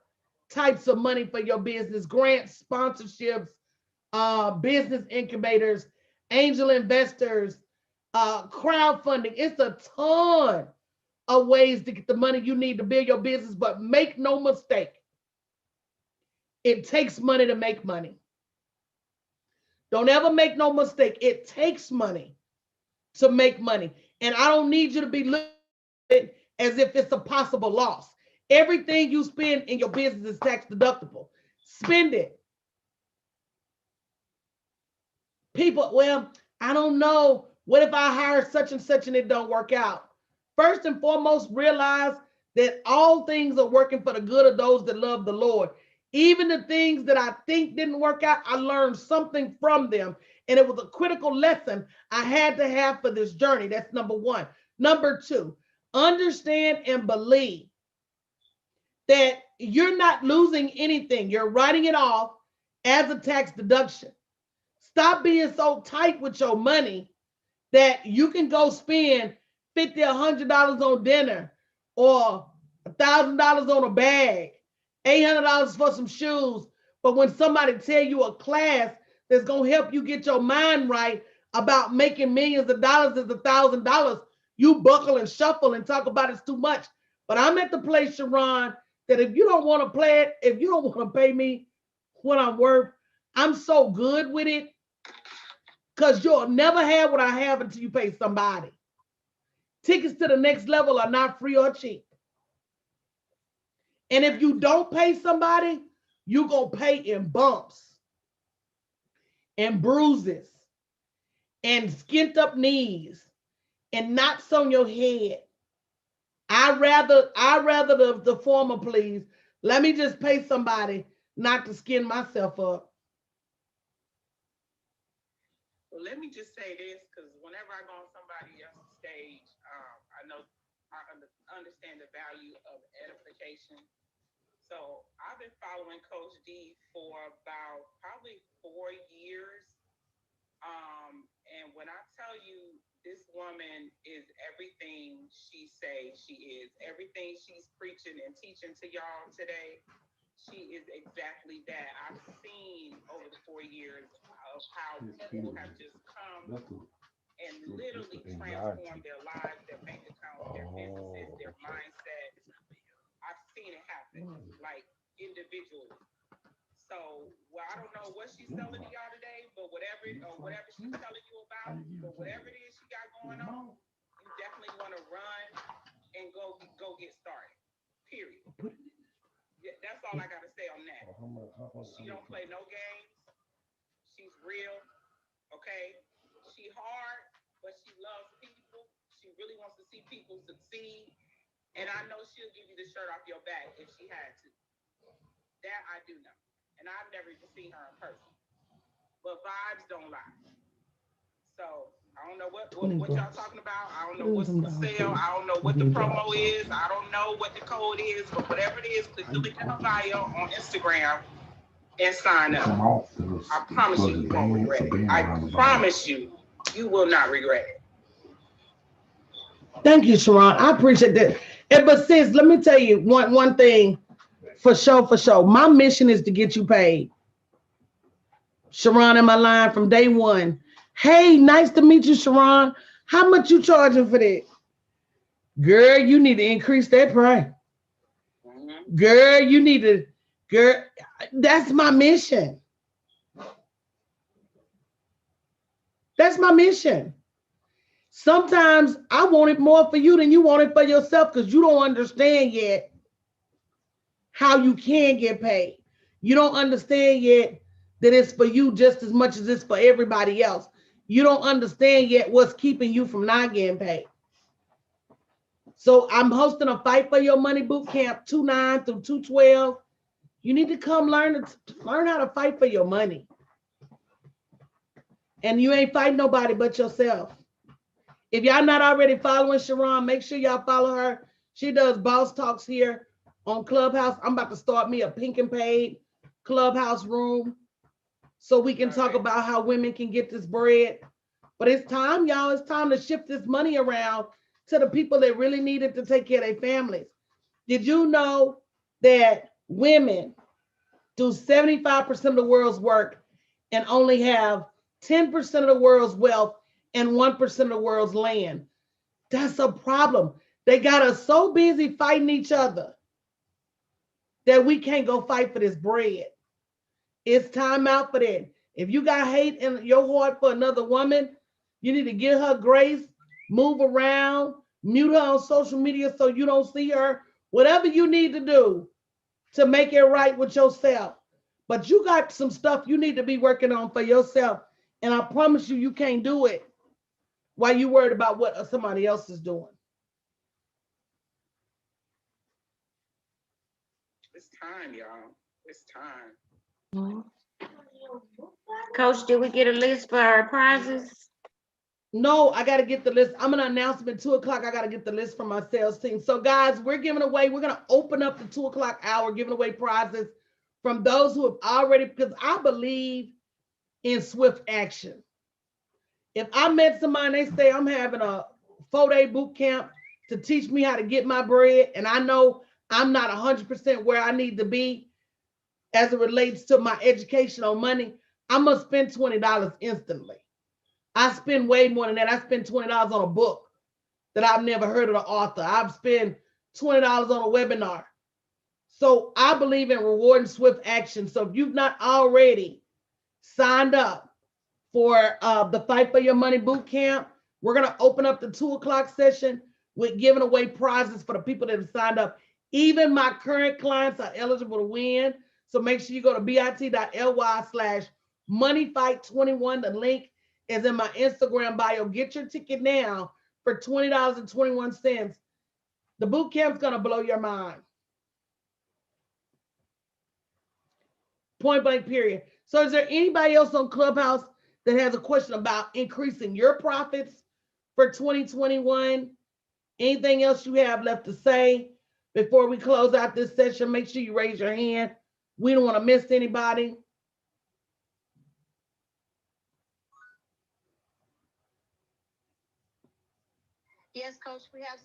types of money for your business, grants, sponsorships, business incubators, angel investors, crowdfunding. It's a ton of ways to get the money you need to build your business, but make no mistake, it takes money to make money. Don't ever make no mistake. It takes money to make money. And I don't need you to be looking at it as if it's a possible loss. Everything you spend in your business is tax deductible. Spend it. People, well, I don't know. What if I hire such and such and it don't work out? First and foremost, realize that all things are working for the good of those that love the Lord. Even the things that I think didn't work out, I learned something from them. And it was a critical lesson I had to have for this journey. That's number one. Number two, understand and believe that you're not losing anything. You're writing it off as a tax deduction. Stop being so tight with your money that you can go spend 50, $100 on dinner or $1,000 on a bag, $800 for some shoes. But when somebody tell you a class that's gonna help you get your mind right about making millions of dollars is $1,000, you buckle and shuffle and talk about it's too much. But I'm at the place, Sharon, that if you don't want to play it, if you don't want to pay me what I'm worth, I'm so good with it because you'll never have what I have until you pay somebody. Tickets to the next level are not free or cheap. And if you don't pay somebody, you're going to pay in bumps and bruises and skint up knees and knots on your head. I rather the former, please. Let me just pay somebody not to skin myself up. Well, let me just say this, because whenever I go on somebody else's stage, I know I understand the value of edification. So I've been following Coach D for about probably 4 years. And when I tell you this woman is everything she says she is. Everything she's preaching and teaching to y'all today, she is exactly that. I've seen over the 4 years of how people have just come and literally transformed their lives, their bank accounts, their businesses, their mindset. I've seen it happen, like individually. So, well, I don't know what she's selling to y'all today, but whatever she's telling you about, but whatever it is she got going on, you definitely want to run and go get started. Period. Yeah, that's all I gotta say on that. She don't play no games. She's real. Okay. She hard, but she loves people. She really wants to see people succeed. And I know she'll give you the shirt off your back if she had to. That I do know. And I've never even seen her in person. But vibes don't lie. So I don't know what y'all talking about. I don't know what's for sale. I don't know what the promo is. I don't know what the code is. But whatever it is, click the link in her bio on Instagram and sign up. I promise you won't regret it. I promise you will not regret it. Thank you, Sharon. I appreciate that. But sis, let me tell you one thing for sure. My mission is to get you paid. Sharon in my line from day one. Hey, nice to meet you, Sharon. How much you charging for that? Girl, you need to increase that price. Girl, you need to, girl, that's my mission. That's my mission. Sometimes I want it more for you than you want it for yourself because you don't understand yet how you can get paid. You don't understand yet that it's for you just as much as it's for everybody else. You don't understand yet what's keeping you from not getting paid. So I'm hosting a Fight for Your Money boot camp 2/9 through 2/12. You need to come learn how to fight for your money. And you ain't fighting nobody but yourself. If y'all not already following Sharon, make sure y'all follow her. She does boss talks here on Clubhouse. I'm about to start me a pink and paid Clubhouse room so we can talk about how women can get this bread. But it's time, y'all. It's time to shift this money around to the people that really need it to take care of their families. Did you know that women do 75% of the world's work and only have 10% of the world's wealth and 1% of the world's land? That's a problem. They got us so busy fighting each other that we can't go fight for this bread. It's time out for that. If you got hate in your heart for another woman, you need to give her grace, move around, mute her on social media so you don't see her. Whatever you need to do to make it right with yourself. But you got some stuff you need to be working on for yourself. And I promise you, you can't do it while you worried about what somebody else is doing. It's time, y'all. It's time. Coach, did we get a list for our prizes? No, I got to get the list. I'm going to announce them at 2:00. I got to get the list from my sales team. So guys, we're going to open up the 2:00 hour, giving away prizes from those who have already, because I believe in swift action. If I met somebody and they say I'm having a 4-day boot camp to teach me how to get my bread, and I know I'm not 100% where I need to be as it relates to my education on money, I'm going to spend $20 instantly. I spend way more than that. I spend $20 on a book that I've never heard of the author. I've spent $20 on a webinar. So I believe in rewarding swift action. So if you've not already signed up for the Fight for Your Money boot camp, we're going to open up the 2:00 session with giving away prizes for the people that have signed up. Even my current clients are eligible to win. So make sure you go to bit.ly/moneyfight21. The link is in my Instagram bio. Get your ticket now for $20.21. The boot camp's going to blow your mind. Point blank, period. So is there anybody else on Clubhouse that has a question about increasing your profits for 2021? Anything else you have left to say before we close out this session? Make sure you raise your hand. We don't want to miss anybody. Yes, Coach, we have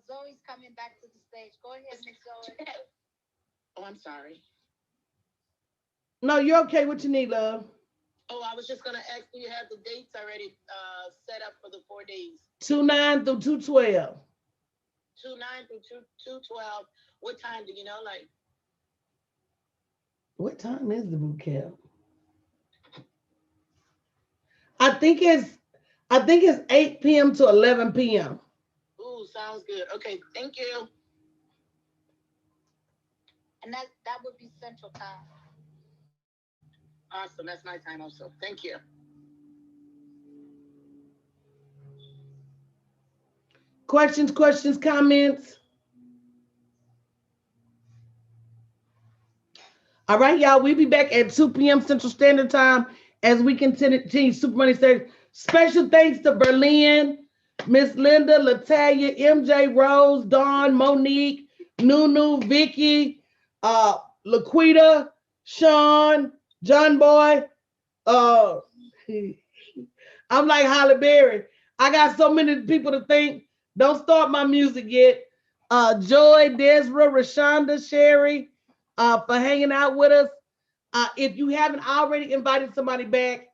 Zoe's coming back to the stage. Go ahead, Miss Zoe. Oh, I'm sorry. No, you're okay. What you need, love? Oh, I was just gonna ask, do you have the dates already set up for the 4 days? 2/9 through 2/12. 2/9 through 2/12. What time do you know? Like, What time is the boot camp? I think it's 8 p.m. to 11 p.m. ooh, sounds good. Okay, thank you. And that would be Central Time. Awesome. That's my time also. Thank you. Questions, comments? All right, y'all. We'll be back at 2 p.m. Central Standard Time as we continue Super Money Series. Special thanks to Berlin, Miss Linda, Latalia, MJ, Rose, Dawn, Monique, Nunu, Vicky, Laquita, Sean, John Boy. Uh, I'm like Holly Berry. I got so many people to thank. Don't start my music yet. Joy, Desra, Rashonda, Sherry, for hanging out with us. If you haven't already invited somebody back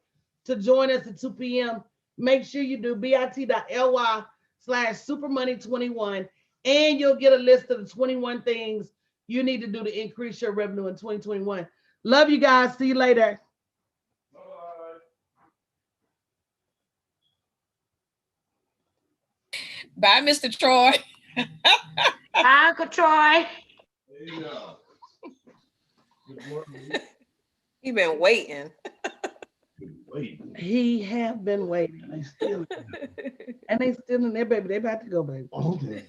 to join us at 2 p.m., make sure you do bit.ly/supermoney21, and you'll get a list of the 21 things you need to do to increase your revenue in 2021. Love you guys. See you later. Bye, Mr. Troy. Bye, Uncle Troy. He been waiting. He have been waiting. They still and they still in there, baby. They about to go, baby. Okay.